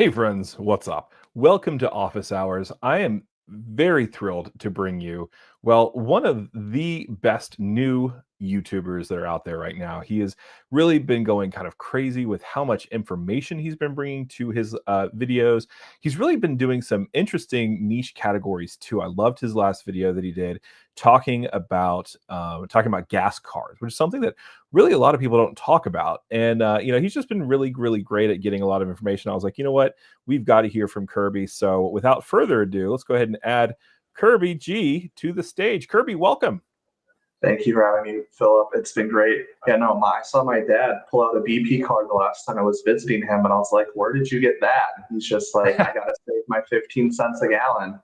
Hey friends, what's up? Welcome to Office Hours. I am very thrilled to bring you, well, one of the best new YouTubers that are out there right now. He has really been going kind of crazy with how much information he's been bringing to his videos. He's really been doing some interesting niche categories too. I loved his last video that he did talking about gas cards, which is something that really a lot of people don't talk about. And he's just been really, really great at getting a lot of information. I was like, you know what? We've got to hear from Kirby. So without further ado, let's go ahead and add Kirby G to the stage. Kirby, welcome. Thank you for having me, Phillip. It's been great. Yeah, no, I saw my dad pull out a BP card the last time I was visiting him, and I was like, where did you get that? And he's just like, I got to save my 15 cents a gallon.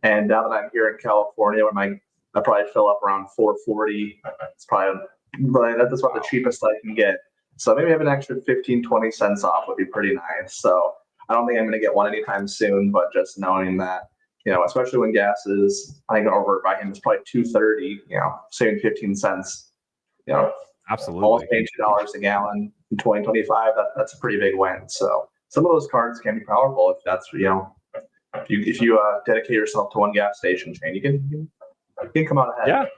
And now that I'm here in California, I probably fill up around 440. It's probably, but that's about the cheapest I can get. So maybe have an extra 15, 20 cents off would be pretty nice. So I don't think I'm going to get one anytime soon, but just knowing that, especially when gas is, I think over by him is probably 230, saving 15 cents, Absolutely. almost paying $2 a gallon in 2025. That's a pretty big win. So some of those cards can be powerful if that's, if you dedicate yourself to one gas station chain, you can come out ahead.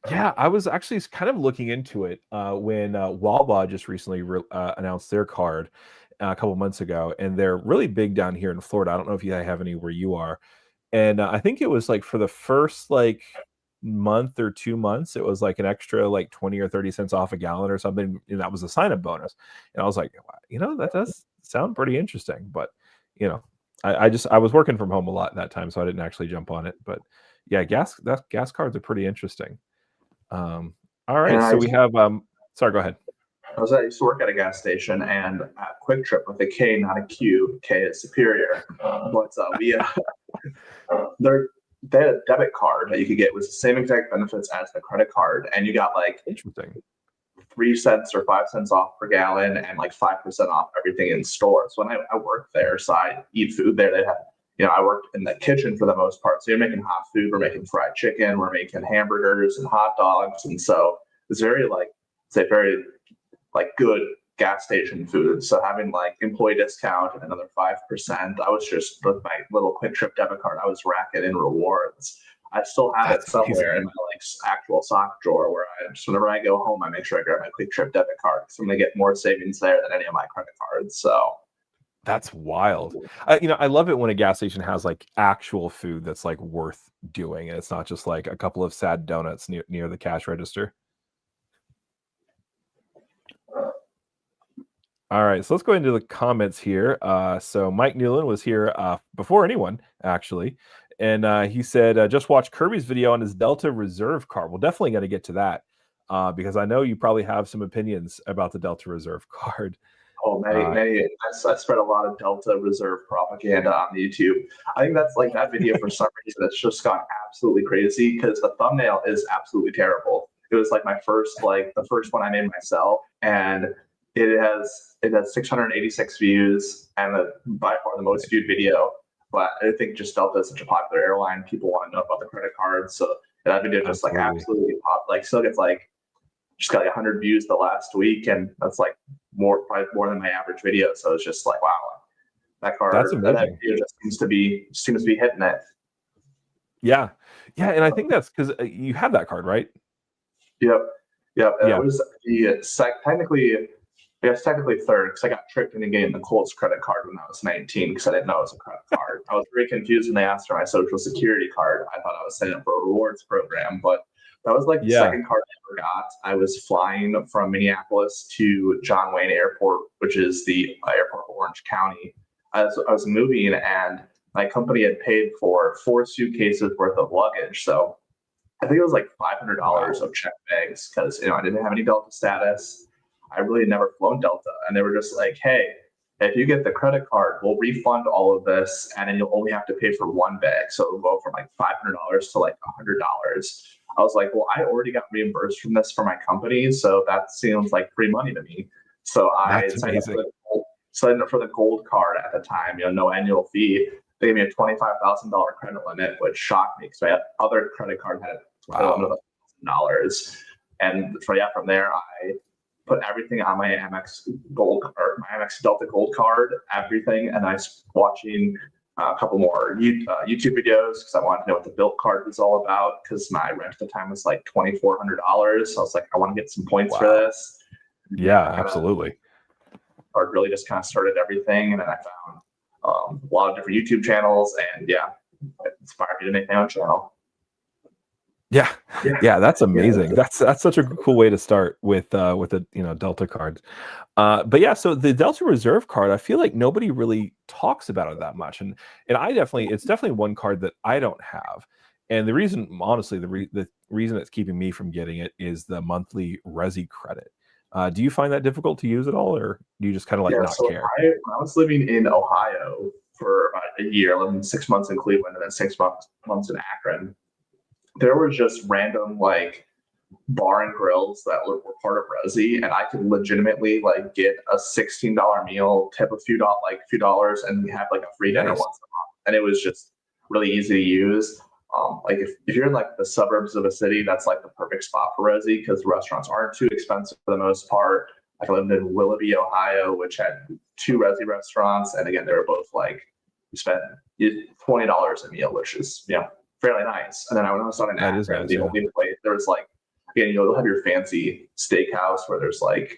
Yeah, I was actually kind of looking into it when Wawa just recently announced their card a couple months ago, and they're really big down here in Florida. I don't know if you have any where you are, and I think it was like for the first month or 2 months, it was like an extra 20 or 30 cents off a gallon or something, and that was a sign-up bonus. And I was like, wow, that does sound pretty interesting, but I was working from home a lot that time, so I didn't actually jump on it. But yeah, gas cards are pretty interesting. All right, so we have sorry, go ahead. I used to work at a gas station and at Quick Trip with a K, not a Q. K is superior. But they had a debit card that you could get with the same exact benefits as the credit card, and you got interesting 3 cents or 5 cents off per gallon and 5% off everything in store. So when I worked there, so I eat food there. They had, I worked in the kitchen for the most part. So you're making hot food, we're making fried chicken, we're making hamburgers and hot dogs, and so it's very good gas station food. So having employee discount and another 5%, I was just with my little Quick Trip debit card, I was racking in rewards. I still have it somewhere in my actual sock drawer where whenever I go home, I make sure I grab my Quick Trip debit card because I'm gonna get more savings there than any of my credit cards. So that's wild. I love it when a gas station has actual food that's worth doing, and it's not just a couple of sad donuts near the cash register. All right, so let's go into the comments here. So Mike Newland was here before anyone, actually. And he said, just watch Kirby's video on his Delta Reserve card. We're definitely going to get to that because I know you probably have some opinions about the Delta Reserve card. Oh, many. I spread a lot of Delta Reserve propaganda on YouTube. I think that's that video for some reason it's just gone absolutely crazy because the thumbnail is absolutely terrible. It was my first, the first one I made myself, and it has 686 views and by far the most viewed video. But I think just Delta is such a popular airline. People want to know about the credit card. So that video just absolutely pop. Still gets just got 100 views the last week, and that's probably more than my average video. So it's just wow, that card. That's amazing. That video just seems to be hitting it. Yeah, and I think that's because you have that card, right? Yep. It was technically third because I got tricked into getting the Colts credit card when I was 19 because I didn't know it was a credit card. I was very confused when they asked for my social security card. I thought I was setting up for a rewards program, but that was the second card I ever got. I was flying from Minneapolis to John Wayne Airport, which is the airport of Orange County. I was moving, and my company had paid for 4 suitcases worth of luggage. So I think it was $500 of check bags because I didn't have any Delta status. I really had never flown Delta, and they were just hey, if you get the credit card, we'll refund all of this, and then you'll only have to pay for 1 bag. So it'll go from $500 to $100. I was well, I already got reimbursed from this for my company, so that seems like free money to me. So I signed up for the gold card at the time, no annual fee. They gave me a $25,000 credit limit, which shocked me because my other credit card had a limit of $1,000. And from there, put everything on my Amex Gold or my Amex Delta Gold card, everything, and I was watching a couple more YouTube videos because I wanted to know what the Built card was all about because my rent at the time was like $2,400. So I was like, I want to get some points for this. Yeah, absolutely. Card really just kind of started everything, and then I found a lot of different YouTube channels, and it inspired me to make my own channel. Yeah, that's amazing. That's such a cool way to start with the Delta cards. But yeah, so the Delta Reserve card, I feel like nobody really talks about it that much, and it's definitely one card that I don't have. And the reason, honestly, the reason that's keeping me from getting it is the monthly Resi credit. Do you find that difficult to use at all, or do you just kind of not care? When I was living in Ohio for about a year, living 6 months in Cleveland and then 6 months in Akron, there were just random bar and grills that were part of Resi, and I could legitimately get a $16 meal, tip a few dollars, and have a free dinner once a month. And it was just really easy to use. If you're in the suburbs of a city, that's the perfect spot for Resi because the restaurants aren't too expensive for the most part. I lived in Willoughby, Ohio, which had 2 Resi restaurants, and again, they were both you spend $20 a meal, which is fairly nice. And then when I was on an Akron, the only place there was you'll have your fancy steakhouse where there's $60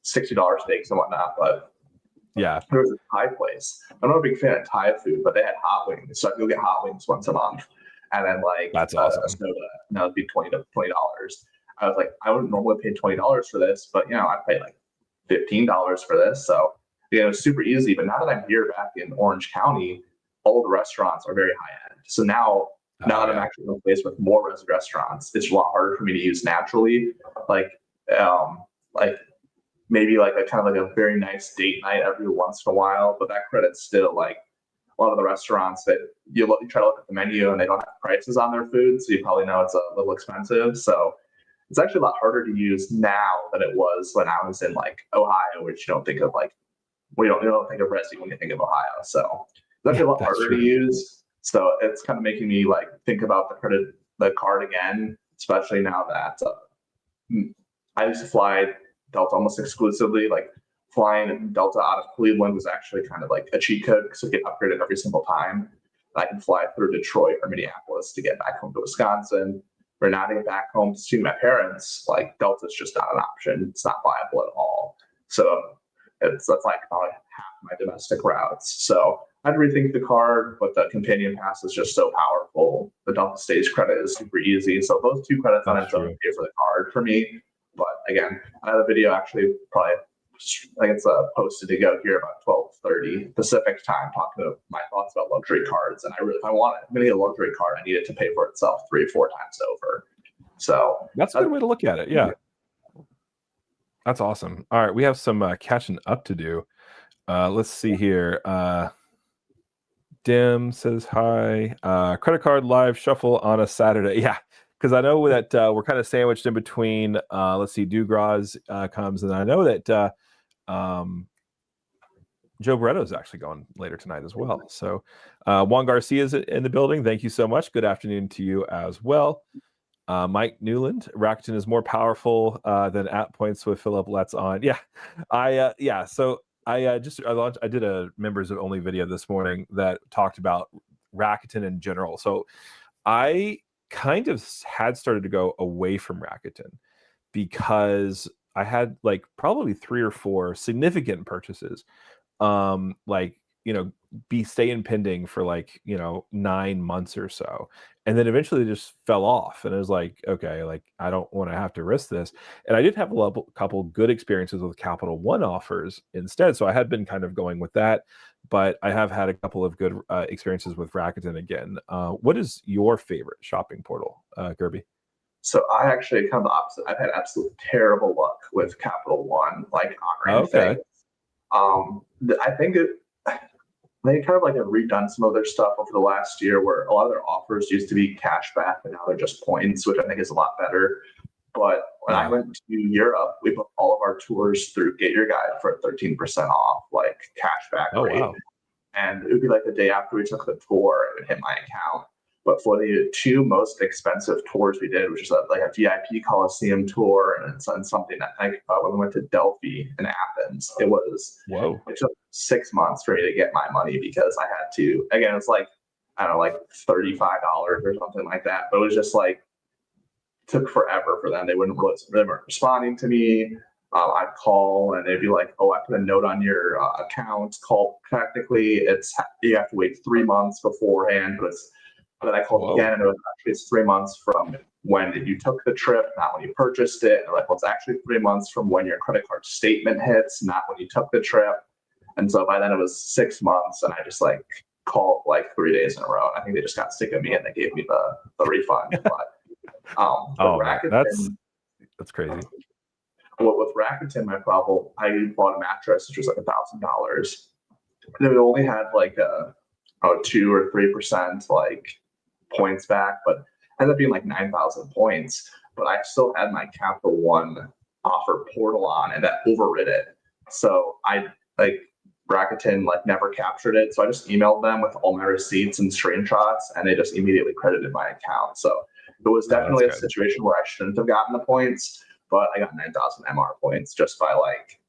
steaks and whatnot, but there was a Thai place. I'm not a big fan of Thai food, but they had hot wings, so I could go get hot wings once a month, and then that's awesome. A soda, and that would be $20. I was I wouldn't normally pay $20 for this, but I paid $15 for this, so it was super easy. But now that I'm here back in Orange County, all the restaurants are very high end. So now that I'm actually in a place with more restaurants, it's a lot harder for me to use naturally. Maybe a kind of a very nice date night every once in a while, but that credit's still a lot of the restaurants that you try to look at the menu and they don't have prices on their food, so you probably know it's a little expensive. So it's actually a lot harder to use now than it was when I was in Ohio, which you don't think of you don't think of Resi when you think of Ohio. So it's actually a lot harder to use. So it's kind of making me think about the card again, especially now that I used to fly Delta almost exclusively. Flying Delta out of Cleveland was actually kind of a cheat code because it get upgraded every single time. And I can fly through Detroit or Minneapolis to get back home to Wisconsin. Or now to get back home to see my parents, Delta's just not an option. It's not viable at all. So that's about half my domestic routes. So I had to rethink the card, but the companion pass is just so powerful. The Delta stage credit is super easy. So those 2 credits on its own pay for the card for me. But again, I had a video actually probably it's posted to go here about 12:30 Pacific time, talking about my thoughts about luxury cards. And if I want it, I'm going to get a luxury card. I need it to pay for itself 3 or 4 times over. So that's a good way to look at it. Yeah. That's awesome. All right, we have some catching up to do. Let's see here. Dim says hi. Credit card live shuffle on a Saturday. Yeah, because I know that we're kind of sandwiched in between. Let's see, Dugras comes, and I know that Joe Barretto is actually going later tonight as well. So Juan Garcia is in the building. Thank you so much. Good afternoon to you as well. Mike Newland, Rakuten is more powerful than at points with Phillip. Let's on. Yeah, So I did a members only video this morning that talked about Rakuten in general. So I kind of had started to go away from Rakuten because I had probably 3 or 4 significant purchases, be staying pending for 9 months or so, and then eventually just fell off. And it was okay, I don't want to have to risk this. And I did have a couple good experiences with Capital One offers instead, so I had been kind of going with that. But I have had a couple of good experiences with Rakuten again. What is your favorite shopping portal, Kirby? So I actually kind of the opposite. I've had absolute terrible luck with Capital One, honoring things. I think they kind of have redone some of their stuff over the last year, where a lot of their offers used to be cash back, and now they're just points, which I think is a lot better. But when I went to Europe, we booked all of our tours through Get Your Guide for 13% off, cash back rate. Wow. And it would be the day after we took the tour, it would hit my account. But for the two most expensive tours we did, which is like a VIP Coliseum tour and something that when we went to Delphi in Athens, it took 6 months for me to get my money because I had to, again, it's like, I don't know, like $35 or something like that. But it was just like, took forever for them. They weren't responding to me. I'd call and they'd be like, "Oh, I put a note on your account. Call technically, you have to wait 3 months beforehand." But then I called again, and it's 3 months from when you took the trip, not when you purchased it. And like, well, it's actually 3 months from when your credit card statement hits, not when you took the trip. And so by then it was 6 months, and I just like called like 3 days in a row. I think they just got sick of me and they gave me the refund. But that's crazy. Well, with Rakuten, my problem, I bought a mattress, which was like $1,000. And it only had like 2 or 3% like points back, but ended up being like 9,000 points. But I still had my Capital One offer portal on, and that overrid it. So I like Rakuten like never captured it. So I just emailed them with all my receipts and screenshots, and they just immediately credited my account. So it was definitely a situation where I shouldn't have gotten the points, but I got 9,000 MR points just by like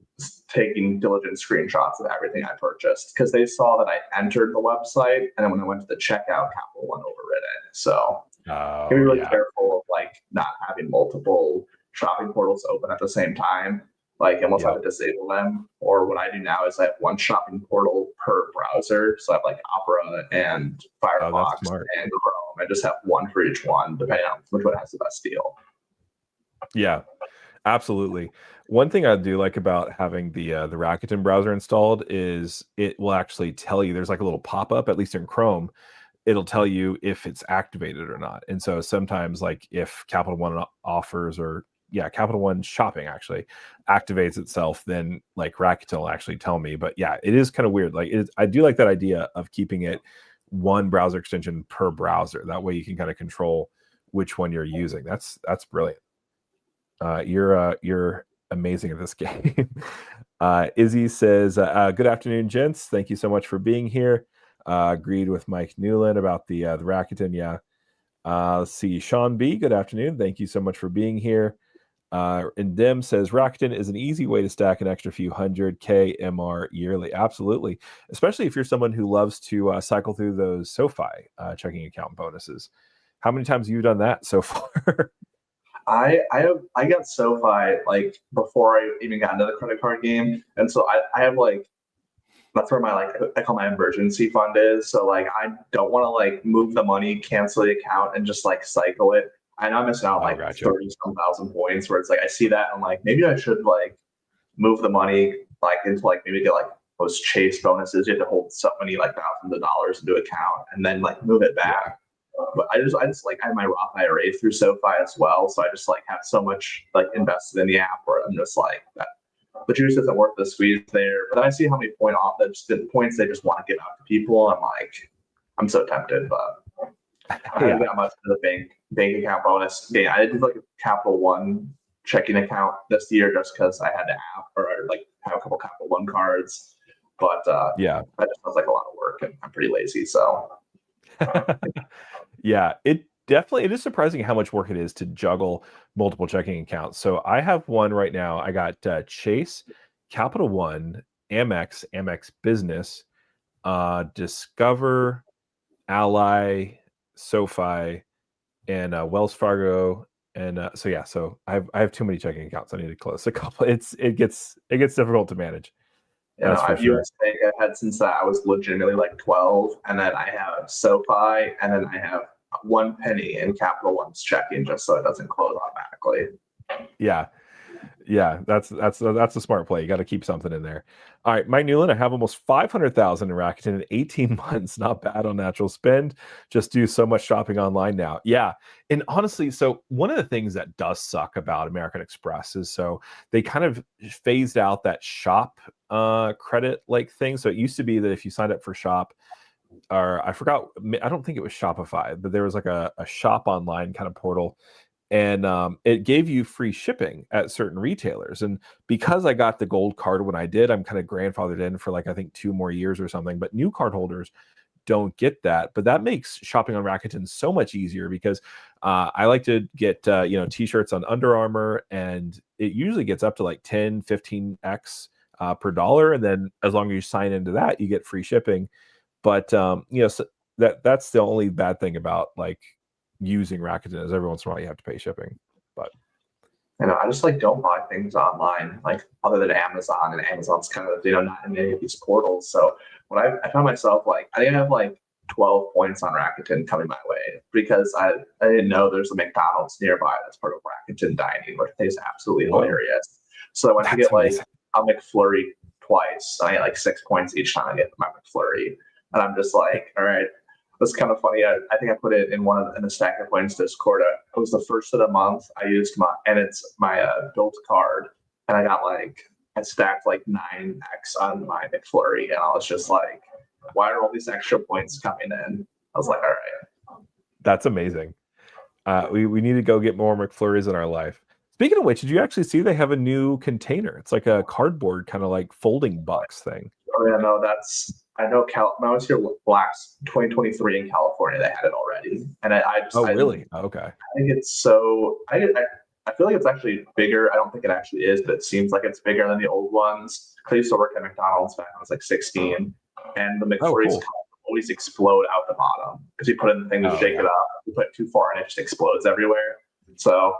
taking diligent screenshots of everything I purchased, because they saw that I entered the website, and then when I went to the checkout, Capital One overrid it. So you can be really careful of like not having multiple shopping portals open at the same time. Like, almost have to disable them. Or what I do now is I have one shopping portal per browser. So I have like Opera and Firefox and Chrome. I just have one for each one, depending on which one has the best deal. Yeah, absolutely. One thing I do like about having the Rakuten browser installed is it will actually tell you, there's like a little pop-up, at least in Chrome, it'll tell you if it's activated or not. And so sometimes like if Capital One offers, or Capital One shopping actually activates itself, then like Rakuten will actually tell me. But yeah, it is kind of weird. Like I do like that idea of keeping it one browser extension per browser. That way you can kind of control which one you're using. That's brilliant. You're amazing at this game. Izzy says, good afternoon, gents. Thank you so much for being here. Agreed with Mike Newland about the Rakuten. Yeah. Let's see. Sean B, good afternoon. Thank you so much for being here. And Dim says, Rakuten is an easy way to stack an extra few hundred K MR yearly. Absolutely. Especially if you're someone who loves to cycle through those SoFi checking account bonuses. How many times have you done that so far? I got SoFi like before I even got into the credit card game. And so I have like, that's where my I call my emergency fund is. So like I don't want to like move the money, cancel the account, and just like cycle it. I know I'm missing out like 30-some thousand points where it's like I see that and I'm like, maybe I should like move the money like into like maybe get like those chase bonuses. You have to hold so many like thousands of dollars into account and then like move it back. But I just like I have my Roth IRA through SoFi as well. So I just like have so much like invested in the app where I'm just like that. The juice isn't worth the squeeze there. But then I see how many the points they just want to give out to people. I'm like, I'm so tempted, but I haven't got much of the bank account bonus. Yeah, I did like a Capital One checking account this year just because I had to have a couple Capital One cards. But that just sounds like a lot of work, and I'm pretty lazy. So yeah, it is surprising how much work it is to juggle multiple checking accounts. So I have one right now. I got Chase, Capital One, Amex Business, Discover, Ally, SoFi, and Wells Fargo. And so I have too many checking accounts. I need to close a couple. It gets difficult to manage. That's for sure. US Bank I've had since I was legitimately like 12, and then I have SoFi, and then I have 1 penny in Capital One's checking just so it doesn't close automatically. Yeah, that's a smart play. You got to keep something in there. All right, Mike Newland, I have almost 500,000 in Rakuten in 18 months. Not bad on natural spend. Just do so much shopping online now. Yeah, and honestly, so one of the things that does suck about American Express is so they kind of phased out that shop credit like thing. So it used to be that if you signed up for shop, or I forgot, I don't think it was Shopify, but there was like a shop online kind of portal. And it gave you free shipping at certain retailers. And because I got the gold card when I did, I'm kind of grandfathered in for like, I think 2 more years or something. But new card holders don't get that, but that makes shopping on Rakuten so much easier because I like to get t-shirts on Under Armour, and it usually gets up to like 10 15x per dollar, and then as long as you sign into that, you get free shipping. But so that's the only bad thing about like using Rakuten is every once in a while you have to pay shipping. But I just like don't buy things online, like other than Amazon, and Amazon's kind of not in any of these portals. So when I found myself like I think I have like 12 points on Rakuten coming my way because I didn't know there's a McDonald's nearby that's part of Rakuten Dining, which is absolutely hilarious. So I went to get amazing. like a McFlurry twice. I get like 6 points each time I get my McFlurry, and I'm just like, all right. That's kind of funny. I think I put it in in the stack of points Discord. It was the first of the month. I used it's my built card, and I stacked like 9x on my McFlurry, and I was just like, why are all these extra points coming in? I was like, all right. That's amazing. We need to go get more McFlurries in our life. Speaking of which, did you actually see they have a new container? It's like a cardboard kind of like folding box thing. Oh yeah, no, I know when I was here last 2023 in California, they had it already, and Really? Okay. I think it's so I feel like it's actually bigger. I don't think it actually is, but it seems like it's bigger than the old ones. I used to work at McDonald's back when I was like 16, and the McFlurries always explode out the bottom because you put in the thing to shake it up. You put it too far and it just explodes everywhere. So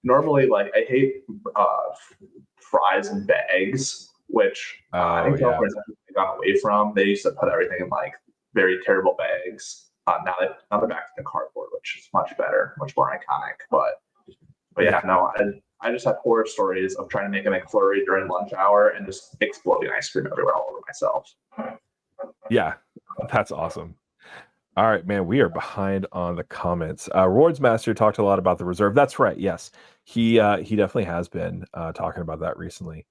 normally, like I hate fries in bags, which I think California's actually gone away from. They used to put everything in like very terrible bags. Now they're back to the cardboard, which is much better, much more iconic. But I just have horror stories of trying to make a McFlurry during lunch hour and just exploding ice cream everywhere all over myself. Yeah, that's awesome. All right, man, we are behind on the comments. Rewards Master talked a lot about the reserve. That's right. Yes, he definitely has been talking about that recently.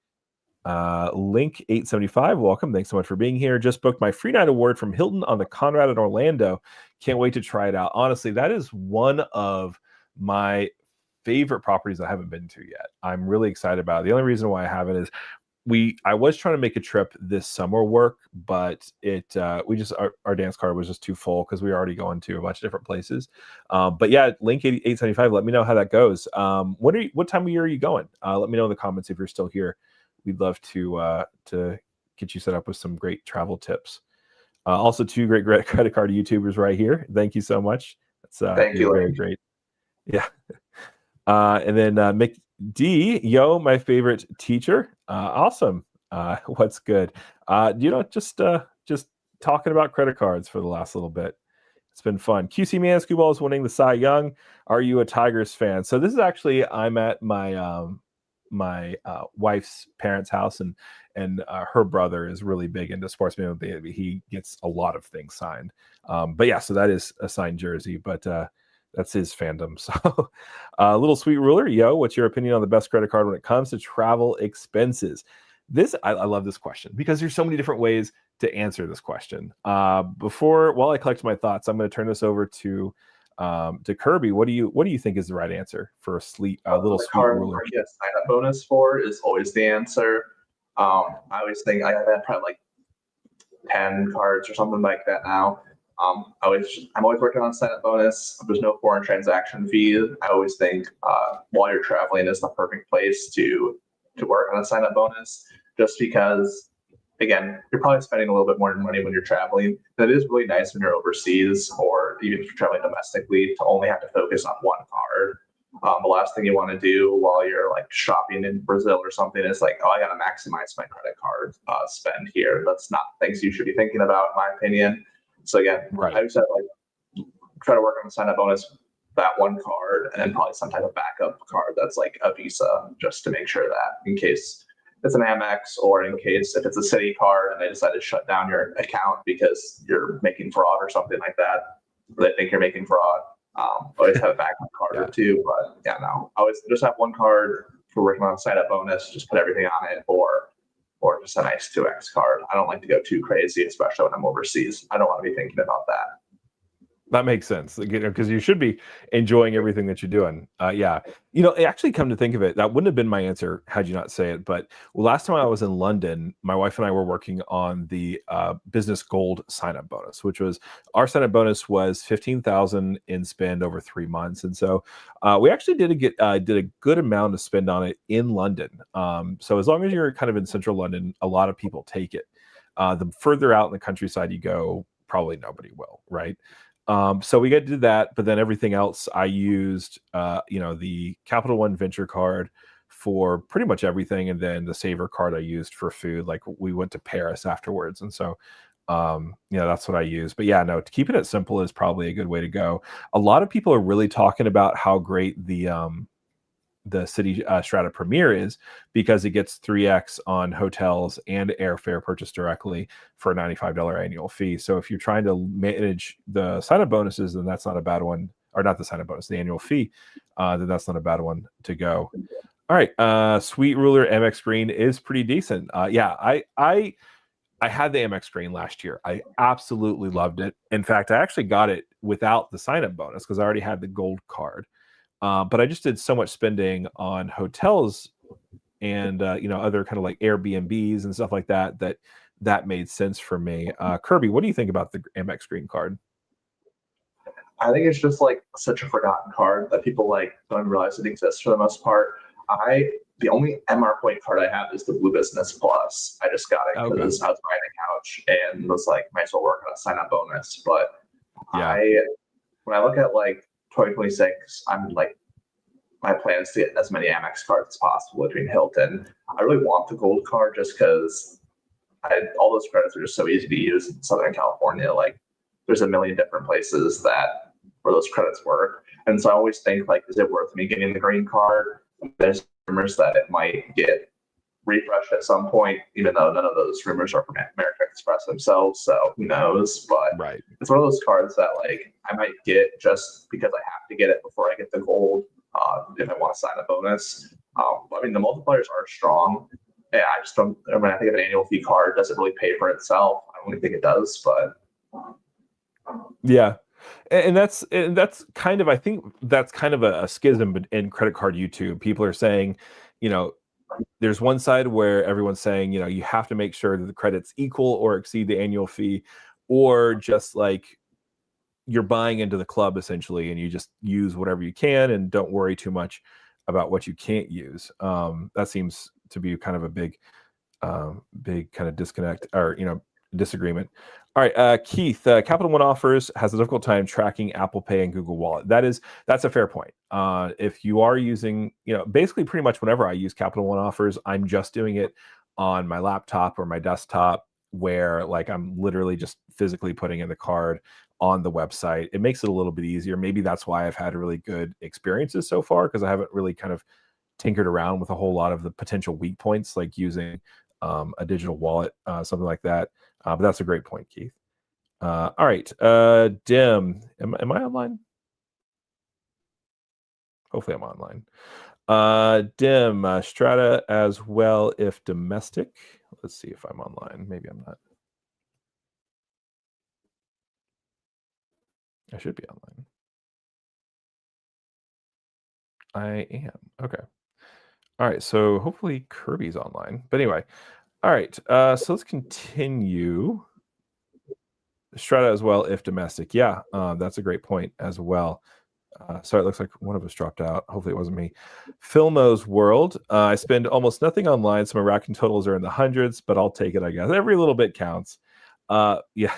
Link 875, welcome. Thanks so much for being here. Just booked my free night award from Hilton on the Conrad in Orlando. Can't wait to try it out. Honestly, that is one of my favorite properties I haven't been to yet. I'm really excited about it. The only reason why I haven't is I was trying to make a trip this summer work, but our dance card was just too full because we were already going to a bunch of different places. But yeah, Link 875, let me know how that goes. What time of year are you going? Let me know in the comments if you're still here. We'd love to get you set up with some great travel tips. Also, two great credit card YouTubers right here. Thank you so much. Thank you. Very great. Yeah. And then Mick D, my favorite teacher. Awesome. What's good? Just talking about credit cards for the last little bit. It's been fun. QC Man Scooball is winning the Cy Young. Are you a Tigers fan? So this is actually, I'm at my my wife's parents' house, and her brother is really big into sports. He gets a lot of things signed. But yeah, so that is a signed jersey, but that's his fandom. So Little Sweet Ruler, what's your opinion on the best credit card when it comes to travel expenses? I love this question because there's so many different ways to answer this question. While I collect my thoughts, I'm going to turn this over to Kirby. What do you think is the right answer for a Little Sweet Ruler? Sign-up bonus for is always the answer. I always think I have probably like 10 cards or something like that now. I'm always working on sign-up bonus. There's no foreign transaction fee. I always think while you're traveling is the perfect place to work on a sign-up bonus, just because, again, you're probably spending a little bit more money when you're traveling. But it is really nice when you're overseas or even if you're traveling domestically to only have to focus on one card. The last thing you want to do while you're like shopping in Brazil or something is like, I got to maximize my credit card spend here. That's not things you should be thinking about, in my opinion. So again, I just have try to work on the sign-up bonus, that one card, and then probably some type of backup card that's like a Visa, just to make sure that in case it's an Amex or in case if it's a city card and they decide to shut down your account because you're making fraud or something like that, or they think you're making fraud. Always have a backup card or two, but always just have one card for working on a sign-up bonus, just put everything on it, or just a nice 2x card. I don't like to go too crazy, especially when I'm overseas. I don't want to be thinking about that. That makes sense, because you should be enjoying everything that you're doing. Yeah, actually, come to think of it, that wouldn't have been my answer had you not say it. But last time I was in London, my wife and I were working on the business gold sign up bonus, which was our sign up bonus was 15,000 in spend over 3 months, and so we actually did a good amount of spend on it in London. So as long as you're kind of in central London, a lot of people take it. The further out in the countryside you go, probably nobody will, right? So we got to do that, but then everything else I used, the Capital One Venture card for pretty much everything, and then the Saver card I used for food. Like we went to Paris afterwards, and so that's what I use. But yeah, no, keeping it simple is probably a good way to go. A lot of people are really talking about how great the City Strata Premier is, because it gets 3x on hotels and airfare purchased directly for a $95 annual fee. So if you're trying to manage the sign-up bonuses, then that's not a bad one, or not the sign-up bonus, the annual fee, then that's not a bad one to go. All right, Sweet Ruler Amex Green is pretty decent. Yeah, I had the Amex Green last year. I absolutely loved it. In fact, I actually got it without the sign-up bonus because I already had the gold card. But I just did so much spending on hotels and other kind of like Airbnbs and stuff like that made sense for me. Kirby, what do you think about the Amex Green card? I think it's just like such a forgotten card that people like don't realize it exists for the most part. The only MR point card I have is the Blue Business Plus. I just got it because I was buying a couch and was like, might as well work on a sign up bonus. But yeah, when I look at like 2026, I'm like, my plan is to get as many Amex cards as possible between Hilton. I really want the gold card just because all those credits are just so easy to use in Southern California. Like there's a million different places where those credits work. And so I always think like, is it worth me getting the green card? There's rumors that it might get refreshed at some point, even though none of those rumors are from American Express themselves. So who knows? But right. It's one of those cards that like I might get just because I have to get it before I get the gold. If I want to sign a bonus. I mean, the multipliers are strong. Yeah, I just don't. When I think of an annual fee card, does it really pay for itself? I don't really think it does, but yeah, and that's kind of, I think that's kind of a schism in credit card YouTube. People are saying, there's one side where everyone's saying, you have to make sure that the credits equal or exceed the annual fee, or just like you're buying into the club essentially, and you just use whatever you can and don't worry too much about what you can't use. That seems to be kind of a big kind of disconnect, or disagreement. All right, Keith, Capital One Offers has a difficult time tracking Apple Pay and Google Wallet. That's a fair point. If you are using, basically pretty much whenever I use Capital One Offers, I'm just doing it on my laptop or my desktop, where like I'm literally just physically putting in the card on the website. It makes it a little bit easier. Maybe that's why I've had really good experiences so far, because I haven't really kind of tinkered around with a whole lot of the potential weak points, like using a digital wallet, something like that. But that's a great point, Keith. All right, Dim, am I online? Hopefully I'm online. Dim, Strata as well if domestic. Let's see if I'm online. Maybe I'm not. I should be online. I am. Okay. All right. So hopefully Kirby's online. But anyway, all right. So let's continue. Strata as well if domestic. Yeah, that's a great point as well. Sorry, it looks like one of us dropped out. Hopefully it wasn't me. Philmo's World. I spend almost nothing online, so my racking totals are in the hundreds, but I'll take it, I guess. Every little bit counts. Yeah.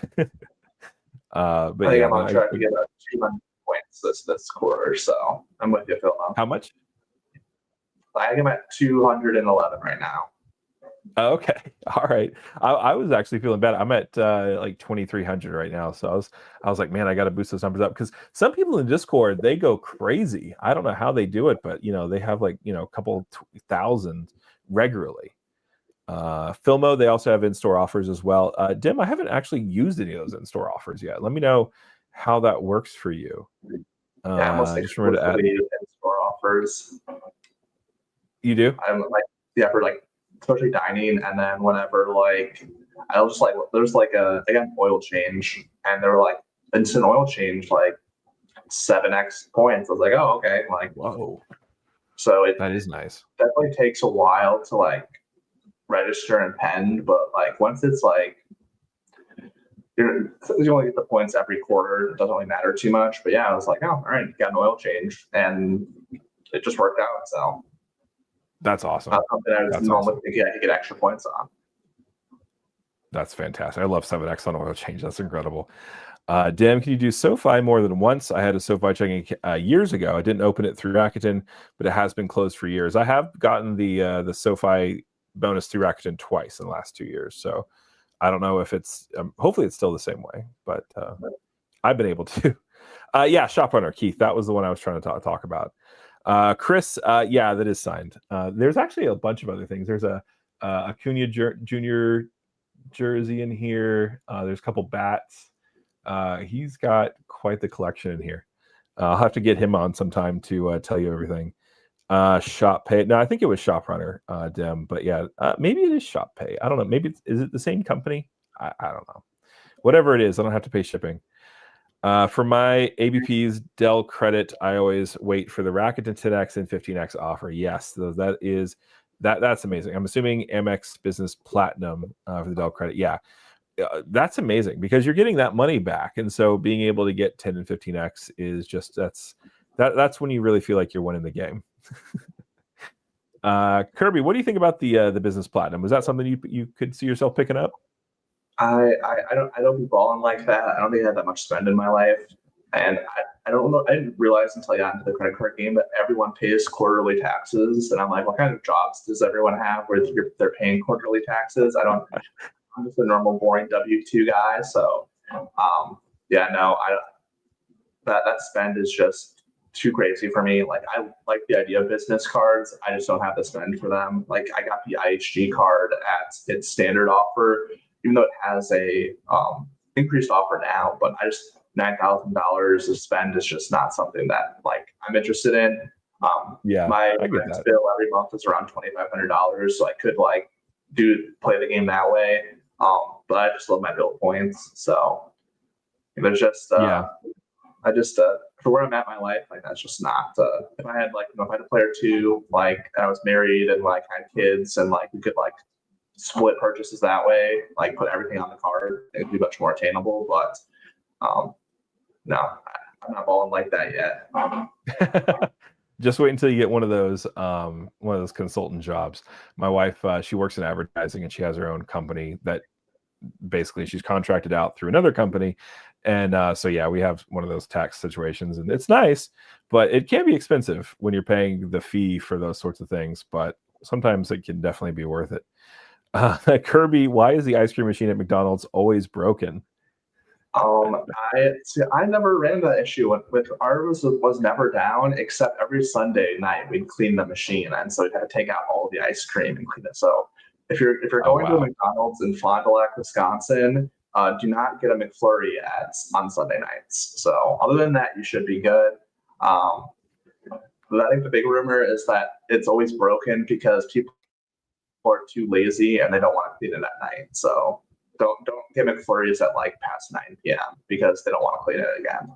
But I think yeah, I'm on track to get about 200 points this quarter. So I'm with you, Phil. How much? I think I'm at 211 right now. Okay. All right. I was actually feeling bad. I'm at like 2,300 right now. So I was like, man, I got to boost those numbers up, because some people in Discord, they go crazy. I don't know how they do it, but they have like, a couple thousand regularly. Filmo, they also have in-store offers as well. Dim, I haven't actually used any of those in-store offers yet. Let me know how that works for you. Yeah, I must just remember to add in-store offers. You do? I'm like, yeah, for like especially dining, and then whenever like I'll just like there's like they got an oil change, and they were like instant oil change, like 7x points. I was like, oh, okay. Like, whoa, so it that is nice. definitely takes a while to like register and pend, but like once it's like you only get the points every quarter, it doesn't really matter too much. But yeah, I was like, oh, all right, got an oil change, and it just worked out. So that's awesome. That's something I was normally thinking I could get extra points on. That's fantastic. I love 7x on oil change. That's incredible. Dim, can you do SoFi more than once? I had a SoFi checking years ago. I didn't open it through Rakuten, but it has been closed for years. I have gotten the SoFi bonus through Rakuten twice in the last 2 years. So I don't know if it's, hopefully it's still the same way, but I've been able to. Yeah, Shop Runner, Keith. That was the one I was trying to talk about. Chris, yeah, that is signed. There's actually a bunch of other things. There's a Acuna Jr. jersey in here. There's a couple bats. He's got quite the collection in here. I'll have to get him on sometime to tell you everything. Shop Pay. No, I think it was Shop Runner, Dim. But yeah, maybe it is Shop Pay. I don't know. Maybe is it the same company? I don't know. Whatever it is, I don't have to pay shipping. For my ABP's Dell credit, I always wait for the Rakuten 10x and 15x offer. Yes, that's amazing. I'm assuming Amex Business Platinum for the Dell credit. Yeah, that's amazing because you're getting that money back, and so being able to get 10 and 15x is just that's when you really feel like you're winning the game. Kirby, what do you think about the Business Platinum? Was that something you could see yourself picking up? I don't be balling like that. I don't think I have that much spend in my life, and I don't know. I didn't realize until I got into the credit card game that everyone pays quarterly taxes, and I'm like, what kind of jobs does everyone have where they're paying quarterly taxes? I'm just a normal, boring W-2 guy. So, yeah, no, that spend is just too crazy for me. Like, I like the idea of business cards. I just don't have the spend for them. Like, I got the IHG card at its standard offer, even though it has a increased offer now, but I just $9,000 of spend is just not something that like I'm interested in. Yeah, my rent bill every month is around $2,500, so I could like play the game that way. But I just love my bill points, so there's just I just for where I'm at in my life, like that's just not. If I had like if I had a player two, like I was married and like had kids and like we could like split purchases that way, like put everything on the card, it'd be much more attainable. But no, I'm not balling like that yet. Just wait until you get one of those consultant jobs. My wife, she works in advertising and she has her own company that basically she's contracted out through another company. And so, yeah, we have one of those tax situations and it's nice, but it can be expensive when you're paying the fee for those sorts of things. But sometimes it can definitely be worth it. Kirby, why is the ice cream machine at McDonald's always broken? I never ran that issue with ours was never down except every Sunday night we'd clean the machine, and so we'd have to take out all the ice cream and clean it. So if you're going to a McDonald's in Fond du Lac, Wisconsin, do not get a McFlurry on Sunday nights. So other than that, you should be good. But I think the big rumor is that it's always broken because people are too lazy and they don't want to clean it at night. So don't get McFlurries at like past 9 p.m. because they don't want to clean it again.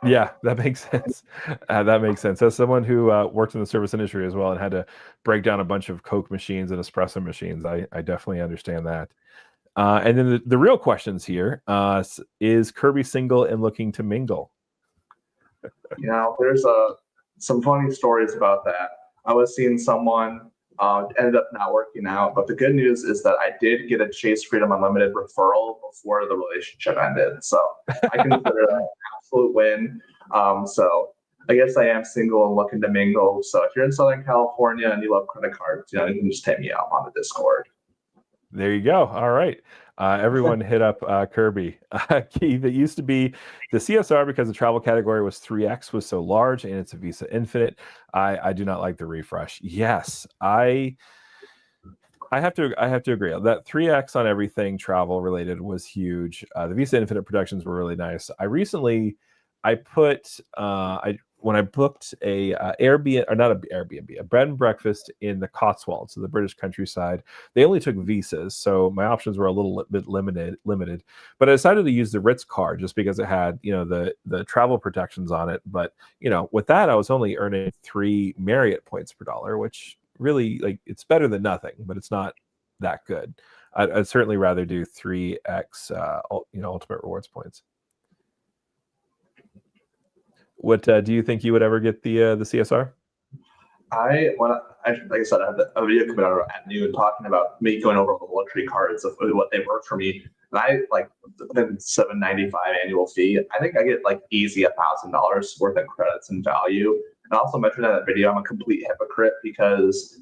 Yeah, that makes sense. That makes sense. As someone who worked in the service industry as well and had to break down a bunch of Coke machines and espresso machines, I definitely understand that. And then the real questions here, is Kirby single and looking to mingle? There's some funny stories about that. I was seeing someone ended up not working out, but the good news is that I did get a Chase Freedom Unlimited referral before the relationship ended, so I consider that an absolute win. So I guess I am single and looking to mingle. So if you're in Southern California and you love credit cards, you can just hit me up on the Discord. There you go. All right. Everyone hit up Kirby. Keith, it used to be the CSR because the travel category was 3X was so large and it's a Visa Infinite. I do not like the refresh. Yes, I have to agree. That 3X on everything travel related was huge. The Visa Infinite productions were really nice. I put when I booked a Airbnb, or not an Airbnb, a bed and breakfast in the Cotswolds, so the British countryside. They only took visas, so my options were a little bit limited. But I decided to use the Ritz card just because it had, the travel protections on it. But with that, I was only earning 3 Marriott points per dollar, which really, like, it's better than nothing, but it's not that good. I'd certainly rather do 3x, ultimate rewards points. What do you think you would ever get the CSR? Like I said, I have a video coming out at noon talking about me going over all the luxury cards of what they work for me. And I like the $795 annual fee. I think I get like easy $1,000 worth of credits and value. And I also mentioned in that video, I'm a complete hypocrite because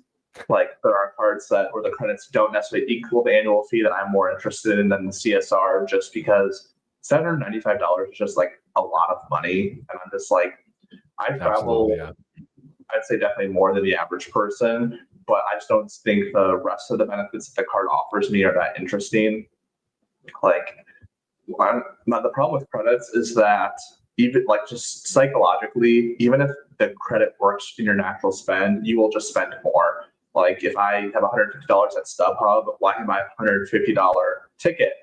like there are cards where the credits don't necessarily equal the annual fee that I'm more interested in than the CSR, just because $795 is just like a lot of money. And I'm just like, I travel, yeah. I'd say definitely more than the average person, but I just don't think the rest of the benefits that the card offers me are that interesting. Like, the problem with credits is that even like just psychologically, even if the credit works in your natural spend, you will just spend more. Like if I have $150 at StubHub, well, I can buy a $150 ticket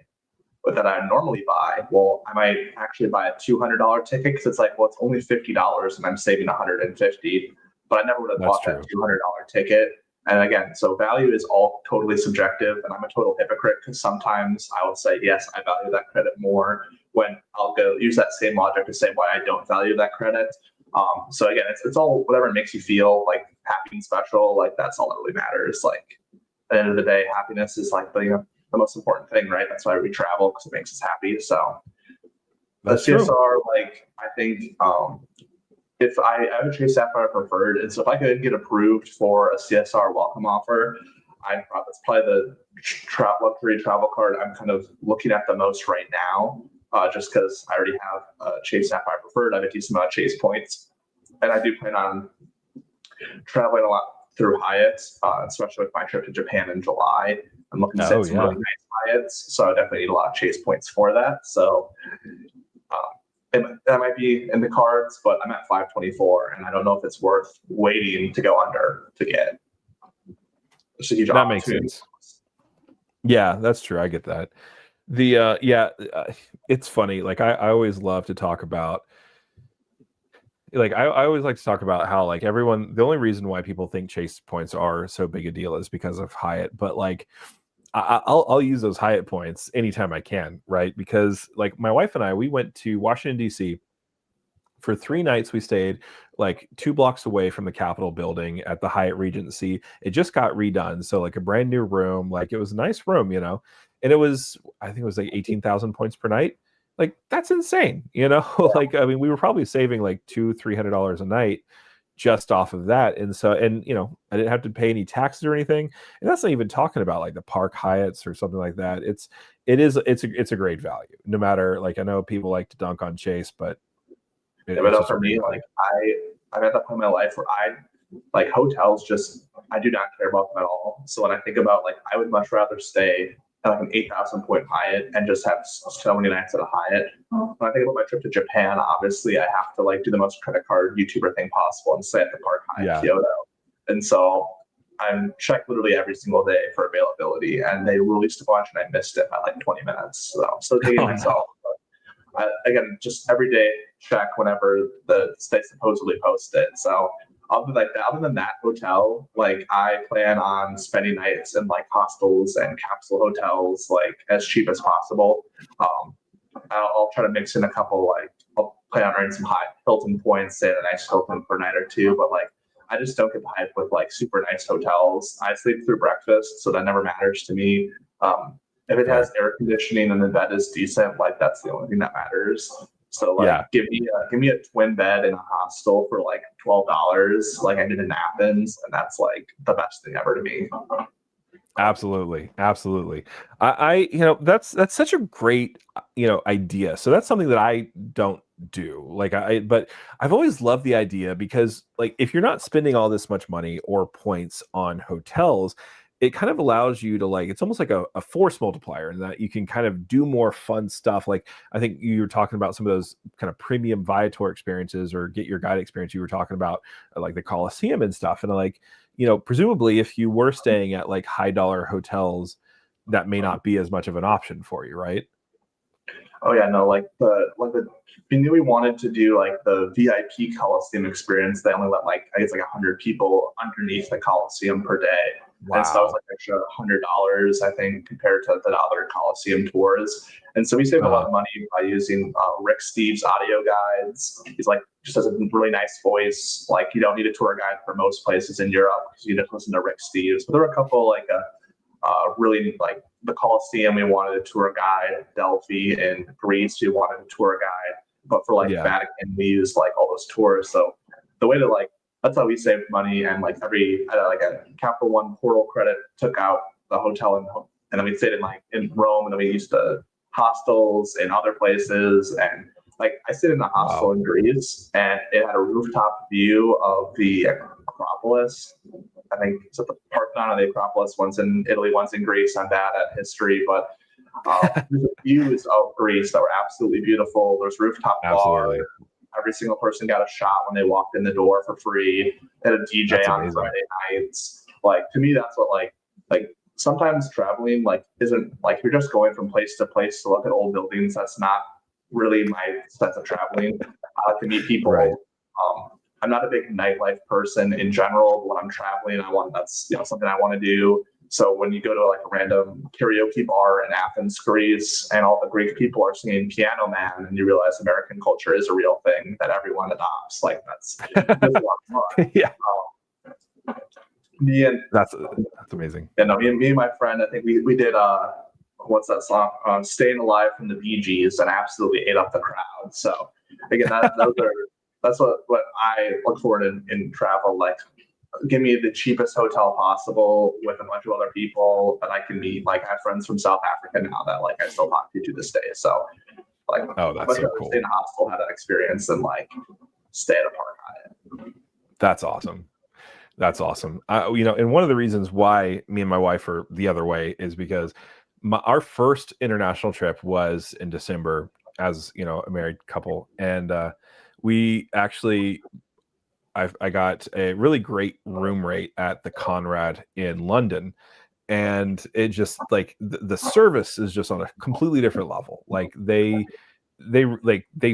that I normally buy. Well, I might actually buy a $200 ticket because it's like, well, it's only $50 and I'm saving $150. But I never would have bought that $200 ticket. And again, so value is all totally subjective, and I'm a total hypocrite because sometimes I will say, yes, I value that credit more, when I'll go use that same logic to say why I don't value that credit. So again, it's all whatever makes you feel like happy and special. Like that's all that really matters. Like at the end of the day, happiness is like the most important thing, right? That's why we travel, because it makes us happy. So the CSR, like I think if I have a Chase Sapphire Preferred, and so if I could get approved for a CSR welcome offer, that's probably the luxury travel card I'm kind of looking at the most right now, just because I already have a Chase Sapphire Preferred. I have a decent amount of Chase points, and I do plan on traveling a lot through Hyatt, especially with my trip to Japan in July. I'm looking to save some really nice Hyatts, so I definitely need a lot of Chase points for that. So that might be in the cards, but I'm at 524, and I don't know if it's worth waiting to go under to get. That makes sense. Yeah, that's true. I get that. It's funny. Like I always love to talk about. Like I always like to talk about how like everyone. The only reason why people think Chase points are so big a deal is because of Hyatt, but like. I'll use those Hyatt points anytime I can, right? Because like my wife and I, we went to Washington, D.C. for 3 nights. We stayed like 2 blocks away from the Capitol building at the Hyatt Regency. It just got redone. So like a brand new room, like it was a nice room, and it was, I think it was like 18,000 points per night. Like that's insane, like, I mean, we were probably saving like $200-300 a night just off of that. And so, I didn't have to pay any taxes or anything. And that's not even talking about like the Park Hyatts or something like that. It's a great value, no matter, like, I know people like to dunk on Chase, but for me, like I'm at that point in my life where I like hotels, I do not care about them at all. So when I think about like, I would much rather stay at like an 8,000 point Hyatt and just have so many nights at a Hyatt. When I think about my trip to Japan, obviously I have to like do the most credit card YouTuber thing possible and stay at the Park Hyatt Kyoto. And so I'm checked literally every single day for availability, and they released a bunch and I missed it by like 20 minutes. So I'm still digging myself. But again, just every day check whenever they supposedly post it. So other than that hotel, like I plan on spending nights in like hostels and capsule hotels, like as cheap as possible. I'll try to mix in a couple, like I'll plan on earning some high Hilton points, stay at a nice Hilton for a night or two, but like I just don't get hyped with like super nice hotels. I sleep through breakfast, so that never matters to me. If it has air conditioning and the bed is decent, like that's the only thing that matters. So like, give me a twin bed in a hostel for like $12, like I did in Athens, and that's like the best thing ever to me. Absolutely. I that's such a great idea. So that's something that I don't do. Like but I've always loved the idea, because like if you're not spending all this much money or points on hotels, it kind of allows you to like, it's almost like a force multiplier in that you can kind of do more fun stuff. Like I think you were talking about some of those kind of premium Viator experiences or get your guide experience. You were talking about like the Coliseum and stuff. And like, presumably if you were staying at like high dollar hotels, that may not be as much of an option for you, right? Oh yeah, no, we knew we wanted to do like the VIP Coliseum experience. They only let like I guess like 100 people underneath the Coliseum per day, and so that was Wow. like extra $100 I think compared to the other Coliseum tours. And so we saved a lot of money by using Rick Steves audio guides. He's like just has a really nice voice. Like you don't need a tour guide for most places in Europe because you just listen to Rick Steves. But there were a couple like really like the Colosseum, we wanted a tour guide. Delphi and Greece, we wanted a tour guide. But for like Yeah. Vatican, we used like all those tours. So the way to like that's how we saved money. And like like a Capital One Portal credit took out the hotel and then we stayed in Rome, and then we used the hostels in other places. And like I stayed in a hostel in Greece, and it had a rooftop view of the Acropolis. I think it's at the Parthenon or the Acropolis. One's in Italy, one's in Greece. I'm bad at history, but there's views of Greece that were absolutely beautiful. There's rooftop bar. Every single person got a shot when they walked in the door for free. They had a DJ That's on amazing. Friday nights. Like to me, that's what like sometimes traveling like isn't like you're just going from place to place to look at old buildings. That's not really my sense of traveling. I like to meet people. Right. I'm not a big nightlife person in general. When I'm traveling, that's something I want to do. So when you go to like a random karaoke bar in Athens, Greece, and all the Greek people are singing Piano Man, and you realize American culture is a real thing that everyone adopts, like that's a lot of fun. Yeah. Me and That's amazing. Yeah, no, me and my friend, I think we did what's that song? Staying Alive from the Bee Gees, and absolutely ate up the crowd. So again, that's what I look forward in travel. Like, give me the cheapest hotel possible with a bunch of other people that I can meet. Like, I have friends from South Africa now that like I still talk to this day. So like, that's so cool. Stay in a hostel, have that experience, and like stay at a Park Hyatt. That's awesome. That's awesome. And one of the reasons why me and my wife are the other way is because our first international trip was in December as, a married couple. And we actually, I got a really great room rate at the Conrad in London. And it just like the service is just on a completely different level. Like they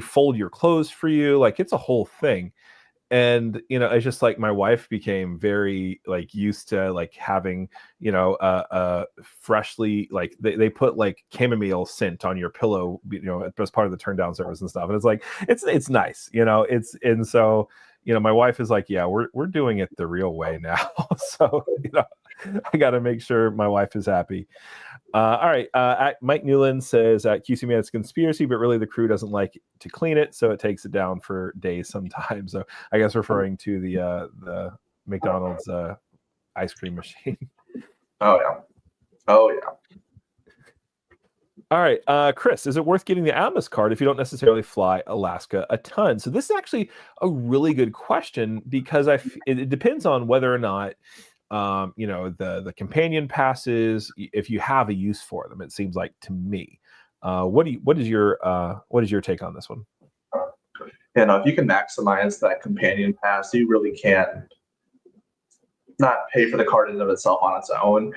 fold your clothes for you. Like it's a whole thing. And it's just like my wife became very like used to like having freshly like they put like chamomile scent on your pillow as part of the turn down service and stuff, and it's like it's nice, and so my wife is like, yeah, we're doing it the real way now. So I got to make sure my wife is happy. All right. Mike Newland says QC Man, it's a conspiracy, but really the crew doesn't like to clean it, so it takes it down for days sometimes. So I guess referring to the McDonald's ice cream machine. Oh yeah. All right, Chris, is it worth getting the Amex card if you don't necessarily fly Alaska a ton? So this is actually a really good question because it depends on whether or not the companion passes, if you have a use for them. It seems like to me. What is your take on this one? Yeah, no, if you can maximize that companion pass, you really can not pay for the card in and of itself on its own.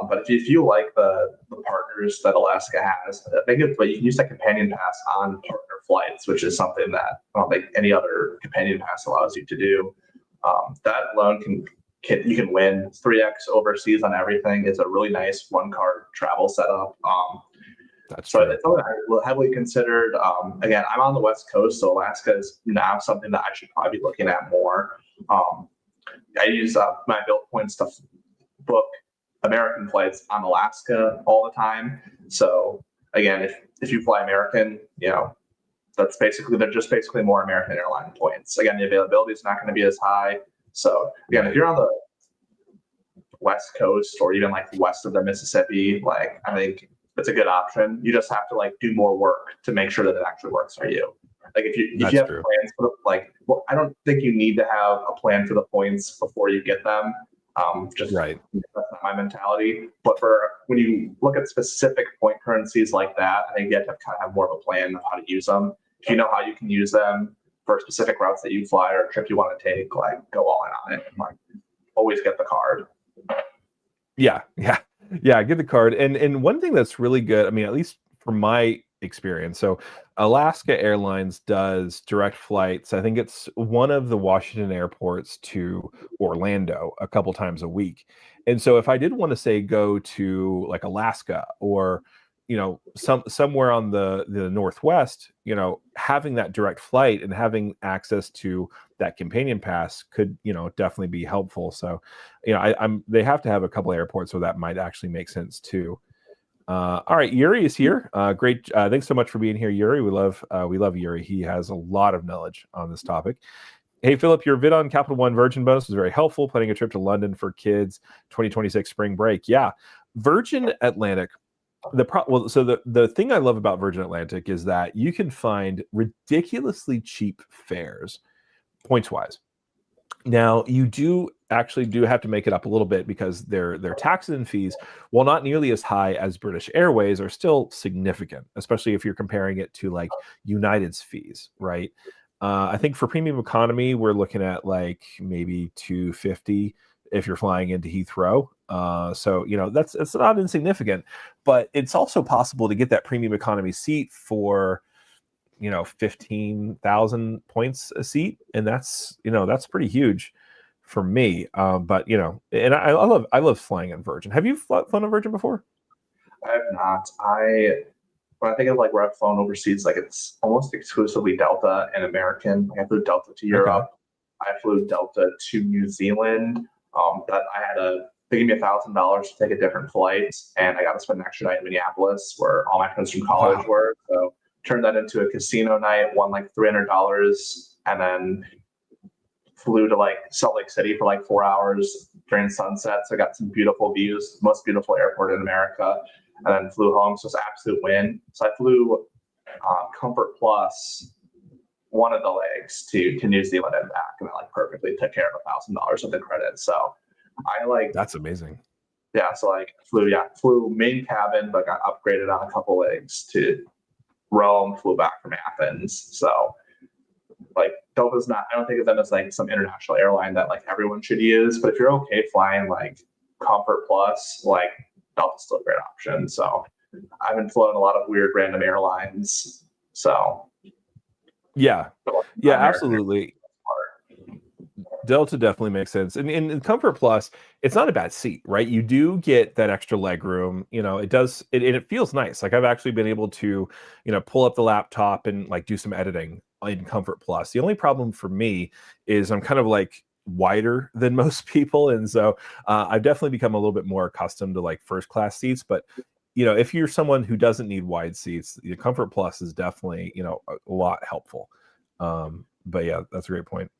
But if you like the partners that Alaska has, I think but you can use that companion pass on partner flights, which is something that I don't think any other companion pass allows you to do. That alone you can win 3x overseas on everything. It's a really nice one card travel setup. That's so true. it's something I heavily considered. Again, I'm on the West Coast, so Alaska is now something that I should probably be looking at more. I use my Bilt points to book American flights on Alaska all the time. So again, if you fly American, they're just basically more American airline points. Again, the availability is not going to be as high. So again, if you're on the West Coast or even like west of the Mississippi, like I think it's a good option. You just have to like do more work to make sure that it actually works for you. Like if you have plans for I don't think you need to have a plan for the points before you get them. Just Right. that's not my mentality. But for when you look at specific point currencies like that, I think you have to kind of have more of a plan of how to use them. If you know how you can use them for specific routes that you fly or a trip you want to take, like go all in on it. Like always get the card. Yeah, yeah, yeah. Get the card, and one thing that's really good. I mean, at least from my experience, so Alaska Airlines does direct flights. I think it's one of the Washington airports to Orlando a couple times a week. And so, if I did want to say go to like Alaska or somewhere on the Northwest, having that direct flight and having access to that companion pass could definitely be helpful. So they have to have a couple airports where that might actually make sense too. All right, Yuri is here. Great, thanks so much for being here, Yuri. We love Yuri. He has a lot of knowledge on this topic. Hey, Phillip, your vid on Capital One Virgin bonus was very helpful. Planning a trip to London for kids 2026 spring break. Yeah, Virgin Atlantic. The thing I love about Virgin Atlantic is that you can find ridiculously cheap fares points wise. Now you do have to make it up a little bit because their taxes and fees, while not nearly as high as British Airways, are still significant, especially if you're comparing it to like United's fees, right? I think for premium economy, we're looking at like maybe $250 if you're flying into Heathrow. So it's not insignificant, but it's also possible to get that premium economy seat for 15,000 points a seat, and that's pretty huge for me. But and I love flying on Virgin. Have you flown on Virgin before? I have not. When I think of like where I've flown overseas, like it's almost exclusively Delta and American. Like I flew Delta to Europe. Okay. I flew Delta to New Zealand. That they gave me $1,000 to take a different flight, and I got to spend an extra night in Minneapolis, where all my friends from college were. So turned that into a casino night, won like $300, and then flew to like Salt Lake City for like 4 hours during sunset. So I got some beautiful views, most beautiful airport in America, and then flew home. So it's an absolute win. So I flew Comfort Plus one of the legs to New Zealand and back, and I like perfectly took care of $1,000 of the credit. So that's amazing. Yeah, so like flew main cabin, but got upgraded on a couple legs to Rome, flew back from Athens. So like Delta's not, I don't think of them as like some international airline that like everyone should use, but if you're okay flying like Comfort Plus, like Delta's still a great option. So I've been flown a lot of weird random airlines. So yeah, absolutely. Delta definitely makes sense. And in Comfort Plus, it's not a bad seat, right? You do get that extra leg room. It feels nice. Like I've actually been able to, pull up the laptop and like do some editing in Comfort Plus. The only problem for me is I'm kind of like wider than most people. And so I've definitely become a little bit more accustomed to like first class seats. But, if you're someone who doesn't need wide seats, the Comfort Plus is definitely, a lot helpful. But yeah, that's a great point.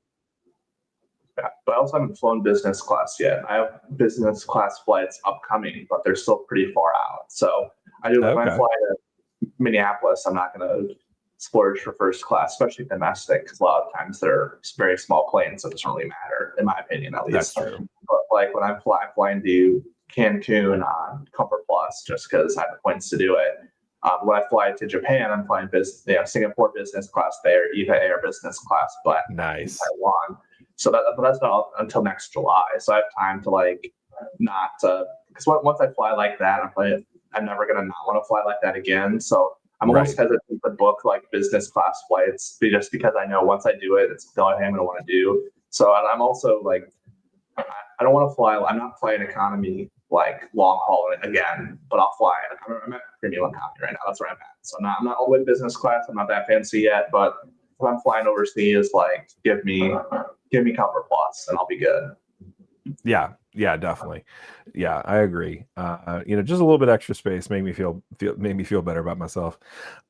Yeah, but I also haven't flown business class yet. I have business class flights upcoming, but they're still pretty far out. So I do when I fly to Minneapolis, I'm not going to splurge for first class, especially domestic, because a lot of times they're very small planes, so it doesn't really matter, in my opinion, at least. That's true. But like when I'm flying to Cancun on Comfort Plus, just because I have the points to do it. When I fly to Japan, I'm flying Singapore business class there, EVA Air business class, but nice. Taiwan. So that's not until next July. So I have time to like not because once I fly like that, I'm never gonna not want to fly like that again. So I'm almost hesitant to book like business class flights just because I know once I do it, it's the only thing I'm gonna want to do. So I'm also like I don't want to fly. I'm not flying economy like long haul again, but I'll fly. I'm at premium economy right now. That's where I'm at. So I'm not all the way business class. I'm not that fancy yet, but if I'm flying overseas, like give me Comfort Plus and I'll be good. Yeah, definitely. Yeah, I agree. Just a little bit extra space made me feel better about myself.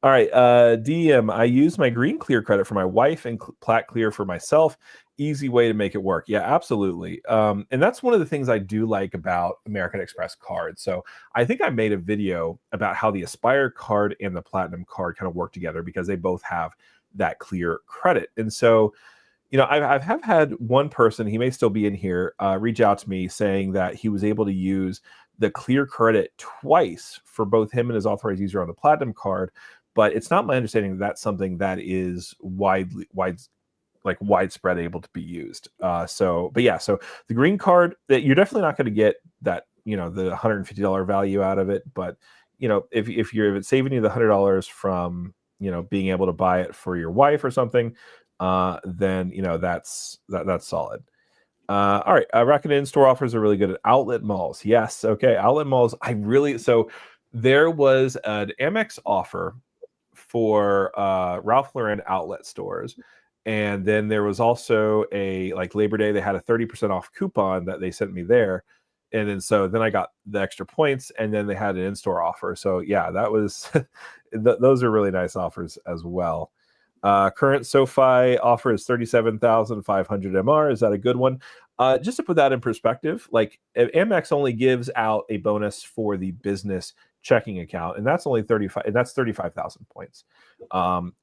All right, DM. I use my Green Clear credit for my wife and Plat Clear for myself. Easy way to make it work. Yeah, absolutely. And that's one of the things I do like about American Express cards. So I think I made a video about how the Aspire card and the Platinum card kind of work together because they both have that clear credit. And so I have had one person, he may still be in here, reach out to me saying that he was able to use the clear credit twice for both him and his authorized user on the platinum card. But it's not my understanding that that's something that is widespread able to be used. So the green card, that you're definitely not going to get that, the $150 value out of it. But if it's saving you the $100 from being able to buy it for your wife or something, then that's solid. All right, Racket in-store offers are really good at outlet malls. Yes, okay, outlet malls. So there was an Amex offer for Ralph Lauren outlet stores, and then there was also a Labor Day. They had a 30% off coupon that they sent me there, and then I got the extra points, and then they had an in-store offer. So yeah, that was those are really nice offers as well. Current SoFi offer is 37,500 MR. Is that a good one? Just to put that in perspective, Amex only gives out a bonus for the business checking account, and that's only 35,000 points. And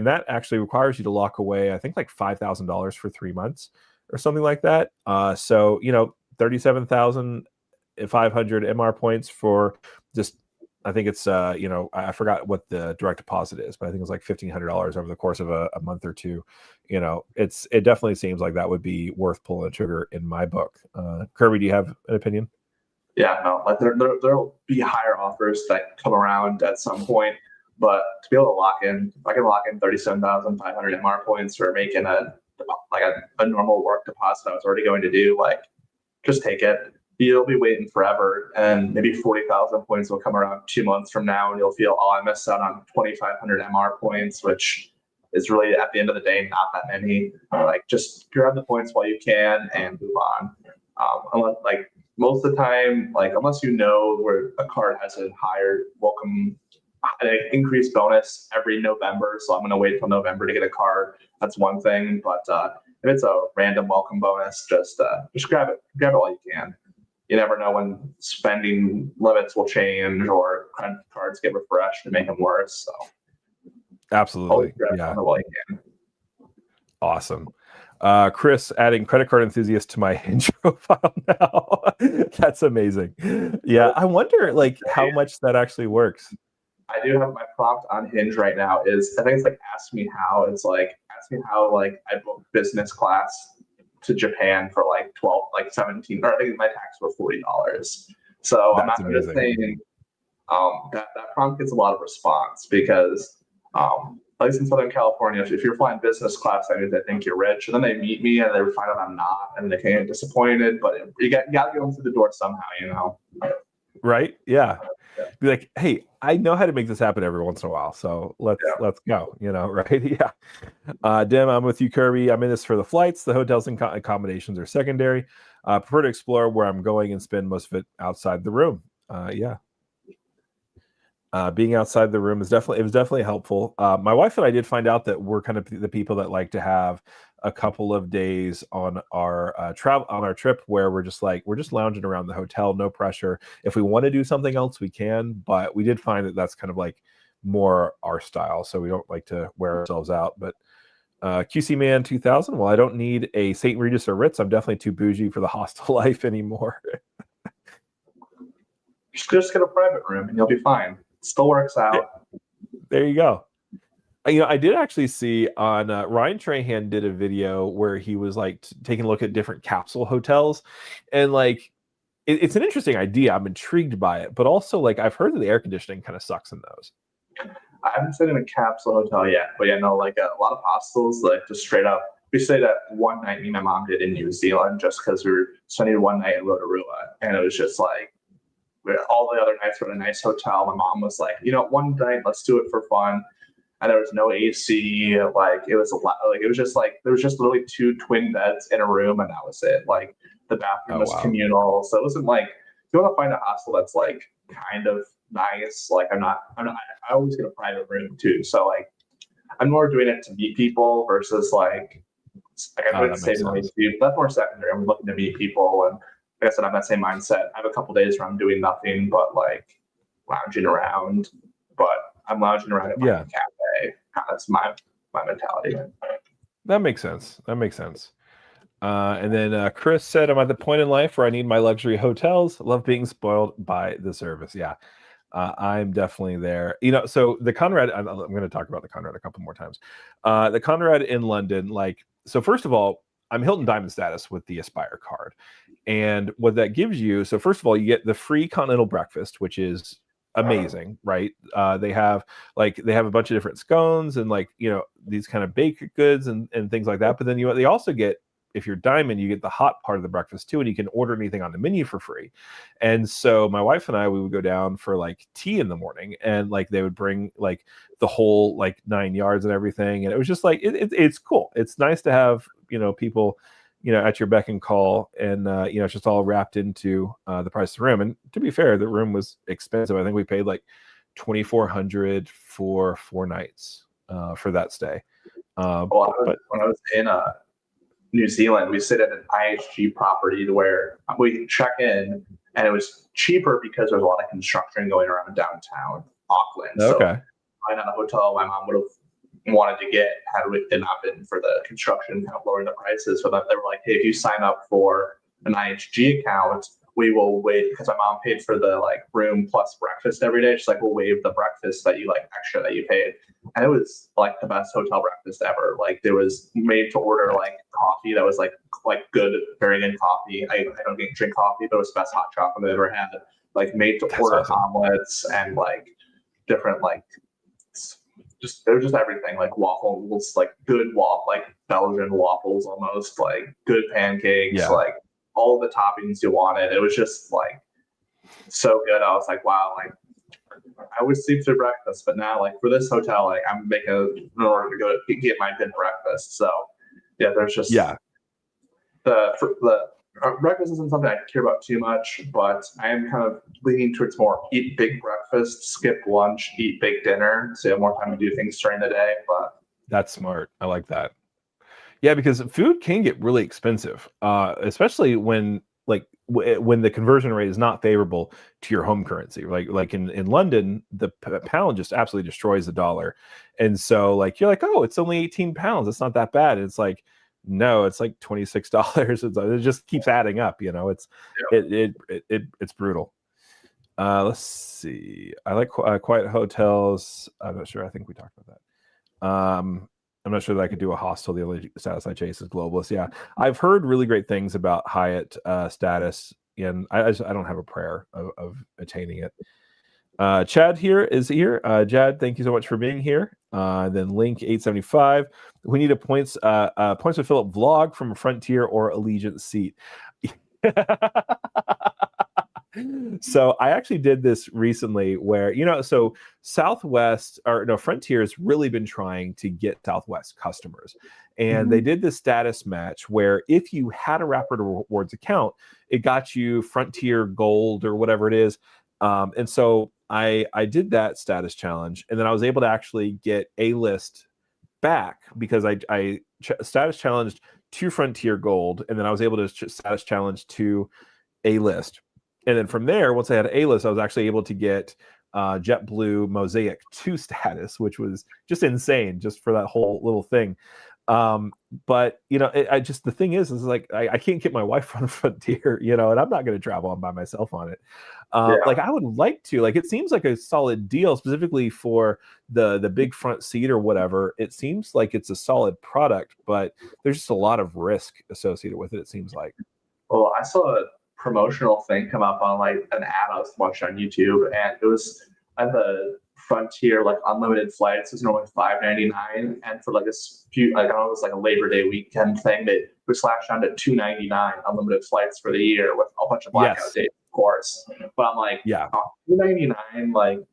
that actually requires you to lock away, I think, $5,000 for 3 months or something like that. 37,500 MR points for just, I think it's I forgot what the direct deposit is, but I think it's $1,500 over the course of a month or two. It definitely seems like that would be worth pulling a trigger in my book. Kirby, do you have an opinion? Yeah, no, there'll be higher offers that come around at some point, but to be able to lock in, if I can lock in 37,500 MR points for making a normal work deposit I was already going to do, just take it. You'll be waiting forever, and maybe 40,000 points will come around 2 months from now, and you'll feel, I missed out on 2,500 MR points, which is really, at the end of the day, not that many. Just grab the points while you can and move on. Most of the time, unless where a card has a higher welcome, an increased bonus every November, so I'm going to wait till November to get a card. That's one thing, but if it's a random welcome bonus, just grab it while you can. You never know when spending limits will change or credit cards get refreshed and make them worse. So absolutely, yeah. Awesome. Chris adding credit card enthusiast to my Hinge profile now. That's amazing. Yeah, I wonder how much that actually works. I do have my prompt on Hinge right now. I think it's ask me how. It's ask me how I booked business class to Japan for 17, or I think my tax was $40. So I'm not going to say that prompt gets a lot of response because at least in Southern California, if you're flying business class, that means they think you're rich, and then they meet me and they find out I'm not, and they get disappointed. But you got to get them through the door somehow, Right? Yeah. Be like, hey, I know how to make this happen every once in a while, so let's go, right? Yeah. Dim, I'm with you, Kirby. I'm in this for the flights. The hotels and accommodations are secondary. Prefer to explore where I'm going and spend most of it outside the room. Yeah. Being outside the room was definitely helpful. My wife and I did find out that we're kind of the people that like to have a couple of days on our trip where we're just lounging around the hotel, no pressure. If we want to do something else, we can, but we did find that that's kind of more our style, so we don't like to wear ourselves out. But QC Man 2000, well, I don't need a St. Regis or Ritz. I'm definitely too bougie for the hostel life anymore. Just get a private room and you'll be fine. Still works out. There you go. I did actually see on Ryan Trahan did a video where he was taking a look at different capsule hotels, and it's an interesting idea. I'm intrigued by it, but also I've heard that the air conditioning kind of sucks in those. I haven't stayed in a capsule hotel yet, but a lot of hostels just straight up. We stayed at one night. Me and my mom did in New Zealand just because we were spending one night in Rotorua, and it was just all the other nights were in a nice hotel. My mom was like, one night, let's do it for fun. And there was no AC. It was a lot. It was just there was just literally 2 twin beds in a room, and that was it. The bathroom was communal, so it wasn't if you want to find a hostel that's kind of nice. I always get a private room too. So I'm more doing it to meet people versus I'm going to say that's more secondary. I'm looking to meet people, and like I said, I'm that same mindset. I have a couple days where I'm doing nothing but lounging around, but I'm lounging around at my cafe. That's my mentality. That makes sense. That makes sense. And then Chris said, I'm at the point in life where I need my luxury hotels. Love being spoiled by the service. Yeah, I'm definitely there. So the Conrad, I'm going to talk about the Conrad a couple more times. The Conrad in London, so first of all, I'm Hilton Diamond status with the Aspire card. And what that gives you, so first of all, you get the free continental breakfast, which is amazing, right? They have a bunch of different scones and these kind of baked goods and things like that. But then they also get, if you're Diamond, you get the hot part of the breakfast too, and you can order anything on the menu for free. And so my wife and I, we would go down for tea in the morning, and they would bring the whole 9 yards and everything, and it was just it's cool. It's nice to have people at your beck and call, and it's just all wrapped into the price of the room. And to be fair, the room was expensive. I think we paid $2,400 for 4 nights for that stay. When I was in New Zealand, we stayed at an IHG property where we check in, and it was cheaper because there was a lot of construction going around downtown Auckland. Okay. So find out a hotel my mom would have wanted to get had it not been for the construction kind of lowering the prices. So that they were like, hey, if you sign up for an IHG account, we will waive, because my mom paid for the room plus breakfast every day. She's like, we'll waive the breakfast that you extra that you paid. And it was the best hotel breakfast ever. There was made to order coffee that was good, very good coffee. I don't drink coffee, but it was the best hot chocolate I've ever had. Made to order awesome. omelets and different there was just everything, waffles, good Belgian waffles, almost good pancakes, all the toppings you wanted. It was just so good. I was wow, I would sleep through breakfast, but now for this hotel, I'm making in order to go to get my good breakfast. So yeah, there's just the breakfast isn't something I care about too much, but I am kind of leaning towards more eat big breakfast, skip lunch, eat big dinner, so you have more time to do things during the day. But that's smart. I like that. Yeah, because food can get really expensive, especially when when the conversion rate is not favorable to your home currency. Like in London, the pound just absolutely destroys the dollar, and so you're oh, it's only 18 pounds. It's not that bad. And it's no, it's $26. It just keeps adding up. It's brutal. Let's see. I like quiet hotels. I'm not sure. I think we talked about that. I'm not sure that I could do a hostel. The only status I chase is globalist. Yeah, I've heard really great things about Hyatt status, and I don't have a prayer of attaining it. Chad is here. Chad, thank you so much for being here. Then Link 875. We need a points with Phillip vlog from a Frontier or Allegiant seat. So I actually did this recently where, so Frontier has really been trying to get Southwest customers. And they did this status match where if you had a Rapid Rewards account, it got you Frontier Gold or whatever it is. And so I did that status challenge, and then I was able to actually get A-list back because I status challenged to Frontier Gold, and then I was able to status challenge to A-list. And then from there, once I had A-list, I was actually able to get JetBlue Mosaic 2 status, which was just insane, just for that whole little thing. But the thing is I can't get my wife on Frontier, and I'm not going to travel on by myself on it. I would like to. It seems like a solid deal, specifically for the big front seat or whatever. It seems like it's a solid product, but there's just a lot of risk associated with it. It seems like. Well, I saw a promotional thing come up on an ad I was watching on YouTube, and it was at the Frontier unlimited flights is normally $5.99, and for a few I don't know, it was a Labor Day weekend thing that was slashed down to $2.99 unlimited flights for the year with a bunch of blackout days, of course. But I'm $2.99,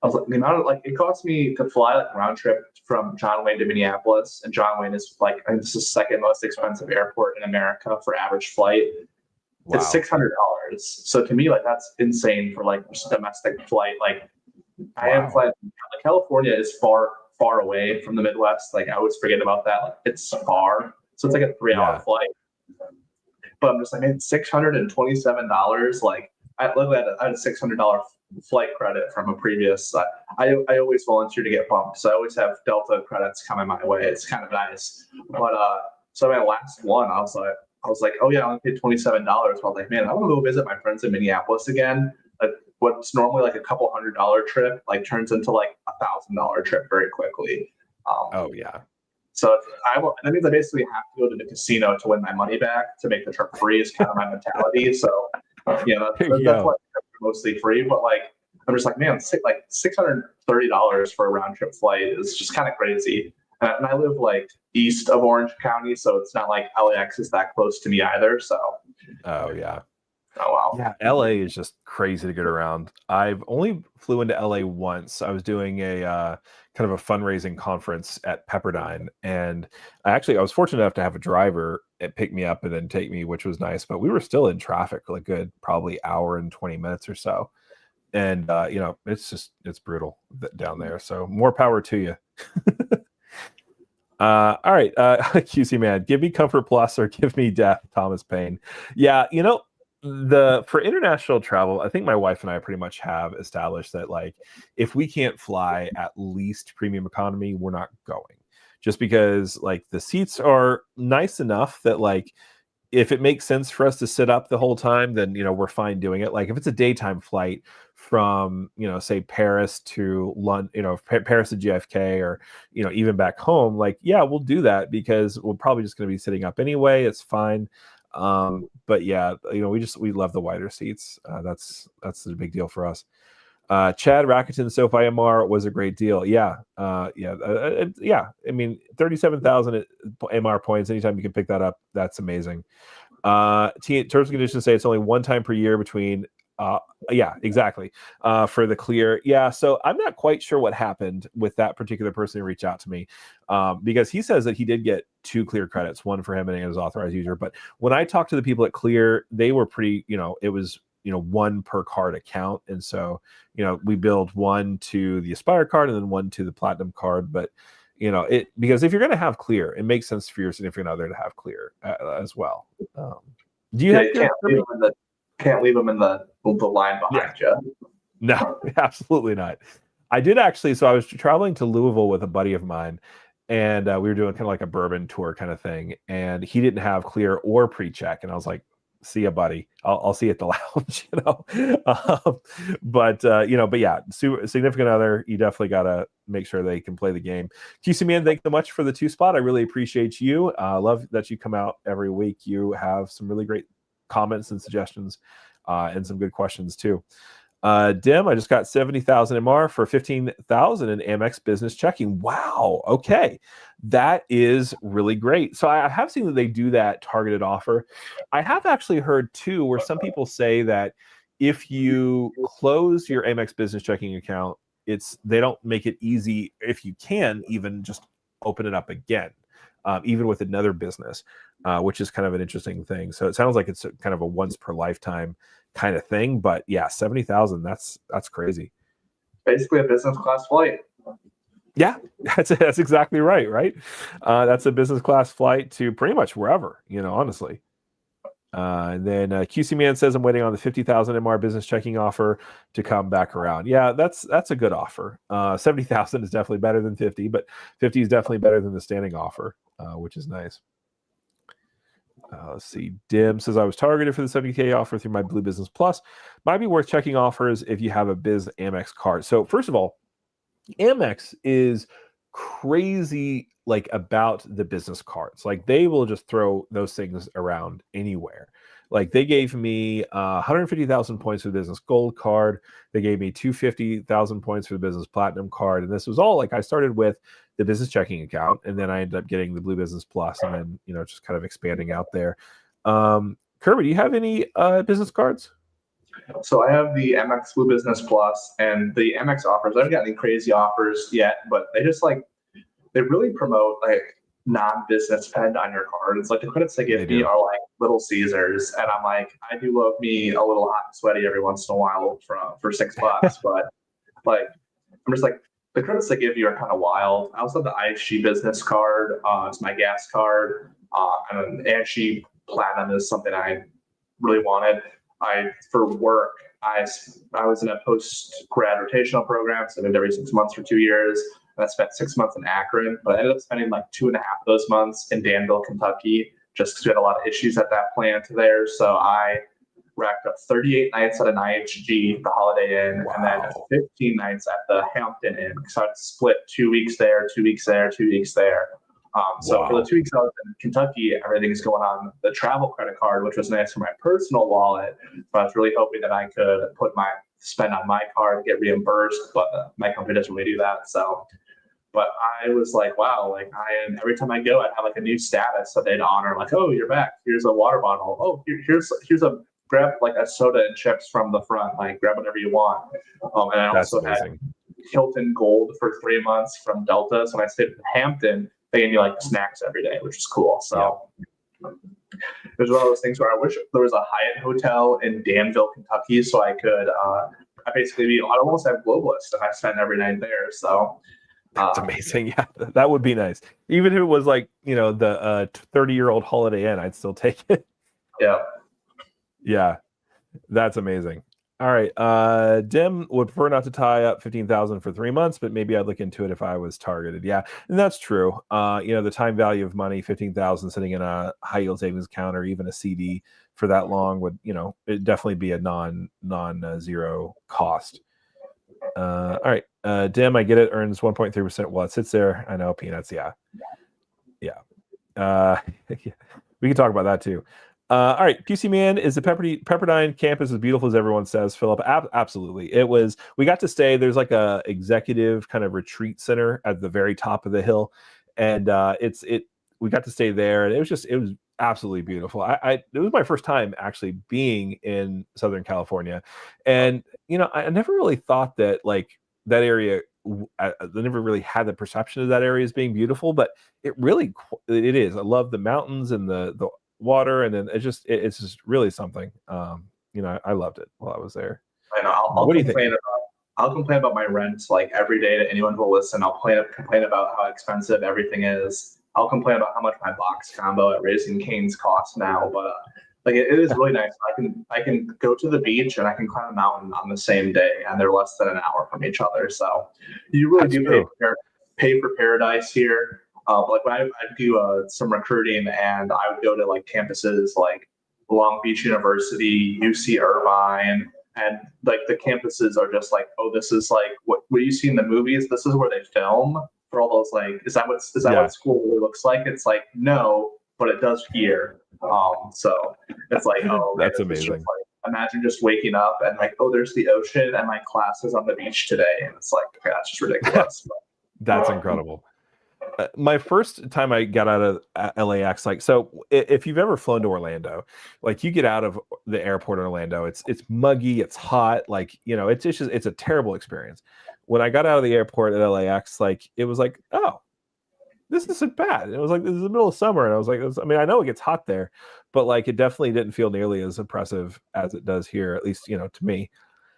I was the amount of it cost me to fly round trip from John Wayne to Minneapolis, and John Wayne is I think it's the second most expensive airport in America for average flight. Wow. It's $600. So to me, that's insane for just a domestic flight. I am flying. California is far away from the Midwest. I always forget about that. It's far, so it's a 3-hour flight. But I'm just man, $627. I literally had a $600 flight credit from a previous. I always volunteer to get bumped, so I always have Delta credits coming my way. It's kind of nice. But so my last one, I was like, oh yeah, I only paid $27. I was like, man, I want to go visit my friends in Minneapolis again. What's normally like a couple $100 trip, like turns into like $1,000 trip very quickly. Oh yeah. So that means I basically have to go to the casino to win my money back to make the trip free is kind of my mentality. So, that's why trips are mostly free. But like, I'm just like, man, like $630 for a round trip flight is just kind of crazy. And I live like east of Orange County, so it's not like LAX is that close to me either. So, oh yeah. Oh wow. Yeah, LA is just crazy to get around. I've only flew into LA once. I was doing a kind of a fundraising conference at Pepperdine, and I was fortunate enough to have a driver pick me up and then take me, which was nice. But we were still in traffic, like good probably hour and 20 minutes or so, and it's brutal down there. So more power to you. All right, QC man, give me Comfort Plus or give me Death, Thomas Payne. Yeah, for international travel, I think my wife and I pretty much have established that like if we can't fly at least premium economy, we're not going. Just because like the seats are nice enough that like if it makes sense for us to sit up the whole time, then we're fine doing it. Like if it's a daytime flight from say Paris to London, Paris to JFK, or even back home, like we'll do that because we're probably just going to be sitting up anyway. It's fine. But yeah, we love the wider seats. That's the big deal for us. Chad Rakuten SoFi MR was a great deal. Yeah. I mean, 37,000 MR points. Anytime you can pick that up, that's amazing. Terms and conditions say it's only one time per year between. Yeah, exactly. For the clear. Yeah. So I'm not quite sure what happened with that particular person who reached out to me, because he says that he did get 2 clear credits, one for him and his authorized user. But when I talked to the people at Clear, they were pretty, it was, one per card account. And so, we billed one to the Aspire card and then one to the Platinum card. But, because if you're going to have Clear, it makes sense for your significant other to have Clear as well. Do you have can't leave them in the line behind you. No, absolutely not. I did actually. So I was traveling to Louisville with a buddy of mine, and we were doing kind of like a bourbon tour kind of thing. And he didn't have Clear or pre-check, and I was like, "See ya, buddy. I'll see you at the lounge." But yeah, significant other, you definitely gotta make sure they can play the game. QC man, thanks so much for the 2 spot. I really appreciate you. Love that you come out every week. You have some really great comments and suggestions, and some good questions too. Dim, I just got 70,000 MR for 15,000 in Amex business checking. Wow. Okay. That is really great. So I have seen that they do that targeted offer. I have actually heard too, where some people say that if you close your Amex business checking account, they don't make it easy if you can even just open it up again, even with another business, which is kind of an interesting thing. So it sounds like it's kind of a once per lifetime kind of thing. But yeah, 70,000, that's crazy. Basically a business class flight. Yeah, that's exactly right. That's a business class flight to pretty much wherever, honestly. And then QC man says I'm waiting on the 50,000 MR business checking offer to come back around. Yeah, that's a good offer. 70,000 is definitely better than 50, but 50 is definitely better than the standing offer, which is nice. Let's see. Dim says I was targeted for the 70K offer through my Blue Business Plus. Might be worth checking offers if you have a Biz Amex card. So first of all, Amex is crazy like about the business cards. Like they will just throw those things around anywhere. Like they gave me 150,000 points for the business gold card. They gave me 250,000 points for the business platinum card. And this was all like I started with the business checking account, and then I ended up getting the Blue Business Plus, and then just kind of expanding out there. Kirby, do you have any business cards? So I have the Amex Blue Business Plus, and the Amex offers. I haven't got any crazy offers yet, but they really promote like non-business spend on your card. It's like the credits they give me are like Little Caesars, and I'm like, I do love me a little hot and sweaty every once in a while for $6, but like I'm just like, the credits they give you are kind of wild. I also have the IHG business card. It's my gas card. And IHG Platinum is something I really wanted. For work, I was in a post-grad rotational program, so I moved every 6 months for 2 years. And I spent 6 months in Akron, but I ended up spending like 2.5 of those months in Danville, Kentucky, just because we had a lot of issues at that plant there. So I racked up 38 nights at an IHG, the Holiday Inn, and then 15 nights at the Hampton Inn. So I'd split 2 weeks there, 2 weeks there, 2 weeks there. So for the 2 weeks I was in Kentucky, everything's going on the travel credit card, which was nice for my personal wallet. But I was really hoping that I could spend on my card, get reimbursed, but my company doesn't really do that. So, but I was like, wow, like every time I go, I have like a new status that they'd honor, like, oh, you're back. Here's a water bottle. Oh, here's a grab like a soda and chips from the front, like grab whatever you want. And I also had Hilton Gold for 3 months from Delta. So when I stayed in Hampton, they gave me like snacks every day, which is cool. So it was one of those things where I wish there was a Hyatt hotel in Danville, Kentucky, so I could I basically be almost have globalist if I spent every night there. So that's amazing. Yeah, that would be nice. Even if it was like, the 30-year-old Holiday Inn, I'd still take it. Yeah, that's amazing. All right. Dim would prefer not to tie up 15,000 for 3 months, but maybe I'd look into it if I was targeted. Yeah, and that's true. The time value of money, 15,000 sitting in a high yield savings account or even a CD for that long would, it'd definitely be a non-zero cost. All right. Dim, I get it. Earns 1.3% while it sits there. I know, peanuts. Yeah. We can talk about that too. All right, QC Man, is the Pepperdine campus as beautiful as everyone says, Phillip? Absolutely. It was. We got to stay. There's like a executive kind of retreat center at the very top of the hill, and we got to stay there, and it was absolutely beautiful. It was my first time actually being in Southern California, and I never really thought that like that area. I never really had the perception of that area as being beautiful, but it is. I love the mountains and the water, and then it's just really something. I loved it while I was there. I know. What do you think? I'll complain about my rent like every day to anyone who will listen. I'll complain about how expensive everything is. I'll complain about how much my box combo at Raising Cane's costs now, but like it is really nice. I can go to the beach and I can climb a mountain on the same day, and they're less than an hour from each other. So you really do pay for paradise here. Like when I do some recruiting, and I would go to like campuses like Long Beach University, UC Irvine, and like the campuses are just like, oh, this is like what you see in the movies. This is where they film for all those like, is that what school really looks like? It's like, no, but it does here. So it's like, oh, that's amazing. Like, imagine just waking up and like, oh, there's the ocean and my class is on the beach today, and it's like, okay, that's just ridiculous. That's incredible. My first time I got out of LAX, like, so if you've ever flown to Orlando, like you get out of the airport in Orlando, it's muggy, it's hot, like, it's a terrible experience. When I got out of the airport at LAX, like, it was like, oh, this isn't bad. It was like, this is the middle of summer. And I was like, I know it gets hot there, but like, it definitely didn't feel nearly as oppressive as it does here, at least, to me.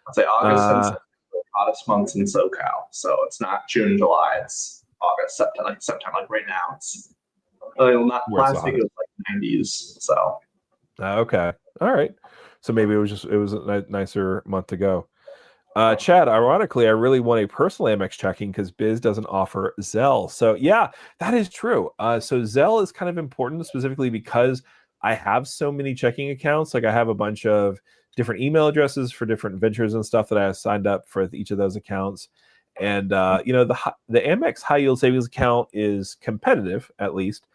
I'd say August is the hottest months in SoCal. So it's not June, July, it's August, September, like right now. It's not last week. It was like 90s. So okay, all right. So maybe it was a nicer month to go. Chad, ironically, I really want a personal Amex checking because Biz doesn't offer Zelle. So yeah, that is true. So Zelle is kind of important specifically because I have so many checking accounts. Like I have a bunch of different email addresses for different ventures and stuff that I have signed up for each of those accounts. And the Amex high yield savings account is competitive, at least,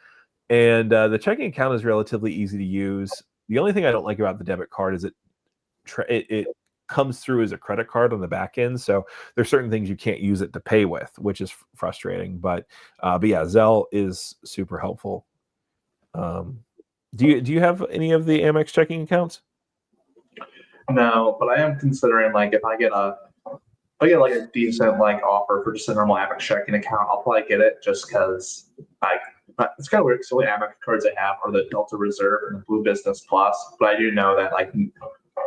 and the checking account is relatively easy to use. The only thing I don't like about the debit card is it comes through as a credit card on the back end, so there's certain things you can't use it to pay with, which is frustrating. But yeah, Zelle is super helpful. Do you have any of the Amex checking accounts? No, but I am considering like if I get like a decent like offer for just a normal Amex checking account, I'll probably get it just because it's kind of weird because the only Amex cards I have are the Delta Reserve and the Blue Business Plus. But I do know that like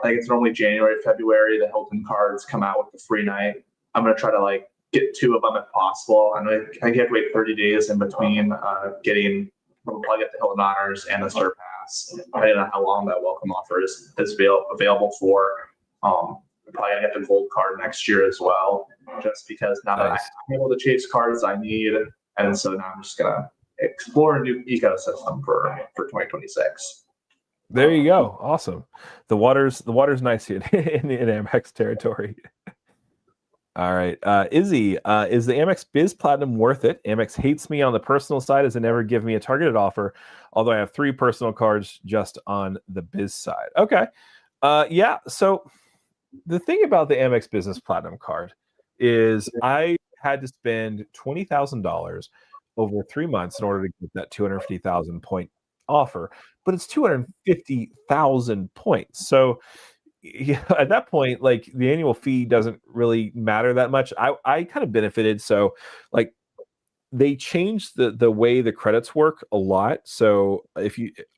it's normally January, February, the Hilton cards come out with the free night. I'm gonna try to like get 2 of them if possible. I have to wait 30 days in between getting probably get the Hilton Honors and the Surpass. I don't know how long that welcome offer is available for. probably gonna get the gold card next year as well, just because now that I'm able to chase cards I need, and so now I'm just gonna explore a new ecosystem for 2026. There you go. Awesome. The water's nice here in Amex territory. All right. Izzy, is the Amex Biz Platinum worth it? Amex hates me on the personal side as they never give me a targeted offer, although I have 3 personal cards just on the Biz side. Okay. Yeah. So the thing about the Amex Business Platinum card is I had to spend $20,000 over 3 months in order to get that 250,000 point offer, but it's 250,000 points. So yeah, at that point, like the annual fee doesn't really matter that much. I kind of benefited. So like they changed the way the credits work a lot. So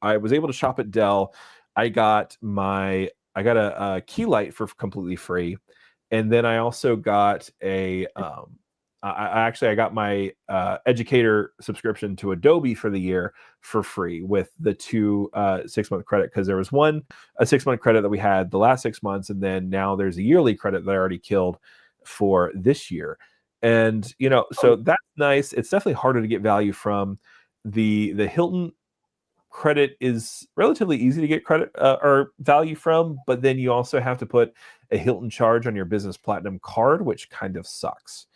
I was able to shop at Dell. I got a key light for completely free, and then I also got I got my educator subscription to Adobe for the year for free with the 2 6-month credit, because there was a 6-month credit that we had the last 6 months, and then now there's a yearly credit that I already killed for this year. And so that's nice. It's definitely harder to get value from. The Hilton credit is relatively easy to get credit or value from, but then you also have to put a Hilton charge on your Business Platinum card, which kind of sucks.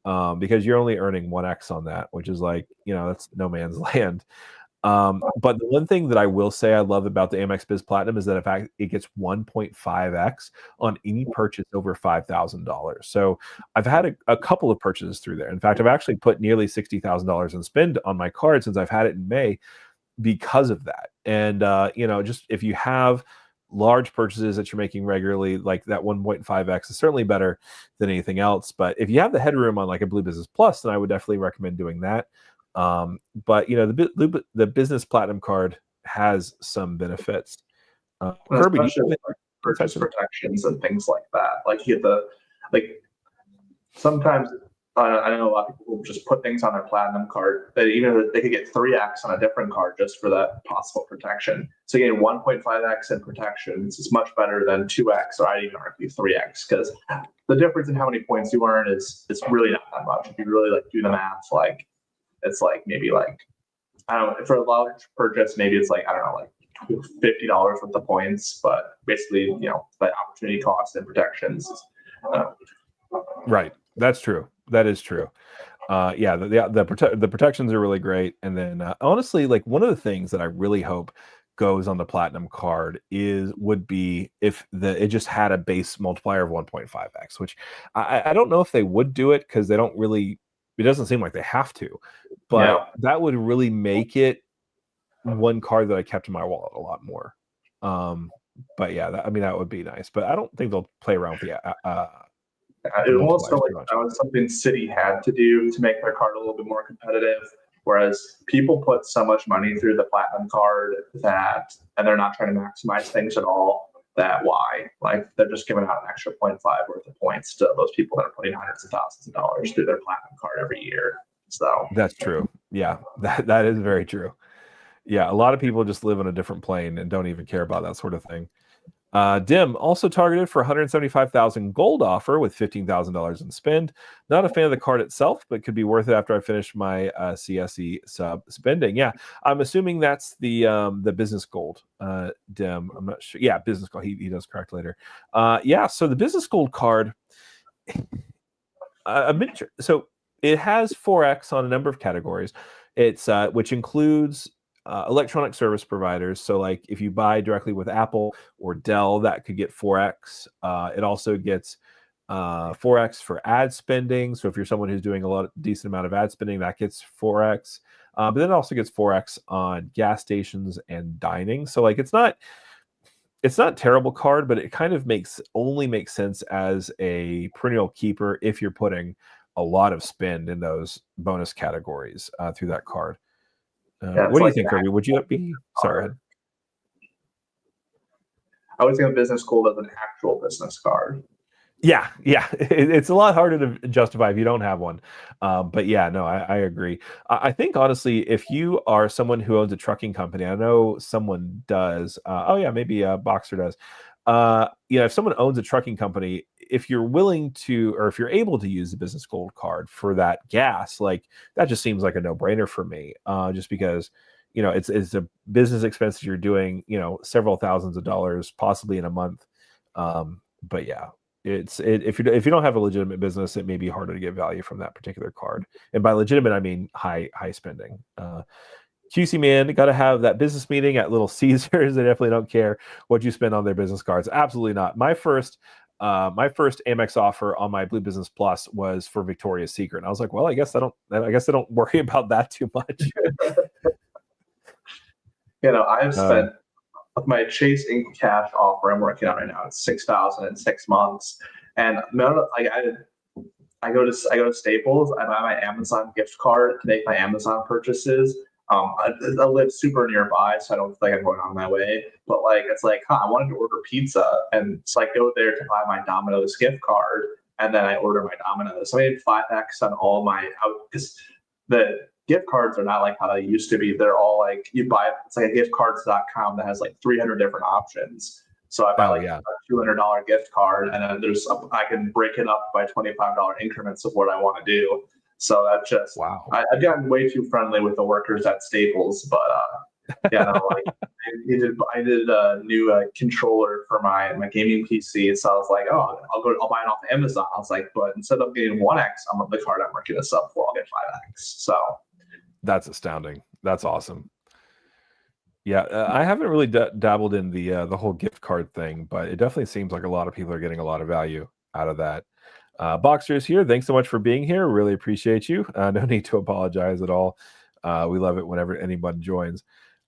Because you're only earning 1x on that, which is like, that's no man's land. But the one thing that I will say I love about the Amex Biz Platinum is that in fact it gets 1.5x on any purchase over $5,000. So I've had a couple of purchases through there. In fact, I've actually put nearly $60,000 in spend on my card since I've had it in May because of that. And just if you have large purchases that you're making regularly, like that 1.5x is certainly better than anything else. But if you have the headroom on like a Blue Business Plus, then I would definitely recommend doing that. But the Business Platinum card has some benefits. Kirby, especially like purchase protections and things like that. Like you get sometimes I know a lot of people just put things on their platinum card that even they could get 3x on a different card just for that possible protection. So getting 1.5x in protections is much better than 2x, or I'd even argue 3x, because the difference in how many points you earn is really not that much. If you really do the math, it's maybe I don't know, for a large purchase, maybe it's $50 worth of points, but basically, the opportunity cost and protections. Right. That's true. That is true. The protections are really great. And then honestly, like one of the things that I really hope goes on the platinum card would be if it just had a base multiplier of 1.5x, which I don't know if they would do it, because they don't really, it doesn't seem like they have to, but that would really make it one card that I kept in my wallet a lot more. But yeah, that would be nice, but I don't think they'll play around with it almost felt like that was something Citi had to do to make their card a little bit more competitive. Whereas people put so much money through the platinum card and they're not trying to maximize things at all. Why? They're just giving out an extra 0.5 worth of points to those people that are putting hundreds of thousands of dollars through their platinum card every year. So that's true. Yeah, that is very true. Yeah, a lot of people just live on a different plane and don't even care about that sort of thing. Dim also targeted for 175,000 gold offer with $15,000 in spend. Not a fan of the card itself, but could be worth it after I finish my CSE sub spending. Yeah, I'm assuming that's the business gold. Dim, I'm not sure. Yeah, business gold. He does correct later. So the business gold card. So it has 4x on a number of categories. It's which includes electronic service providers. So like if you buy directly with Apple or Dell, that could get 4x. It also gets 4x for ad spending. So if you're someone who's doing decent amount of ad spending, that gets 4x. But then it also gets 4x on gas stations and dining. So like it's not terrible card, but it kind of only makes sense as a perennial keeper if you're putting a lot of spend in those bonus categories through that card. What do you think, Kirby? Would you be sorry? I would think of business gold as an actual business card. Yeah, it's a lot harder to justify if you don't have one. But yeah, no, I agree. I think honestly, if you are someone who owns a trucking company, I know someone does. Maybe Boxer does. if someone owns a trucking company, if you're willing to, or if you're able to use the business gold card for that gas, like that just seems like a no-brainer for me. Just because, it's a business expense that you're doing, several thousands of dollars, possibly in a month. But yeah, if you don't have a legitimate business, it may be harder to get value from that particular card. And by legitimate, I mean high spending. QC man, got to have that business meeting at Little Caesars. They definitely don't care what you spend on their business cards. Absolutely not. My first Amex offer on my Blue Business Plus was for Victoria's Secret. And I was like, well, I guess I don't worry about that too much. I've spent my Chase Ink Cash offer I'm working on right now. It's $6,000 in 6 months, and I go to Staples. I buy my Amazon gift card to make my Amazon purchases. I live super nearby, so I don't feel like I'm going on my way. But it's like, I wanted to order pizza, and so I go there to buy my Domino's gift card, and then I order my Domino's. So I made 5x on all my because the gift cards are not like how they used to be. They're all like it's like a giftcards.com that has like 300 different options. So I buy a $200 gift card, and then I can break it up by $25 increments of what I want to do. So that's just wow. I've gotten way too friendly with the workers at Staples, but I did a new controller for my gaming PC, so I was like, I'll buy it off Amazon. I was like, but instead of getting 1x on the card I'm working this up for, I'll get 5x. So that's astounding. That's awesome. Yeah, I haven't really dabbled in the whole gift card thing, but it definitely seems like a lot of people are getting a lot of value out of that. Boxer's here. Thanks so much for being here. Really appreciate you. No need to apologize at all. We love it whenever anyone joins.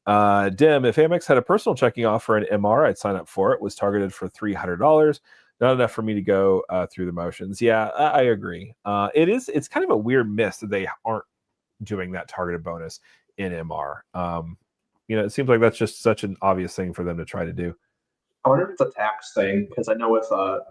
Dim, if Amex had a personal checking offer in MR, I'd sign up for it. Was targeted for $300. Not enough for me to go through the motions. Yeah, I agree. It's kind of a weird miss that they aren't doing that targeted bonus in MR. It seems like that's just such an obvious thing for them to try to do. I wonder if it's a tax thing, because I know with a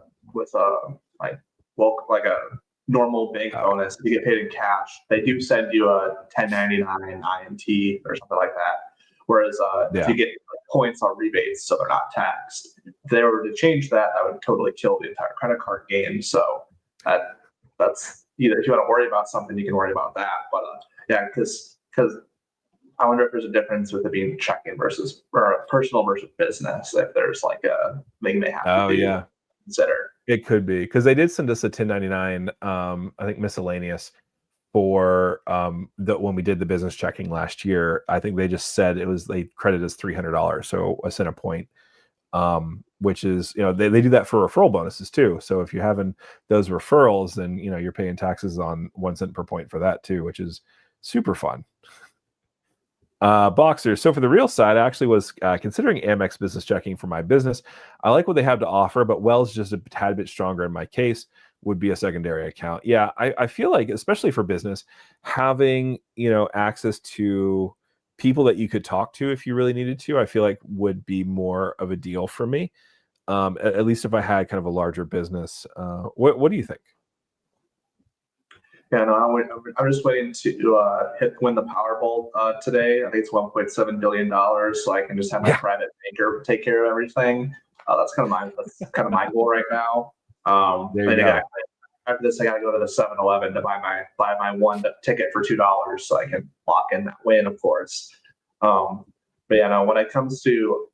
normal bank bonus, if you get paid in cash, they do send you a 1099 INT or something like that. Whereas if you get points on rebates, so they're not taxed. If they were to change that, that would totally kill the entire credit card game. So that's either, if you want to worry about something, you can worry about that. But because I wonder if there's a difference with it being checking versus or personal versus business. If there's like a thing they have to consider. It could be, because they did send us a 1099, I think miscellaneous for when we did the business checking last year. I think they just said they credited us $300, so a cent a point, which is, they do that for referral bonuses too. So if you're having those referrals, then you're paying taxes on 1 cent per point for that too, which is super fun. Boxer. So for the real side, I actually was considering Amex business checking for my business. I like what they have to offer, but Wells just a tad bit stronger in my case. Would be a secondary account. Yeah, I feel like, especially for business, having access to people that you could talk to if you really needed to, I feel like would be more of a deal for me. At least if I had kind of a larger business. What do you think? Yeah, no, I'm just waiting to win the Powerball today. I think it's $1.7 billion, so I can just have my private banker take care of everything. That's kind of my goal right now. After this, I got to go to the 7-Eleven to buy my one ticket for $2, so I can lock in that win, of course. But when it comes to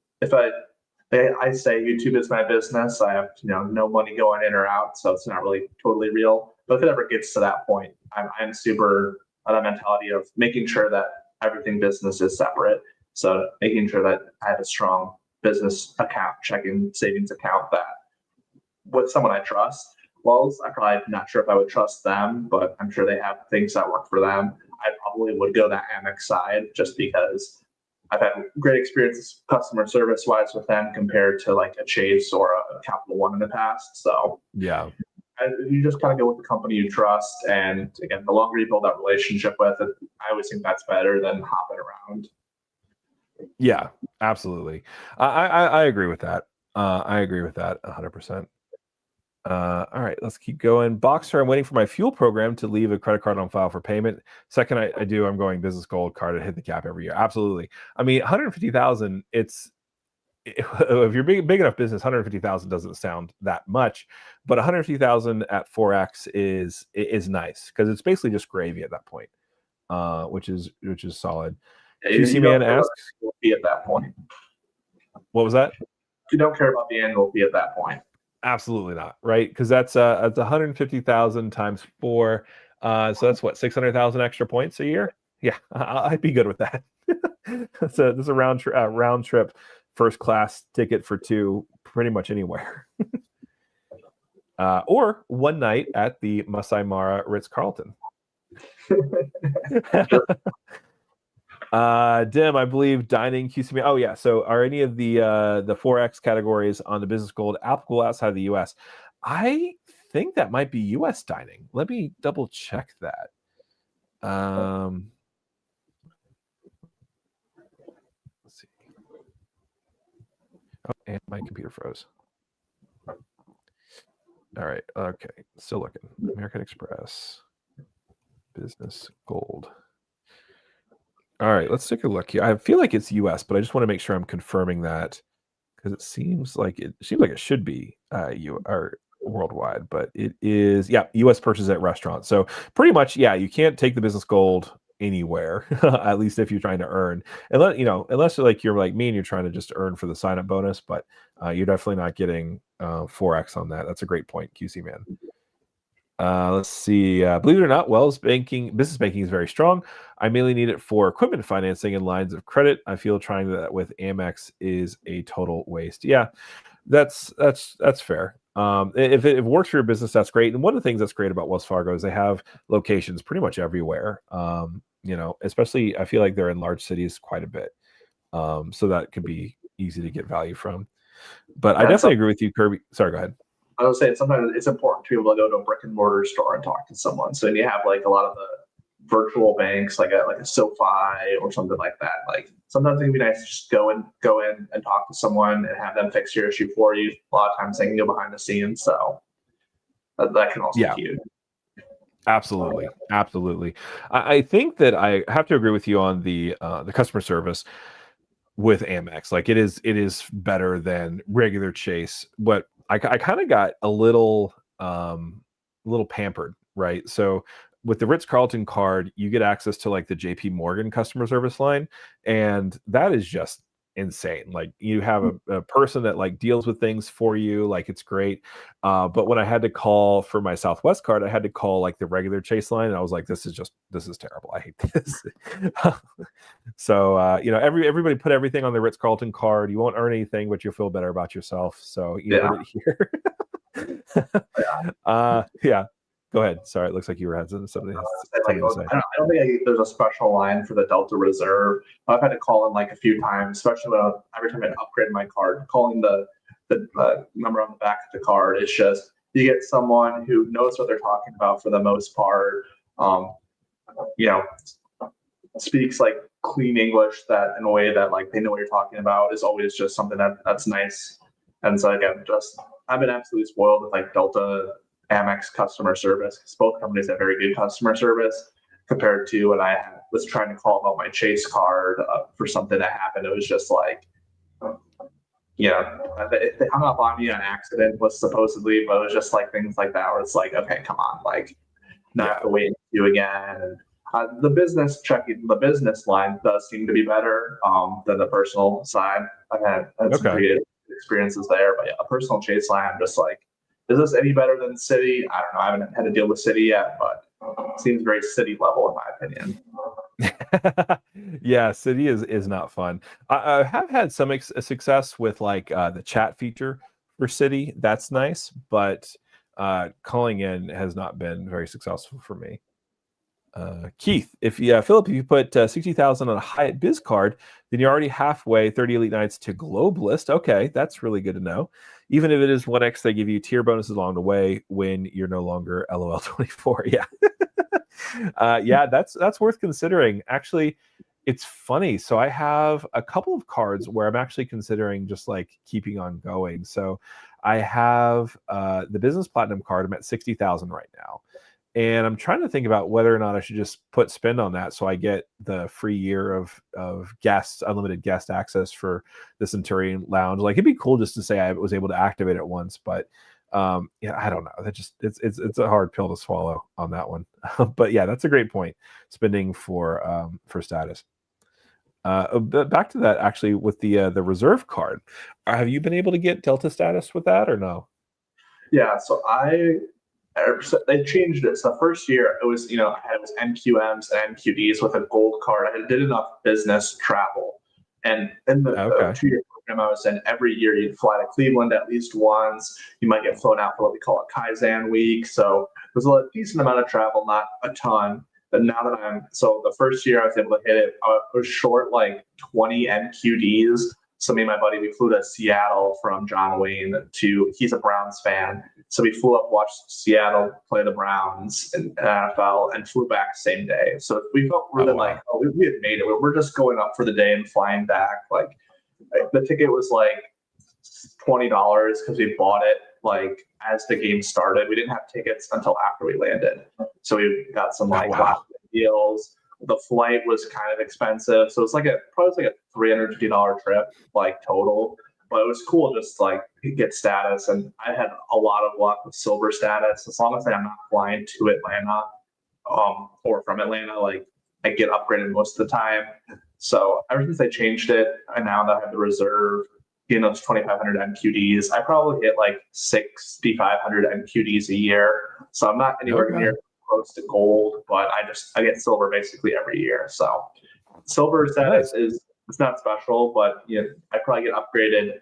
I say YouTube is my business. I have no money going in or out, so it's not really totally real. But if it ever gets to that point, I'm super on that mentality of making sure that everything business is separate. So making sure that I have a strong business account, checking savings account that with someone I trust. Well, I'm probably not sure if I would trust them, but I'm sure they have things that work for them. I probably would go that Amex side just because I've had great experiences customer service wise with them compared to like a Chase or a Capital One in the past. So yeah, you just kind of go with the company you trust. And again, the longer you build that relationship with it, I always think that's better than hopping around. Yeah, absolutely. I agree with that. I agree with that 100%. All right, let's keep going. Boxer, I'm waiting for my fuel program to leave a credit card on file for payment. Second, I do. I'm going business gold card to hit the cap every year. Absolutely. I mean, 150,000. It's if you're big enough business, 150,000 doesn't sound that much, but 150,000 at 4x is nice because it's basically just gravy at that point, which is solid. Yeah, QC Man asks, will be at that point. What was that? You don't care about the annual fee at that point. Absolutely not, right? Because that's 150,000 times 4, so that's what, 600,000 extra points a year. Yeah, I'd be good with that. That's a round trip first class ticket for 2 pretty much anywhere. Or one night at the Masai Mara Ritz-Carlton. Dim, I believe dining QCM. Oh yeah. So are any of the 4x categories on the business gold applicable outside of the US? I think that might be US dining. Let me double check that. Let's see. Oh, and my computer froze. All right. Okay. Still looking. American Express business gold. All right, let's take a look here. I feel like it's US, but I just want to make sure I'm confirming that because it seems like it should be or worldwide, but it is, yeah, US purchases at restaurants. So pretty much, yeah, you can't take the business gold anywhere, at least if you're trying to earn, unless you're like me and you're trying to just earn for the sign up bonus, but you're definitely not getting 4x on that. That's a great point, QC Man. Let's see. Believe it or not, business banking is very strong. I mainly need it for equipment financing and lines of credit. I feel trying that with Amex is a total waste. Yeah, that's fair. If it works for your business, that's great. And one of the things that's great about Wells Fargo is they have locations pretty much everywhere. Especially I feel like they're in large cities quite a bit. So that could be easy to get value from. But I definitely agree with you, Kirby. Sorry, go ahead. I was saying sometimes it's important to be able to go to a brick and mortar store and talk to someone. So when you have like a lot of the virtual banks, like a SoFi or something like that, like sometimes it can be nice to just go in and talk to someone and have them fix your issue for you. A lot of times they can go behind the scenes, so that can also be huge. Absolutely. I think that I have to agree with you on the customer service with Amex. Like it is better than regular Chase, but I kind of got a little pampered, right? So with the Ritz-Carlton card, you get access to like the JP Morgan customer service line, and that is just insane. Like you have a person that like deals with things for you, like it's great. But when I had to call for my Southwest card, I had to call like the regular Chase line, and I was like, this is terrible. I hate this. So everybody put everything on the Ritz-Carlton card. You won't earn anything, but you'll feel better about yourself. So you heard it here. Yeah. Go ahead. Sorry, it looks like you were having something to say. I don't think there's a special line for the Delta Reserve. I've had to call in like a few times, especially every time I upgrade my card. Calling the number on the back of the card, it's just you get someone who knows what they're talking about for the most part. Speaks like clean English that in a way that like they know what you're talking about is always just something that's nice. And so again, I've been absolutely spoiled with like Delta Amex customer service because both companies have very good customer service compared to when I was trying to call about my Chase card for something that happened. It was just like, they hung up on me on accident was supposedly, but it was just like things like that where it's like, okay, come on, like not have to wait and do again. And the business line does seem to be better than the personal side. I've had some pretty good experiences there, but yeah, a personal Chase line, I'm just like, is this any better than City? I don't know. I haven't had to deal with City yet, but it seems very City level in my opinion. Yeah, City is not fun. I have had some success with like the chat feature for City. That's nice, but calling in has not been very successful for me. Keith, Phillip, if you put 60,000 on a Hyatt Biz card, then you're already halfway 30 elite nights to Globelist. Okay, that's really good to know. Even if it is 1x, they give you tier bonuses along the way when you're no longer LOL 24. Yeah. Yeah, that's worth considering. Actually, it's funny. So I have a couple of cards where I'm actually considering just like keeping on going. So I have the business platinum card. I'm at 60,000 right now. And I'm trying to think about whether or not I should just put spend on that so I get the free year of guests, unlimited guest access for the Centurion Lounge. Like, it'd be cool just to say I was able to activate it once, but yeah, I don't know. That just it's a hard pill to swallow on that one. But yeah, that's a great point. Spending for status. But back to that actually with the reserve card. Have you been able to get Delta status with that or no? Yeah, so they changed it. So the first year it was, I had NQMs and NQDs with a gold card. I did enough business travel. And in the Okay. 2-year program I was in, every year you'd fly to Cleveland at least once. You might get flown out for what we call a Kaizen week. So there's a decent amount of travel, not a ton. But now that so the first year I was able to hit it, I was short like 20 NQDs. So me and my buddy, we flew to Seattle from John Wayne he's a Browns fan. So we flew up, watched Seattle play the Browns in NFL, and flew back same day. So we felt really like, we had made it. We're just going up for the day and flying back. Like the ticket was like $20 because we bought it like as the game started. We didn't have tickets until after we landed. So we got some last minute deals. The flight was kind of expensive. So it's probably like a $350 trip, like total. But it was cool just like get status. And I had a lot of luck with silver status. As long as I'm not flying to Atlanta or from Atlanta, like I get upgraded most of the time. So ever since they changed it, and now that I have the reserve, those 2,500 NQDs, I probably hit like 6,500 NQDs a year. So I'm not anywhere near close to gold, but I get silver basically every year. So silver status it's not special, but I probably get upgraded.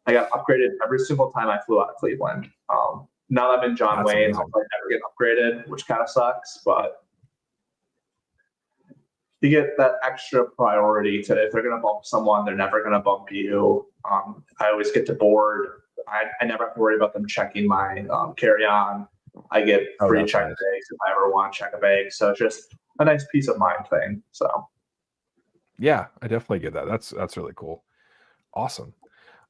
I got upgraded every single time I flew out of Cleveland. Now that I'm in John Wayne, I'll probably never get upgraded, which kind of sucks, but you get that extra priority to if they're going to bump someone, they're never going to bump you. I always get to board. I never have to worry about them checking my carry-on. I get free check bags if I ever want to check a bag. So it's just a nice peace of mind thing. So yeah, I definitely get that. That's really cool. Awesome.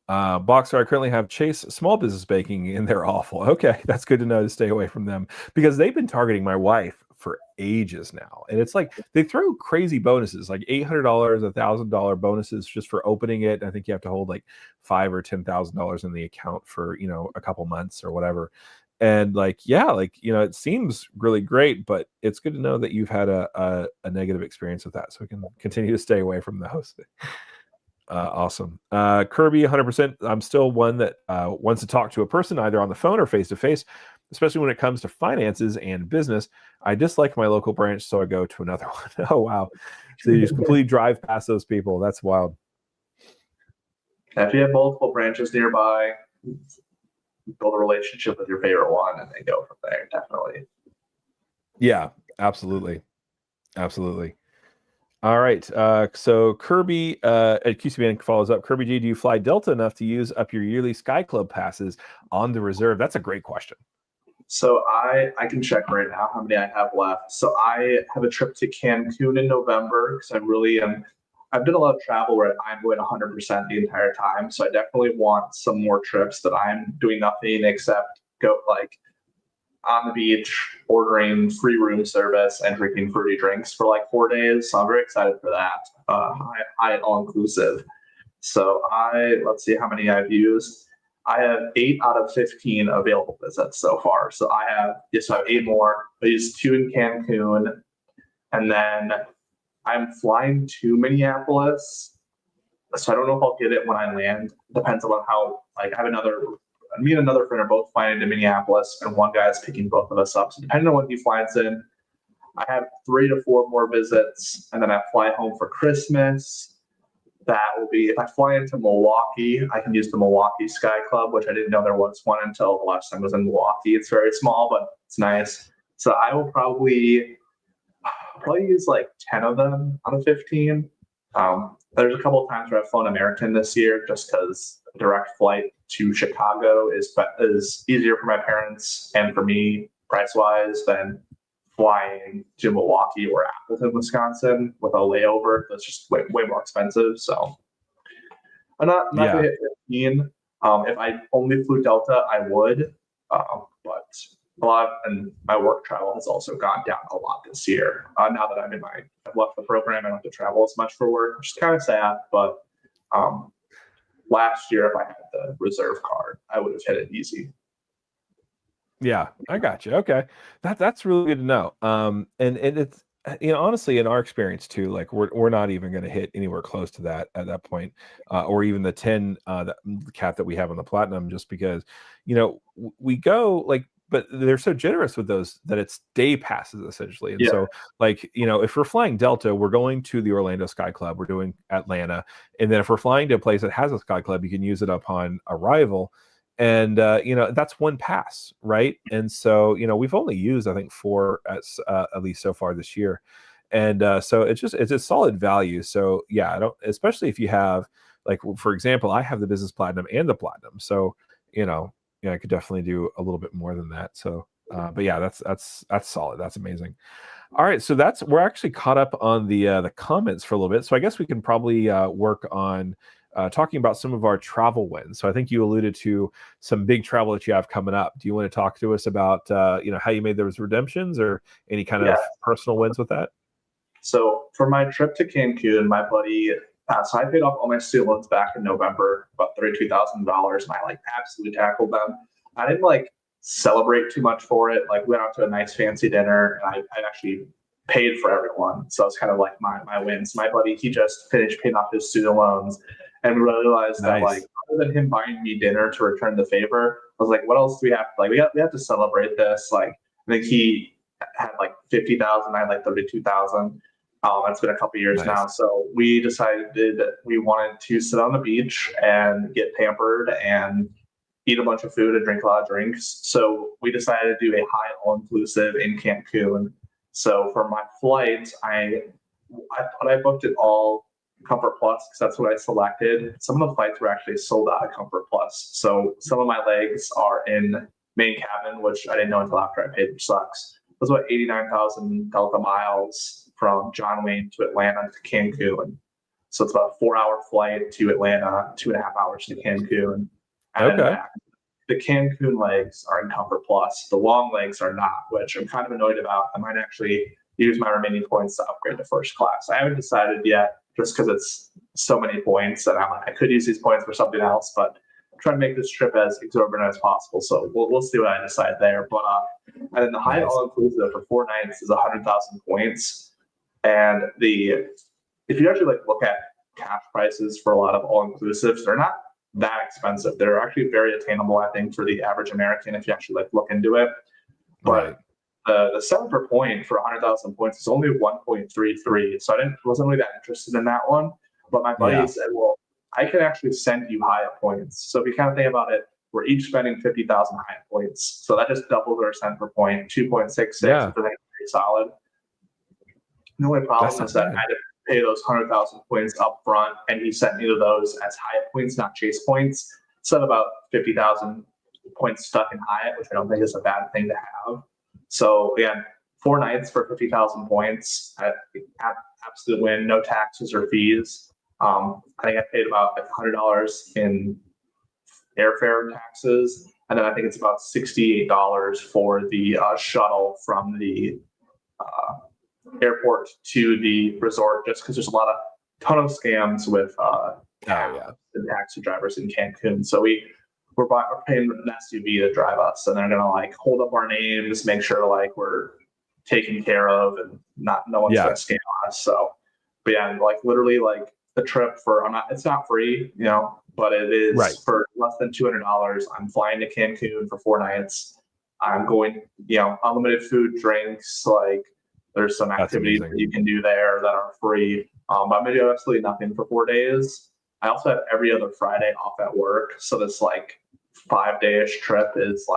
Boxer, I currently have Chase Small Business Banking, and they're awful. Okay, that's good to know to stay away from them because they've been targeting my wife for ages now. And it's like they throw crazy bonuses, like $800, $1,000 bonuses just for opening it. I think you have to hold like $5,000 or $10,000 in the account for, a couple months or whatever. And like, yeah, like, it seems really great, but it's good to know that you've had a negative experience with that. So we can continue to stay away from those. Awesome. Kirby, 100%. I'm still one that wants to talk to a person either on the phone or face to face, especially when it comes to finances and business. I dislike my local branch, so I go to another one. Oh, wow. So you just completely drive past those people. That's wild. If you have multiple branches nearby, build a relationship with your favorite one and then go from there. Definitely. Yeah, absolutely. Absolutely. All right. So Kirby at QC Bank follows up. Kirby G, do you fly Delta enough to use up your yearly Sky Club passes on the reserve? That's a great question. So I can check right now how many I have left. So I have a trip to Cancun in November because I really am. I've done a lot of travel where I'm going 100% the entire time. So I definitely want some more trips that I'm doing nothing except go like on the beach, ordering free room service and drinking fruity drinks for like 4 days. So I'm very excited for that. High all inclusive. So let's see how many I've used. I have 8 out of 15 available visits so far. So I have 8 more. I used 2 in Cancun, and then I'm flying to Minneapolis. So I don't know if I'll get it when I land. Depends on how, like, me and another friend are both flying into Minneapolis, and one guy is picking both of us up. So depending on when he flies in, I have 3 to 4 more visits, and then I fly home for Christmas. That will be, if I fly into Milwaukee, I can use the Milwaukee Sky Club, which I didn't know there was one until the last time I was in Milwaukee. It's very small, but it's nice. So I will probably use like 10 of them on the 15. There's a couple of times where I've flown American this year just because a direct flight to Chicago is easier for my parents and for me price-wise than flying to Milwaukee or Appleton, Wisconsin with a layover. That's just way more expensive. So I'm not going to hit 15. If I only flew Delta, I would. But a lot, and my work travel has also gone down a lot this year. Now that I've left the program, I don't have to travel as much for work, which is kind of sad. But last year, if I had the reserve card, I would have hit it easy. Yeah, I got you. Okay, that's really good to know. And it's honestly in our experience too, like we're not even going to hit anywhere close to that at that point, or even the 10 the cap that we have on the platinum, just because we go like. But they're so generous with those that it's day passes essentially. And Yeah. so, like, if we're flying Delta, we're going to the Orlando Sky Club, we're doing Atlanta. And then if we're flying to a place that has a Sky Club, you can use it upon arrival. And that's one pass, right? And so we've only used I think four at least so far this year. And so it's a solid value. So yeah, I don't, especially if you have, like, for example, I have the business platinum and the platinum, so I could definitely do a little bit more than that. So but yeah, that's solid. That's amazing. All right, so we're actually caught up on the comments for a little bit. So I guess we can probably work on talking about some of our travel wins. So I think you alluded to some big travel that you have coming up. Do you want to talk to us about how you made those redemptions or any kind of personal wins with that? So for my trip to Cancun, my buddy, so I paid off all my student loans back in November, about $32,000, and I absolutely tackled them. I didn't celebrate too much for it. We went out to a nice fancy dinner, and I actually paid for everyone. So it's kind of like my wins. My buddy, he just finished paying off his student loans, and we realized that other than him buying me dinner to return the favor, I was like, what else do we have? We have to celebrate this. I think he had 50,000, I had 32,000. That's been a couple years now. So we decided that we wanted to sit on the beach and get pampered and eat a bunch of food and drink a lot of drinks. So we decided to do a high all-inclusive in Cancun. So for my flight, I booked it all Comfort Plus because that's what I selected. Some of the flights were actually sold out of Comfort Plus. So some of my legs are in main cabin, which I didn't know until after I paid, which sucks. It was about 89,000 Delta miles from John Wayne to Atlanta to Cancun. So it's about a 4-hour flight to Atlanta, 2.5 hours to Cancun. And then back. The Cancun legs are in Comfort Plus. The long legs are not, which I'm kind of annoyed about. I might actually use my remaining points to upgrade to first class. I haven't decided yet, just because it's so many points, and I could use these points for something else, but I'm trying to make this trip as exorbitant as possible. So we'll see what I decide there. But and then the high all-inclusive for 4 nights is 100,000 points. And if you actually look at cash prices for a lot of all-inclusives, they're not that expensive. They're actually very attainable, I think, for the average American if you actually look into it. But the sell per point for 100,000 points is only 1.33. So I wasn't really that interested in that one. But my buddy said, well, I can actually send you Hyatt points. So if you kind of think about it, we're each spending 50,000 Hyatt points. So that just doubles our cent per point, 2.66, which I think is pretty solid. The only problem is that I had to pay those 100,000 points up front, and he sent me to those as Hyatt points, not Chase points. So about 50,000 points stuck in Hyatt, which I don't think is a bad thing to have. So again, 4 nights for 50,000 points, absolute win, no taxes or fees. I think I paid about $100 in airfare taxes, and then I think it's about $68 for the shuttle from the airport to the resort, just because there's a ton of scams with the taxi drivers in Cancun. So we're paying an SUV to drive us, and they're gonna hold up our names, make sure we're taken care of, and no one's gonna scam us. So, but yeah, literally the trip it's not free, but it is for less than $200. I'm flying to Cancun for 4 nights. I'm going, unlimited food, drinks, there's some activities that you can do there that are free. But I'm gonna do absolutely nothing for 4 days. I also have every other Friday off at work. So this 5-day-ish trip is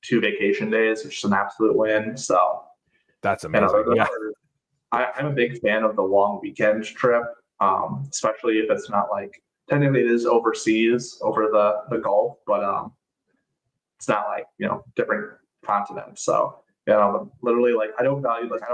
2 vacation days, which is an absolute win. So that's amazing. I'm a big fan of the long weekend trip, especially if it's not technically it is overseas over the Gulf, but it's not different continents. So literally I don't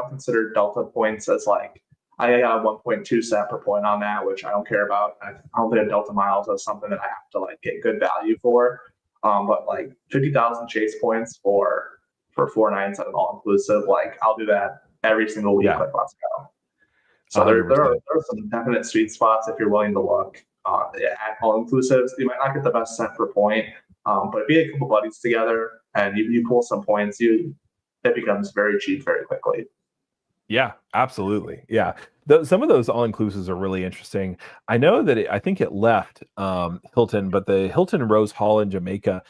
consider Delta points as I got a 1.2 cent per point on that, which I don't care about. I don't think Delta miles is something that I have to get good value for. But 50,000 Chase points for for 4 nights at an all-inclusive, like I'll do that every single week. Yeah, Like, let's go. So there 100%. are some definite sweet spots if you're willing to look. At all-inclusives, you might not get the best cent per point, but if you get a couple buddies together and you pull some points, it becomes very cheap very quickly. Yeah, absolutely. Yeah. Some of those all inclusives are really interesting. I know that I think it left Hilton, but the Hilton Rose Hall in Jamaica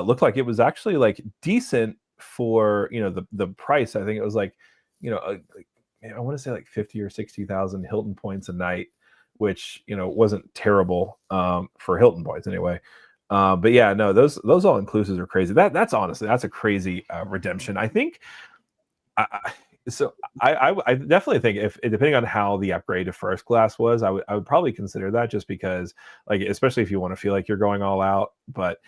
looked like it was actually like decent for, the price. I think it was like, like, I want to say like 50 or 60,000 Hilton points a night, which, wasn't terrible for Hilton points anyway. But yeah, no, those all inclusives are crazy. That's honestly, that's a crazy redemption. I think I, so I definitely think if depending on how the upgrade to first class was, I would probably consider that, just because, like, especially if you want to feel like you're going all out. But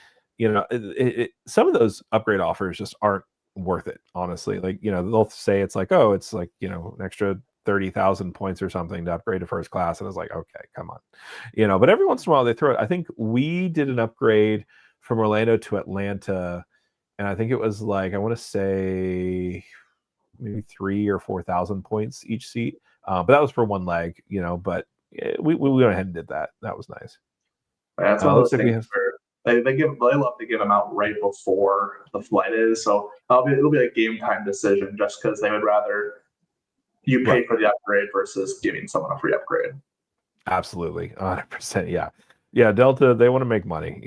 some of those upgrade offers just aren't worth it, honestly. Like, they'll say it's like, oh, it's like, an extra 30,000 points or something to upgrade to first class, and I was like, okay, come on. But every once in a while they throw it. I think we did an upgrade from Orlando to Atlanta, and I think it was like, I want to say maybe 3 or 4 thousand points each seat. But that was for one leg, but we went ahead and did that. That was nice. That's one of Looks those like we things have, where they love to give them out right before the flight is. So it'll be a game time decision, just because they would rather you pay right. for the upgrade versus giving someone a free upgrade. Absolutely. 100%. Yeah. Yeah. Delta, they want to make money,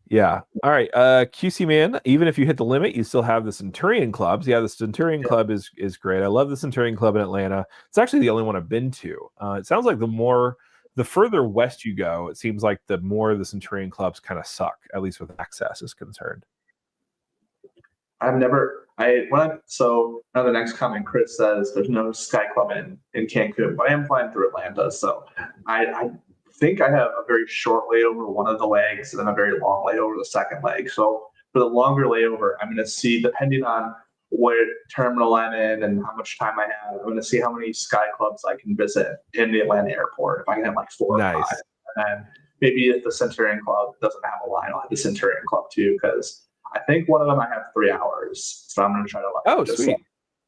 Yeah. All right. QC man, even if you hit the limit, you still have the Centurion clubs. Yeah, the Centurion Club is great. I love the Centurion Club in Atlanta. It's actually the only one I've been to. It sounds like the further west you go, it seems like the more the Centurion clubs kind of suck, at least with access is concerned. I've never so now the next comment, Chris says there's no Sky Club in Cancun, but I am flying through Atlanta, so I think I have a very short layover one of the legs and then a very long layover the second leg. So for the longer layover, I'm going to see, depending on what terminal I'm in and how much time I have, I'm going to see how many Sky Clubs I can visit in the Atlanta airport. If I can have like 4 or 5, Nice. and then maybe if the Centurion Club doesn't have a line, I'll have the Centurion Club too, because I think one of them I have 3 hours, so I'm going to try to Oh, sweet.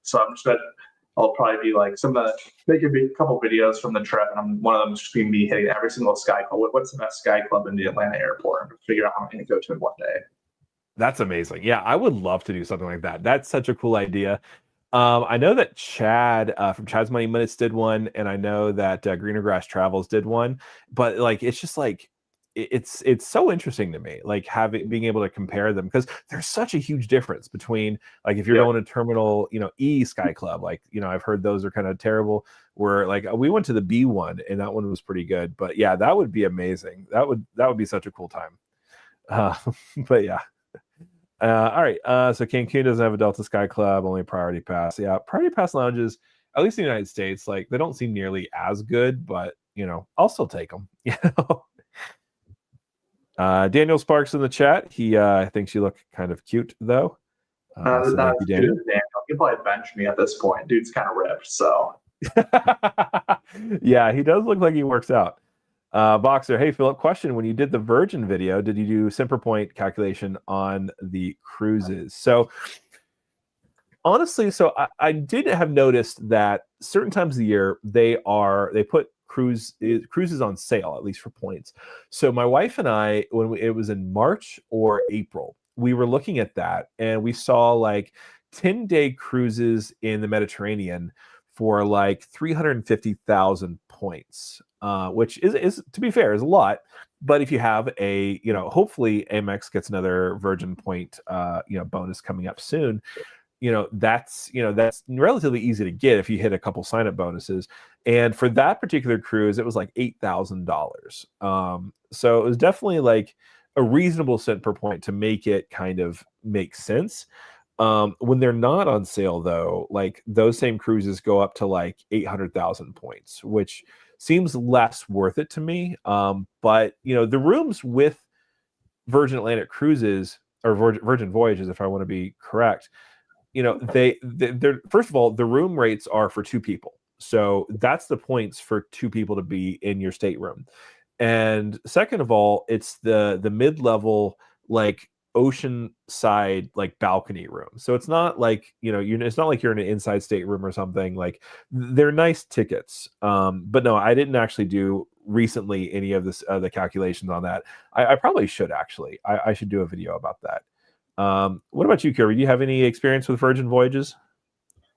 So I'm just going to. I'll probably be like make a couple videos from the trip, and one of them just going to be hitting every single Sky Club. What's the best Sky Club in the Atlanta airport? And figure out how many to go to in one day. That's amazing. Yeah, I would love to do something like that. That's such a cool idea. I know that Chad from Chad's Money Minutes did one, and I know that Greener Grass Travels did one. But like, it's just like it's so interesting to me, like being able to compare them, because there's such a huge difference between, like, if you're going to terminal E Sky Club, like, I've heard those are kind of terrible, where like we went to the B one and that one was pretty good. But yeah, that would be amazing. That would be such a cool time. But yeah. All right. So Cancun doesn't have a Delta Sky Club, only Priority Pass. Yeah, Priority Pass lounges, at least in the United States, like, they don't seem nearly as good, but I'll still take them. Daniel Sparks in the chat. He thinks you look kind of cute, though. So thank you, Daniel. He'll probably bench me at this point. Dude's kind of ripped, so. Yeah, he does look like he works out. Boxer, hey Philip, question: when you did the Virgin video, did you do Semper point calculation on the cruises? So honestly, I did have noticed that certain times of the year they put cruises on sale, at least for points. So my wife and I, when it was in March or April, we were looking at that, and we saw like 10-day cruises in the Mediterranean for like 350,000 points, which is, to be fair, is a lot. But if you have hopefully Amex gets another Virgin point, bonus coming up soon. That's relatively easy to get if you hit a couple sign up bonuses. And for that particular cruise, it was like $8,000. So it was definitely like a reasonable cent per point to make it kind of make sense. When they're not on sale, though, like those same cruises go up to like 800,000 points, which seems less worth it to me. But the rooms with Virgin Atlantic cruises, or Virgin Voyages, if I want to be correct, they're, first of all, the room rates are for 2 people. So that's the points for 2 people to be in your stateroom. And second of all, it's the mid-level, like ocean-side like balcony room. So it's not like, it's not like you're in an inside stateroom or something. Like they're nice tickets. But no, I didn't actually do recently any of this the calculations on that. I probably should actually. I should do a video about that. What about you, Kirby? Do you have any experience with Virgin Voyages?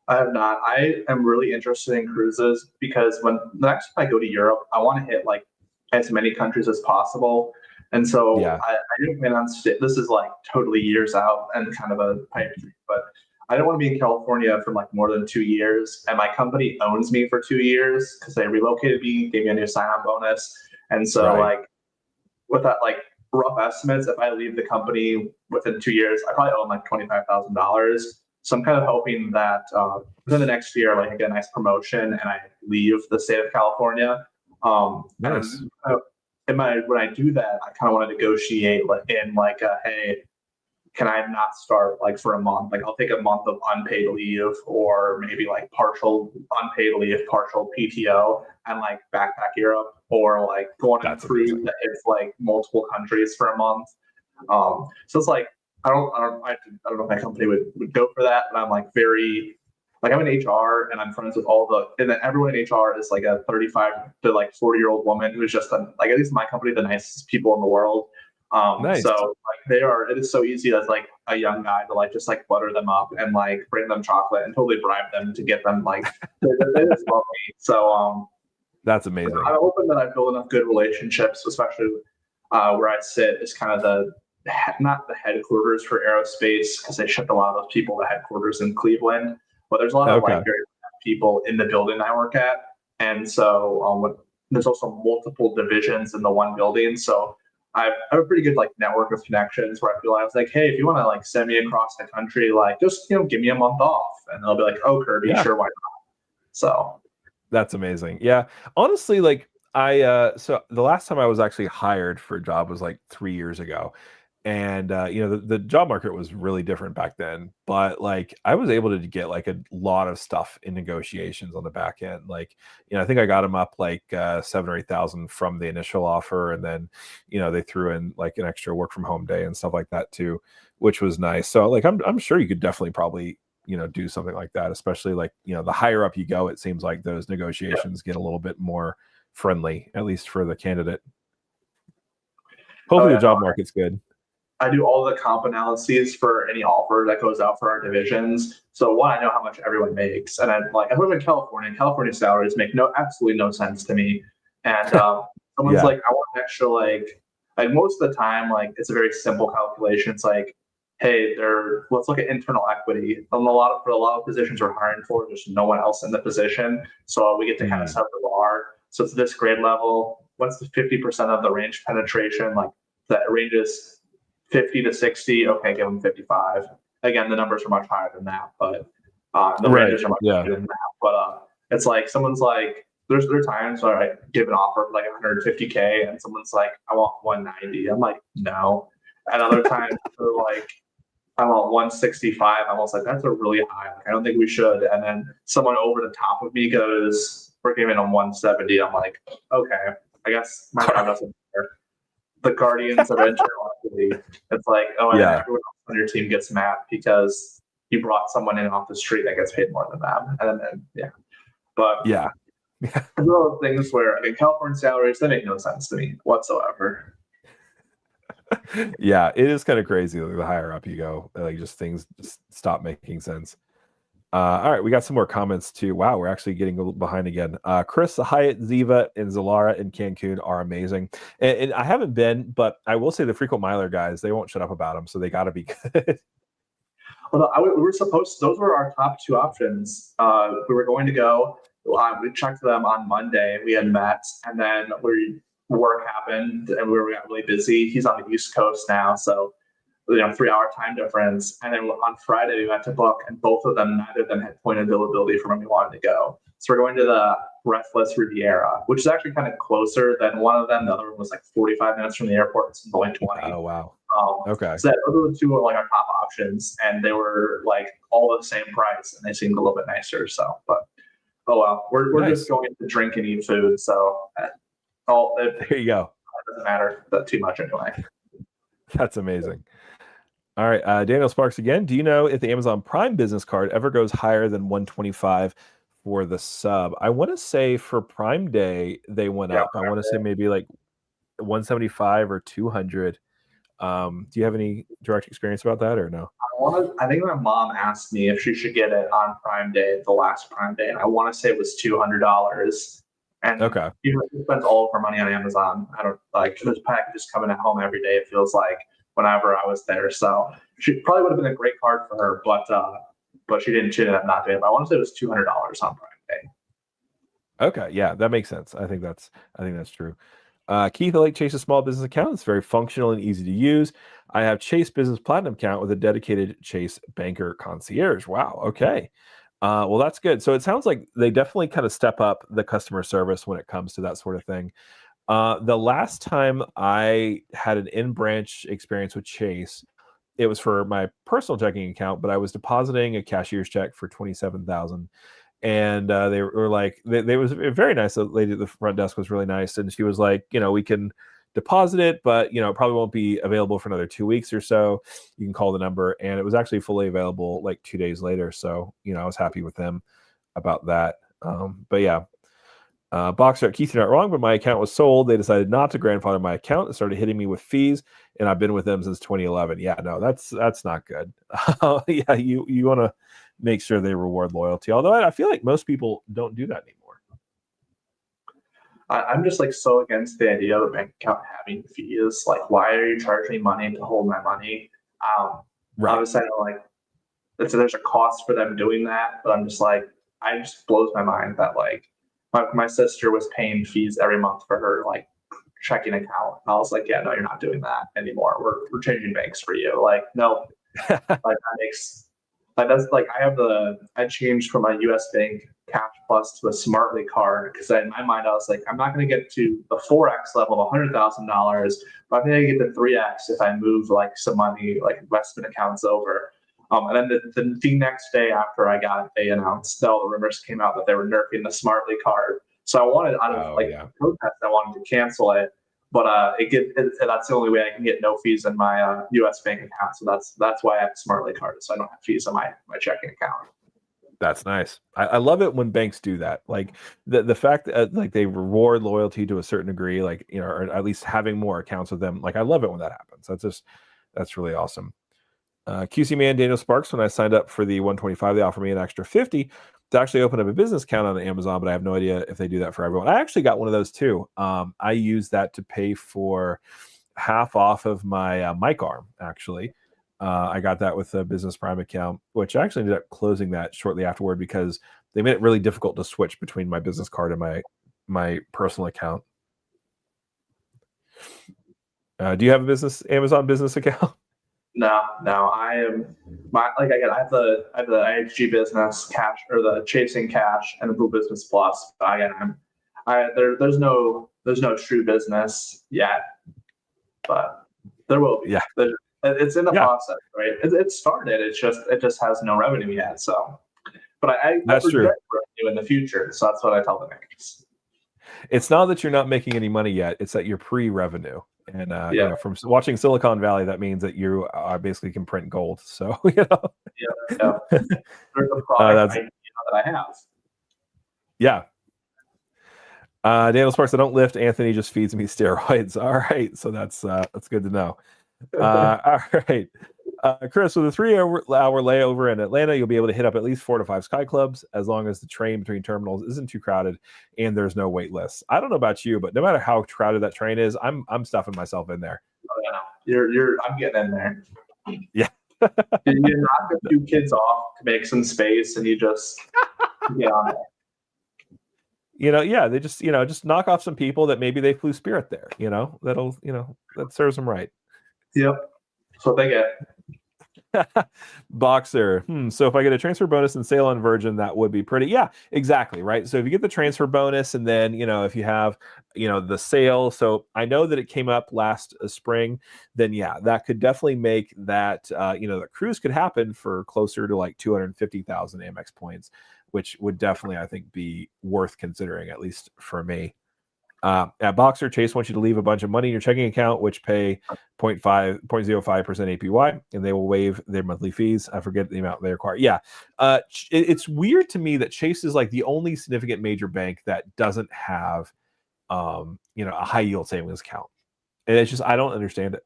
I have not. I am really interested in cruises because when the next time I go to Europe, I want to hit like as many countries as possible. And so Yeah. I didn't plan on this is like totally years out and kind of a pipe dream, but I don't want to be in California for like more than 2 years. And my company owns me for 2 years because they relocated me, gave me a new sign-on bonus. And so Right. like with that like rough estimates, if I leave the company within 2 years, I probably own like $25,000. So I'm kind of hoping that within the next year, like I get a nice promotion and I leave the state of California. Nice. And when I do that, I kind of want to negotiate in like, hey, can I not start like for a month? Like I'll take a month of unpaid leave or maybe like partial unpaid leave, partial PTO and like backpack Europe or like go on a cruise that hits like multiple countries for a month. So it's like, I don't know if my company would go for that, but I'm like I'm in HR and I'm friends with and then everyone in HR is like a 35 to like 40-year-old woman who's just like, at least in my company, the nicest people in the world. Nice. So like it is so easy as like a young guy to like just like butter them up and like bring them chocolate and totally bribe them to get them like they just love me. So that's amazing. I'm hoping that I build enough good relationships, especially where I sit is kind of not the headquarters for aerospace because they shipped a lot of those people to headquarters in Cleveland, but there's a lot of like very people in the building I work at, and so there's also multiple divisions in the one building. So I have a pretty good like network of connections where I feel like I was like, hey, if you want to like send me across the country, like just give me a month off, and they'll be like, oh, Kirby, sure, why not? So that's amazing. Yeah, honestly, like so the last time I was actually hired for a job was like 3 years ago. And the job market was really different back then, but like I was able to get like a lot of stuff in negotiations on the back end. Like, I think I got them up like 7 or 8,000 from the initial offer, and then they threw in like an extra work from home day and stuff like that too, which was nice. So like I'm sure you could definitely probably do something like that, especially like the higher up you go, it seems like those negotiations get a little bit more friendly, at least for the candidate. Hopefully the job market's good. I do all the comp analyses for any offer that goes out for our divisions. So one, I know how much everyone makes, and I live in California. California salaries make absolutely no sense to me. And someone's like, I want an extra like most of the time, like it's a very simple calculation. It's like, hey, let's look at internal equity. And for a lot of positions we're hiring for, there's no one else in the position, so we get to kind of set the bar. So it's this grade level. What's the 50% of the range penetration? Like that ranges 50 to 60, okay, give them 55. Again, the numbers are much higher than that, but the ranges are much higher than that. But it's like someone's like, there are times where I give an offer for like 150K and someone's like, I want 190. I'm like, no. And other times they're like, I want 165. I'm almost like, that's a really high. Like, I don't think we should. And then someone over the top of me goes, we're giving them 170. I'm like, okay, I guess my job doesn't matter. The guardians of internal equity. It's like, and everyone else on your team gets mad because you brought someone in off the street that gets paid more than them. And then, but there's a lot of things where California salaries, they make no sense to me whatsoever. Yeah, it is kind of crazy. Like the higher up you go, like things just stop making sense. All right, we got some more comments too. Wow, we're actually getting a little behind again. Chris, Hyatt, Ziva, and Zalara in Cancun are amazing. And I haven't been, but I will say the frequent miler guys, they won't shut up about them, so they got to be good. Well, those were our top two options. We were going to go. We checked them on Monday. We had met, and then work happened, and we got really busy. He's on the East Coast now, so 3-hour time difference. And then on Friday we went to book, and neither of them had point availability for when we wanted to go. So we're going to the Breathless Riviera, which is actually kind of closer than one of them. The other one was like 45 minutes from the airport. It's only 20. Oh wow. Okay. So those were the two like our top options, and they were like all the same price, and they seemed a little bit nicer. So, but oh well, we're just going to drink and eat food. So there you go. It doesn't matter that too much anyway. That's amazing. All right, Daniel Sparks again. Do you know if the Amazon Prime business card ever goes higher than 125 for the sub? I want to say for Prime Day they went Yeah, up. I want to say maybe like 175 or 200. Do you have any direct experience about that or no? I think my mom asked me if she should get it on Prime Day, the last Prime Day, and I want to say it was $200. And Okay. you know, she spends all of her money on Amazon. I don't like there's packages coming at home every day. It feels like whenever I was there, so she probably would have been a great card for her, but she didn't. She ended up not doing it. But I want to say it was $200 on Prime Day. Okay, yeah, that makes sense. I think that's true. Keith, I like Chase's small business account. It's very functional and easy to use. I have Chase Business Platinum account with a dedicated Chase Banker Concierge. Wow. Okay. Well, that's good. So it sounds like they definitely kind of step up the customer service when it comes to that sort of thing. The last time I had an in-branch experience with Chase, it was for my personal checking account, but I was depositing a cashier's check for 27,000, and they were like, they was very nice. The lady at the front desk was really nice, and she was like, we can deposit it, but it probably won't be available for another 2 weeks or so. You can call the number, and it was actually fully available like 2 days later. So I was happy with them about that. But yeah, Boxer, Keith, you're not wrong, but my account was sold. They decided not to grandfather my account and started hitting me with fees, and I've been with them since 2011. Yeah, no, that's not good. Yeah, you want to make sure they reward loyalty. Although I feel like most people don't do that anymore. I'm just like so against the idea of a bank account having fees. Like, why are you charging me money to hold my money? Right. Obviously, I know like there's a cost for them doing that, but I'm just like, I just blows my mind that like my sister was paying fees every month for her like checking account. And I was like, yeah, no, you're not doing that anymore. We're changing banks for you. Like, no, like that makes like that's like I changed from my US Bank Cash Plus to a Smartly card because in my mind I was like, I'm not going to get to the 4x level of $100,000, but I'm going to get to 3x if I move like some money like investment accounts over. And then the next day after I got it, they announced all the rumors came out that they were nerfing the Smartly card. So I wanted out of Oh like yeah. protest, I wanted to cancel it, but that's the only way I can get no fees in my U.S. bank account. So that's why I have a Smartly card, so I don't have fees on my checking account. That's nice. I love it when banks do that. Like the fact that like they reward loyalty to a certain degree, like or at least having more accounts with them. Like I love it when that happens. That's really awesome. QC man Daniel Sparks, when I signed up for the 125, they offered me an extra 50 to actually open up a business account on Amazon, but I have no idea if they do that for everyone. I actually got one of those too. I used that to pay for half off of my mic arm, actually. I got that with a Business Prime account, which I actually ended up closing that shortly afterward because they made it really difficult to switch between my business card and my personal account. Do you have a Amazon business account? No, I am my like again. I have the IHG business cash or the chasing cash and the Blue Business Plus. But again, there's no true business yet, but there will be. Yeah, It's in the yeah, process, right? It started. It just has no revenue yet. So, but I that's true. project revenue in the future. So that's what I tell the banks. It's not that you're not making any money yet; it's that you're pre-revenue. And Yeah, from watching Silicon Valley, that means that you basically can print gold. So yeah. There's a product that's idea that I have. yeah. Daniel Sparks, I don't lift. Anthony just feeds me steroids. All right, so that's good to know. All right. Chris, with a 3 hour layover in Atlanta, you'll be able to hit up at least 4 to 5 Sky Clubs as long as the train between terminals isn't too crowded and there's no wait lists. I don't know about you, but no matter how crowded that train is, I'm stuffing myself in there. Oh, yeah, no. I'm getting in there. Yeah. You knock a few kids off to make some space, and you just get on it. Yeah, they just knock off some people that maybe they flew Spirit there. That serves them right. Yep. That's what they get. Boxer. So if I get a transfer bonus and sale on Virgin, that would be pretty. Yeah, exactly. Right. So if you get the transfer bonus and then, if you have, the sale. So I know that it came up last spring, then yeah, that could definitely make that, the cruise could happen for closer to like 250,000 Amex points, which would definitely, I think, be worth considering, at least for me. At Boxer, Chase wants you to leave a bunch of money in your checking account, which pay 0.05% APY, and they will waive their monthly fees. I forget the amount they require. Yeah. It's weird to me that Chase is like the only significant major bank that doesn't have, a high yield savings account. And it's just, I don't understand it.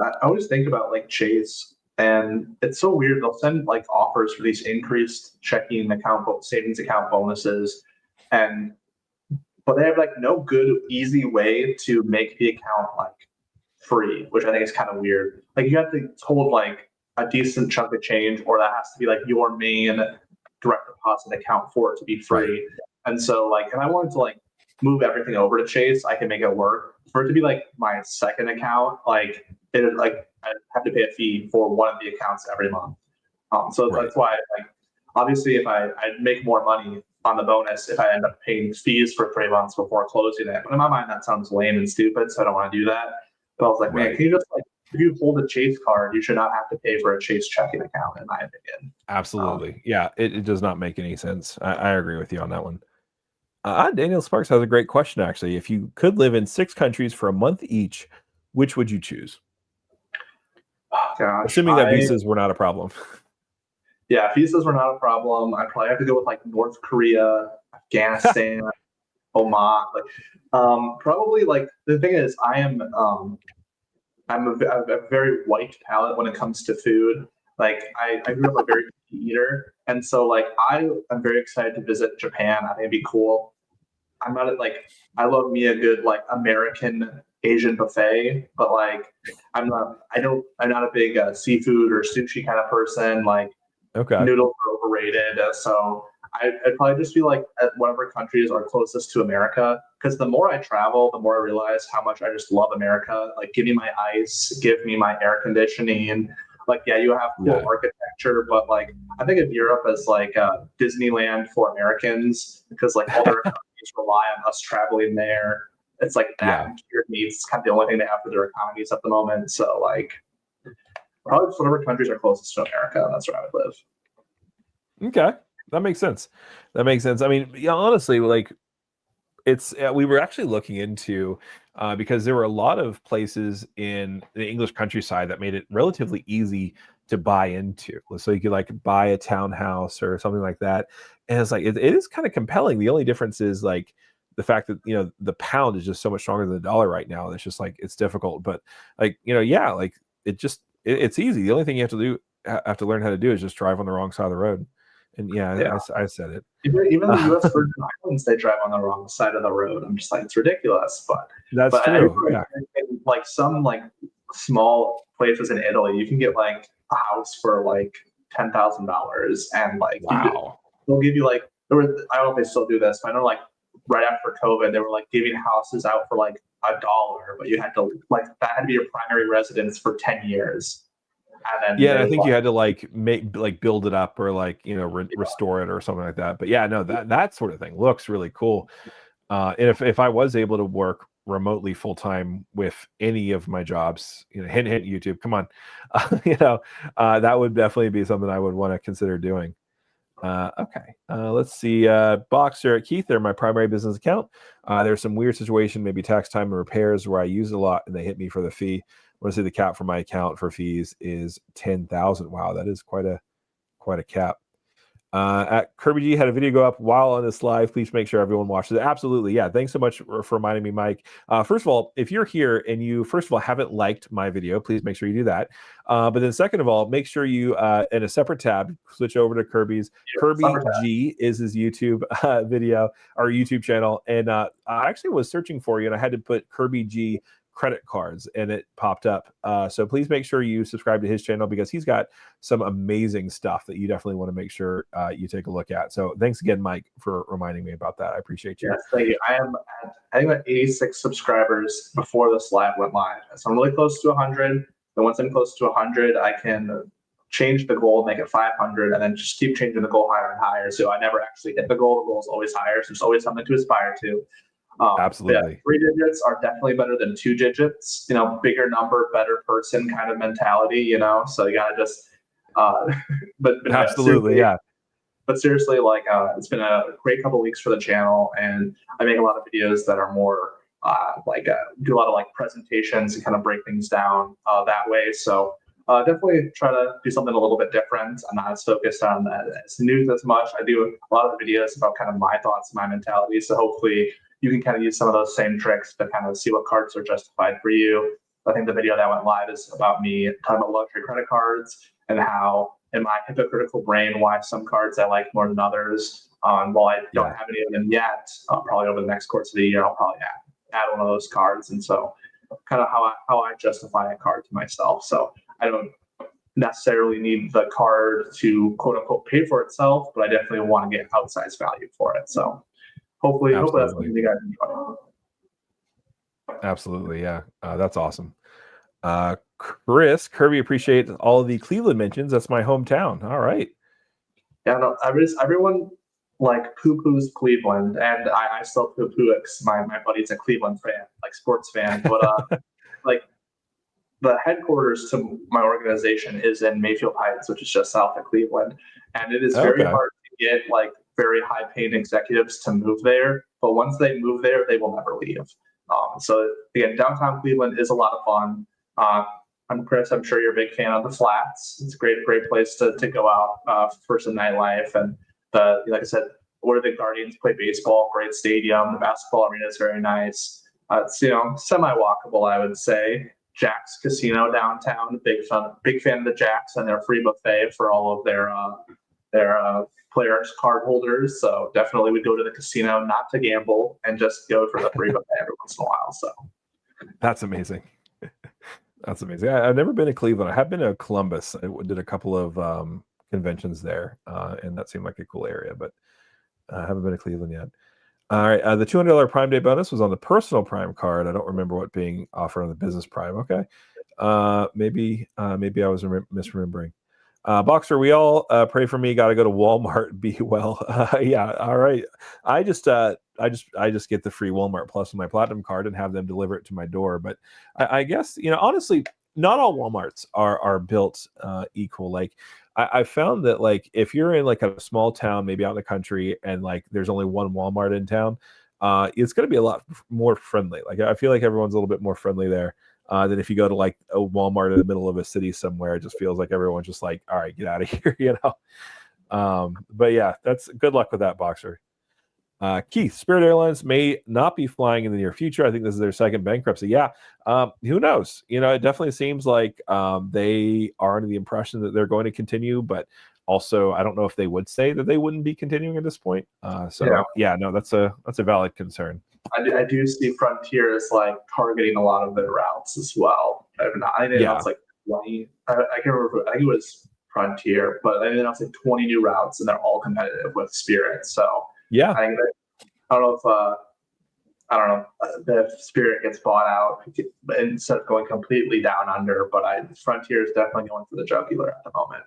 I always think about like Chase, and it's so weird. They'll send like offers for these increased checking account, savings account bonuses, but they have like no good, easy way to make the account like free, which I think is kind of weird. Like you have to hold like a decent chunk of change, or that has to be like your main direct deposit account for it to be free. Right. And so like, if I wanted to like move everything over to Chase, I can make it work. For it to be like my second account, like I have to pay a fee for one of the accounts every month. So right. That's why, like, obviously, if I'd make more money on the bonus if I end up paying fees for 3 months before closing it. But in my mind, that sounds lame and stupid, so I don't want to do that. But I was like, man, can you just like, if you hold a Chase card, you should not have to pay for a Chase checking account, in my opinion. Absolutely. Yeah, it does not make any sense. I agree with you on that one. Daniel Sparks has a great question, actually. If you could live in 6 countries for a month each, which would you choose? Oh, gosh, assuming that visas were not a problem. Yeah, visas were not a problem. I'd probably have to go with like North Korea, Afghanistan, Oman. Like, probably like the thing is, I'm a very white palate when it comes to food. Like I grew up a very picky eater, and so like I am very excited to visit Japan. I think it'd be cool. I'm not like I love me a good like American Asian buffet, but like I'm not a big seafood or sushi kind of person. Like noodles are overrated, so I'd probably just be like at whatever countries are closest to America. Because the more I travel, the more I realize how much I just love America. Like, give me my ice, give me my air conditioning, and like, yeah, you have cool architecture, but like, I think of Europe as like Disneyland for Americans, because like all their economies rely on us traveling there. It's like that and cured meats. It's kind of the only thing they have for their economies at the moment. So like, probably just whatever countries are closest to America, that's where I would live. Okay. That makes sense. I mean, yeah, honestly, like it's we were actually looking into because there were a lot of places in the English countryside that made it relatively easy to buy into. So you could like buy a townhouse or something like that, and it's like it is kind of compelling. The only difference is like the fact that the pound is just so much stronger than the dollar right now. It's just like it's difficult, but like like it's easy. The only thing you have to learn how to do is just drive on the wrong side of the road. And I said it. Even the U.S. Virgin Islands, they drive on the wrong side of the road. I'm just like, it's ridiculous. But that's true. Yeah. In like some like small places in Italy, you can get like a house for like $10,000, and like they'll give you like I don't know if they still do this, but I know like right after COVID, they were like giving houses out for like $1, but you had to like that had to be your primary residence for 10 years. And I think you had to like build it up or like restore it or something like that. But yeah, no, that sort of thing looks really cool. And if I was able to work remotely full time with any of my jobs, hint YouTube, come on, that would definitely be something I would want to consider doing. Okay, let's see. Boxer at Keith, they're my primary business account. There's some weird situation, maybe tax time and repairs, where I use it a lot and they hit me for the fee. I want to say the cap for my account for fees is 10,000. Wow, that is quite a cap. At Kirby G had a video go up while on this live. Please make sure everyone watches it. Absolutely. Yeah. Thanks so much for reminding me, Mike. First of all, if you're here and you, first of all, haven't liked my video, please make sure you do that. But then second of all, make sure you, in a separate tab, switch over to Kirby's. Kirby G is his YouTube video or YouTube channel. And I actually was searching for you and I had to put Kirby G credit cards and it popped up. So please make sure you subscribe to his channel because he's got some amazing stuff that you definitely want to make sure you take a look at. So thanks again, Mike, for reminding me about that. I appreciate you. Yes, thank you. I think at 86 subscribers before this live went live. So I'm really close to 100. And once I'm close to 100, I can change the goal, make it 500, and then just keep changing the goal higher and higher. So I never actually hit the goal. The goal is always higher. So there's always something to aspire to. Absolutely. Yeah, 3 digits are definitely better than 2 digits. Bigger number, better person kind of mentality. So you gotta just. But absolutely, yeah. But seriously, like it's been a great couple weeks for the channel, and I make a lot of videos that are more do a lot of like presentations and kind of break things down that way. So definitely try to do something a little bit different. I'm not as focused on as news as much. I do a lot of videos about kind of my thoughts, my mentality. So hopefully you can kind of use some of those same tricks to kind of see what cards are justified for you. I think the video that went live is about me talking about luxury credit cards and how, in my hypocritical brain, why some cards I like more than others. While I don't have any of them yet, probably over the next course of the year, I'll probably add one of those cards. And so kind of how I justify a card to myself. So I don't necessarily need the card to quote unquote pay for itself, but I definitely want to get outsized value for it. So hopefully that's something you guys enjoy. Absolutely. Yeah. That's awesome. Chris, Kirby, appreciate all the Cleveland mentions. That's my hometown. All right. Yeah, no, everyone like poo-poos Cleveland, and I still poo-poo it because my buddy's a Cleveland fan, like sports fan. But like the headquarters to my organization is in Mayfield Heights, which is just south of Cleveland, and it is very hard to get like very high-paid executives to move there. But once they move there, they will never leave. So again, downtown Cleveland is a lot of fun. I'm Chris. I'm sure you're a big fan of the Flats. It's a great place to go out for some nightlife. And like I said, where the Guardians play baseball, great stadium. The basketball arena is very nice. It's semi-walkable, I would say. Jack's Casino downtown. Big fan of the Jacks and their free buffet for all of their players, card holders. So definitely we go to the casino not to gamble and just go for the free buffet every once in a while. So that's amazing. That's amazing. I've never been to Cleveland. I have been to Columbus. I did a couple of conventions there, and that seemed like a cool area, but I haven't been to Cleveland yet. All right. The $200 Prime Day bonus was on the personal Prime card. I don't remember what being offered on the business Prime. Okay. Maybe I was misremembering. Boxer, we all pray for me. Got to go to Walmart. Be well. Yeah. All right. I just get the free Walmart Plus on my Platinum card and have them deliver it to my door. But I guess, honestly, not all Walmarts are built equal. Like I found that like if you're in like a small town, maybe out in the country, and like there's only one Walmart in town, it's going to be a lot more friendly. Like I feel like everyone's a little bit more friendly there. Than if you go to like a Walmart in the middle of a city somewhere. It just feels like everyone's just like, all right, get out of here, But yeah, that's good luck with that, Boxer. Keith, Spirit Airlines may not be flying in the near future. I think this is their second bankruptcy. Yeah, who knows? It definitely seems like they are under the impression that they're going to continue, but also I don't know if they would say that they wouldn't be continuing at this point. That's a valid concern. I do see Frontier as like targeting a lot of their routes as well. I think that's like 20. I can't remember. I think it was Frontier, but I think that's like 20 new routes, and they're all competitive with Spirit. So yeah, I don't know if Spirit gets bought out instead of going completely down under. But Frontier is definitely going for the jugular at the moment.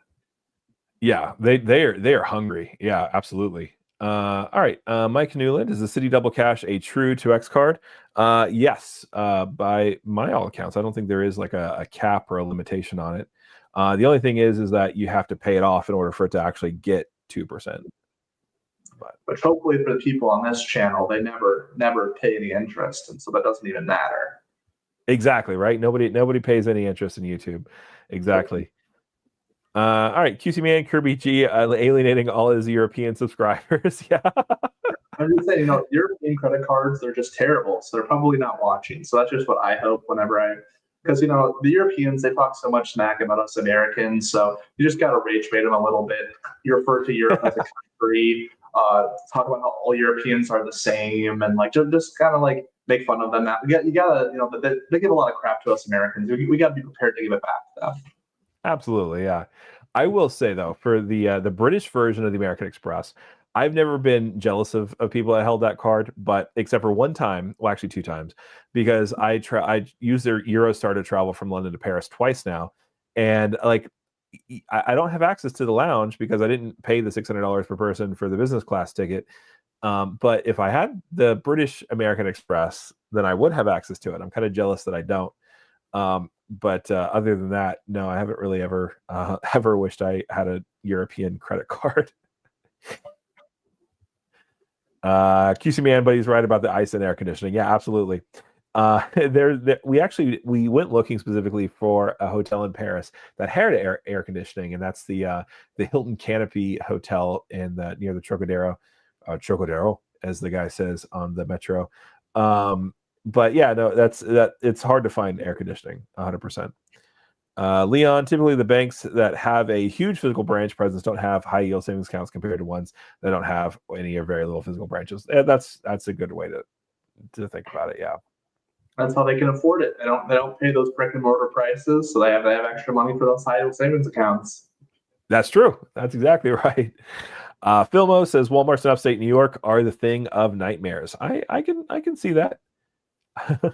Yeah, they are hungry. Yeah, absolutely. All right, Mike Newland, is the City Double Cash a true 2x card? Yes, by my all accounts. I don't think there is like a cap or a limitation on it. The only thing is that you have to pay it off in order for it to actually get 2%. But hopefully for the people on this channel, they never pay any interest, and so that doesn't even matter. Exactly, right? Nobody pays any interest in YouTube. Exactly. All right, QC Man, Kirby G, alienating all his European subscribers. Yeah. I'm just saying, European credit cards, they're just terrible. So they're probably not watching. So that's just what I hope because, the Europeans, they talk so much smack about us Americans. So you just got to rage bait them a little bit. You refer to Europe as a country, talk about how all Europeans are the same, and like just kind of like make fun of them. You gotta, they give a lot of crap to us Americans. We got to be prepared to give it back to them. Absolutely, yeah. I will say though, for the British version of the American Express, I've never been jealous of people that held that card, but except for one time, well, actually 2 times, because I used their Eurostar to travel from London to Paris twice now, and like I don't have access to the lounge because I didn't pay the $600 per person for the business class ticket. But if I had the British American Express, then I would have access to it. I'm kind of jealous that I don't. But other than that, no, I haven't really ever wished I had a European credit card. QC Man buddy's right about the ice and air conditioning. Yeah, absolutely. We went looking specifically for a hotel in Paris that had air conditioning, and that's the Hilton Canopy Hotel in near the Trocadero, as the guy says on the metro. But yeah, no, it's hard to find air conditioning 100%. Leon, typically the banks that have a huge physical branch presence don't have high yield savings accounts compared to ones that don't have any or very little physical branches. That's a good way to think about it. Yeah. That's how they can afford it. They don't pay those brick and mortar prices, so they have extra money for those high yield savings accounts. That's true. That's exactly right. Philmo says Walmarts in upstate New York are the thing of nightmares. I can see that.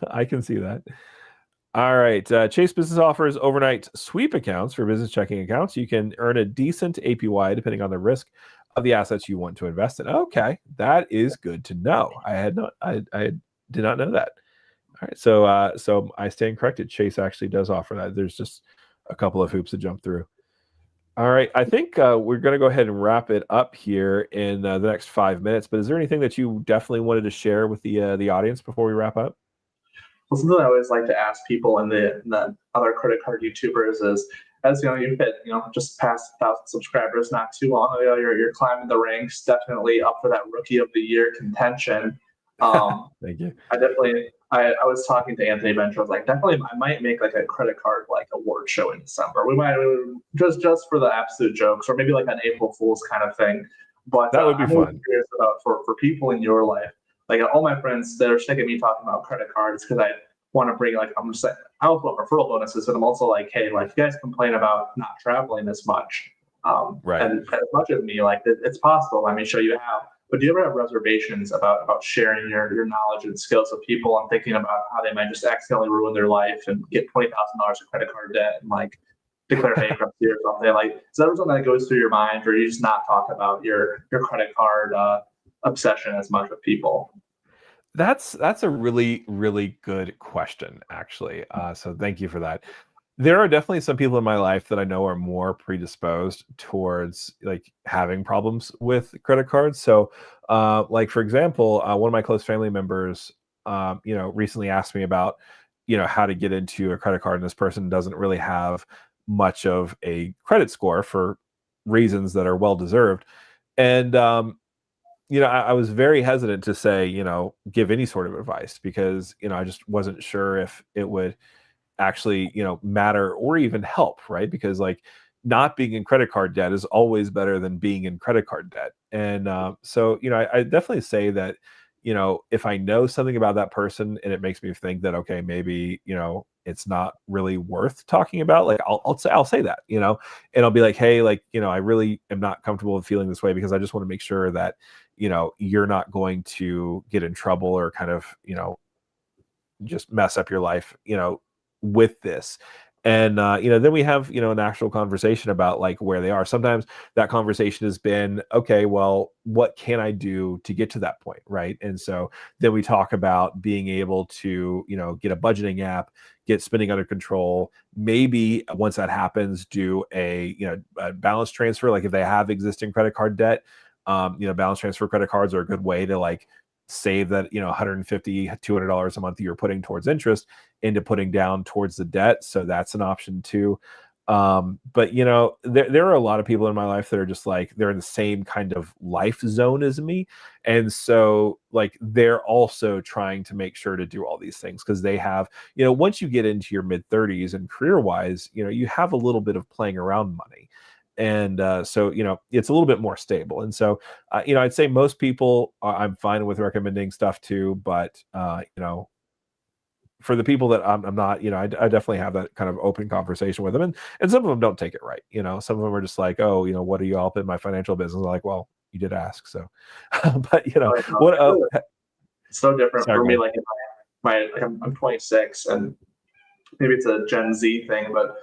I can see that. All right. Chase Business offers overnight sweep accounts for business checking accounts. You can earn a decent APY depending on the risk of the assets you want to invest in. Okay, that is good to know. I did not know that. All right, so I stand corrected. Chase actually does offer that. There's just a couple of hoops to jump through. All right, I think we're going to go ahead and wrap it up here in the next 5 minutes. But is there anything that you definitely wanted to share with the audience before we wrap up? Well, something I always like to ask people in the other credit card YouTubers is, as you know, you've hit just past 1,000 subscribers not too long ago. You're climbing the ranks, definitely up for that Rookie of the Year contention. Thank you. I was talking to Anthony Venture. I was like, definitely, I might make like a credit card like award show in December. We might just for the absolute jokes, or maybe like an April Fool's kind of thing. But that would be fun. Curious about for people in your life. Like all my friends, they're sick of me talking about credit cards because I want to bring I'm just saying I also want referral bonuses, but I'm also like, hey, like you guys complain about not traveling as much, right? And as much as me, like it's possible. Let me show you how. But do you ever have reservations about sharing your knowledge and skills with people and thinking about how they might just accidentally ruin their life and get $20,000 of credit card debt and like declare bankruptcy or something? Like, is that something that goes through your mind, or you just not talk about your credit card obsession as much with people? That's a really, really good question, actually. So thank you for that. There are definitely some people in my life that I know are more predisposed towards like having problems with credit cards. So, like for example, one of my close family members, recently asked me about, how to get into a credit card, and this person doesn't really have much of a credit score for reasons that are well deserved, and I was very hesitant to say, give any sort of advice because, I just wasn't sure if it would actually, matter or even help, right? Because like not being in credit card debt is always better than being in credit card debt. And so, I definitely say that, if I know something about that person and it makes me think that, okay, maybe, it's not really worth talking about, like I'll say that, and I'll be like, hey, like, I really am not comfortable with feeling this way because I just want to make sure that, you're not going to get in trouble or kind of, just mess up your life, with this. And then we have, an actual conversation about like where they are. Sometimes that conversation has been, okay, well, what can I do to get to that point, right? And so then we talk about being able to, get a budgeting app, get spending under control. Maybe once that happens, do a balance transfer. Like if they have existing credit card debt, balance transfer credit cards are a good way to like save that $150 $200 a month that you're putting towards interest into putting down towards the debt. So that's an option too. But there are a lot of people in my life that are just like they're in the same kind of life zone as me, and so like they're also trying to make sure to do all these things because they have once you get into your mid-30s and career wise, you have a little bit of playing around money. And so it's a little bit more stable, and so I'd say most people I'm fine with recommending stuff to, but for the people that I'm not, I definitely have that kind of open conversation with them, and some of them don't take it right. Some of them are just like, oh, what are you all up in my financial business? I'm like, well, you did ask, so but what it's so different sorry, for me. Like I'm 26, and maybe it's a Gen Z thing, but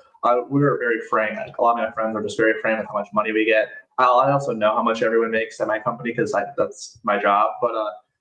we were very frank. A lot of my friends are just very frank with how much money we get. I also know how much everyone makes at my company because that's my job. But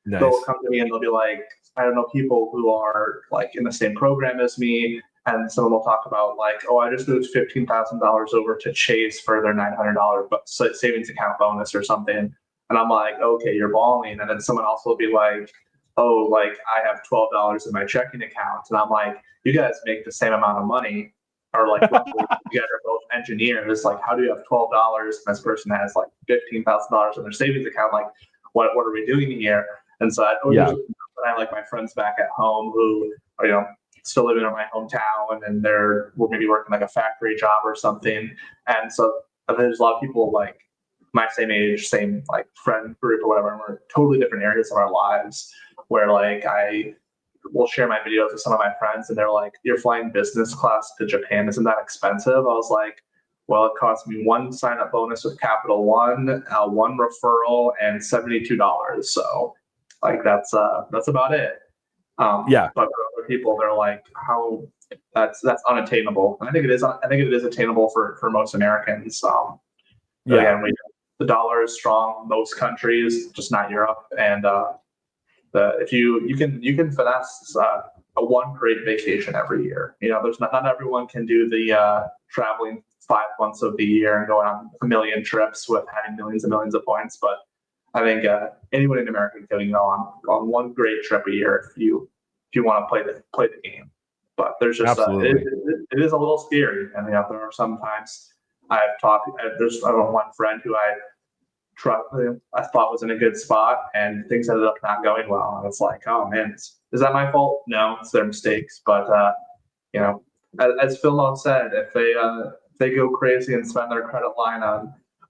nice. They'll come to me and they'll be like, I don't know, people who are like in the same program as me, and someone will talk about like, oh, I just moved $15,000 over to Chase for their $900 savings account bonus or something. And I'm like, okay, you're balling. And then someone else will be like, oh, like I have $12 in my checking account. And I'm like, you guys make the same amount of money, or like roughly, you guys are both engineers. Like, how do you have $12 and this person has like $15,000 in their savings account? Like, what are we doing here? And so I like my friends back at home who are, still living in my hometown, and we're maybe working like a factory job or something. And so there's a lot of people like my same age, same like friend group or whatever, and we're totally different areas of our lives where like I will share my videos with some of my friends and they're like, you're flying business class to Japan, isn't that expensive? I was like, well, it cost me one sign-up bonus with Capital One, one referral, and $72. So like that's about it. But for other people, they're like, how that's unattainable. And I think it is. I think it is attainable for most Americans. Again, the dollar is strong in most countries, just not Europe. And if you can finesse a one great vacation every year. There's not everyone can do the traveling 5 months of the year and going on a million trips with having millions and millions of points. But I think anybody in America can go on one great trip a year if you want to play the game. But there's just it is a little scary, and there are sometimes there's one friend who I thought was in a good spot, and things ended up not going well, and it's like, oh man, is that my fault? No, it's their mistakes. But as Phil said, if they go crazy and spend their credit line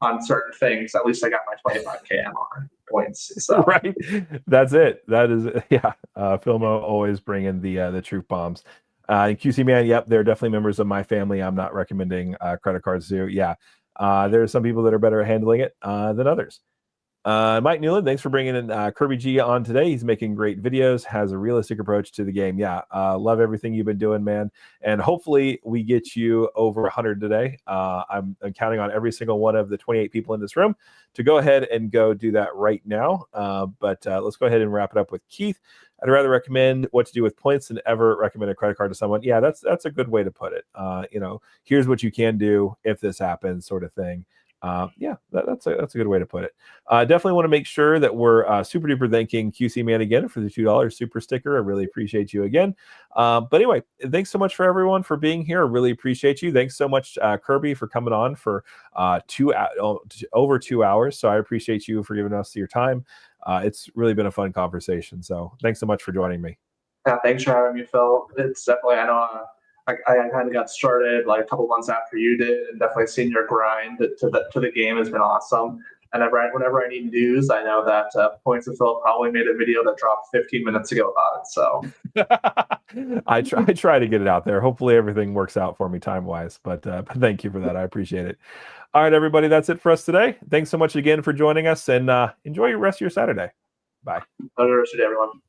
on certain things, at least I got my 25K MR points. So. Right. That's it. That is, Philmo always bringing the truth bombs. QC Man, yep, they're definitely members of my family. I'm not recommending credit cards to. Yeah. There are some people that are better at handling it than others. Mike Newland, thanks for bringing in Kirby G on today. He's making great videos, has a realistic approach to the game. Yeah, love everything you've been doing, man. And hopefully we get you over 100 today. I'm counting on every single one of the 28 people in this room to go ahead and go do that right now. But let's go ahead and wrap it up with Keith. I'd rather recommend what to do with points than ever recommend a credit card to someone. Yeah, that's a good way to put it. Here's what you can do if this happens, sort of thing. That's a good way to put it. Definitely want to make sure that we're super duper thanking QC Man again for the $2 super sticker. I really appreciate you again. But anyway, thanks so much for everyone for being here. I really appreciate you. Thanks so much, Kirby, for coming on for over 2 hours. So I appreciate you for giving us your time. It's really been a fun conversation. So thanks so much for joining me. Yeah, thanks for having me, Phil. It's definitely, I know I kind of got started like a couple months after you did, and definitely seeing your grind to the game has been awesome. And whenever I need news, I know that Points of Phil probably made a video that dropped 15 minutes ago about it. So I try to get it out there. Hopefully everything works out for me time-wise. But thank you for that. I appreciate it. All right, everybody, that's it for us today. Thanks so much again for joining us, and enjoy the rest of your Saturday. Bye. Have a good rest of your day, everyone.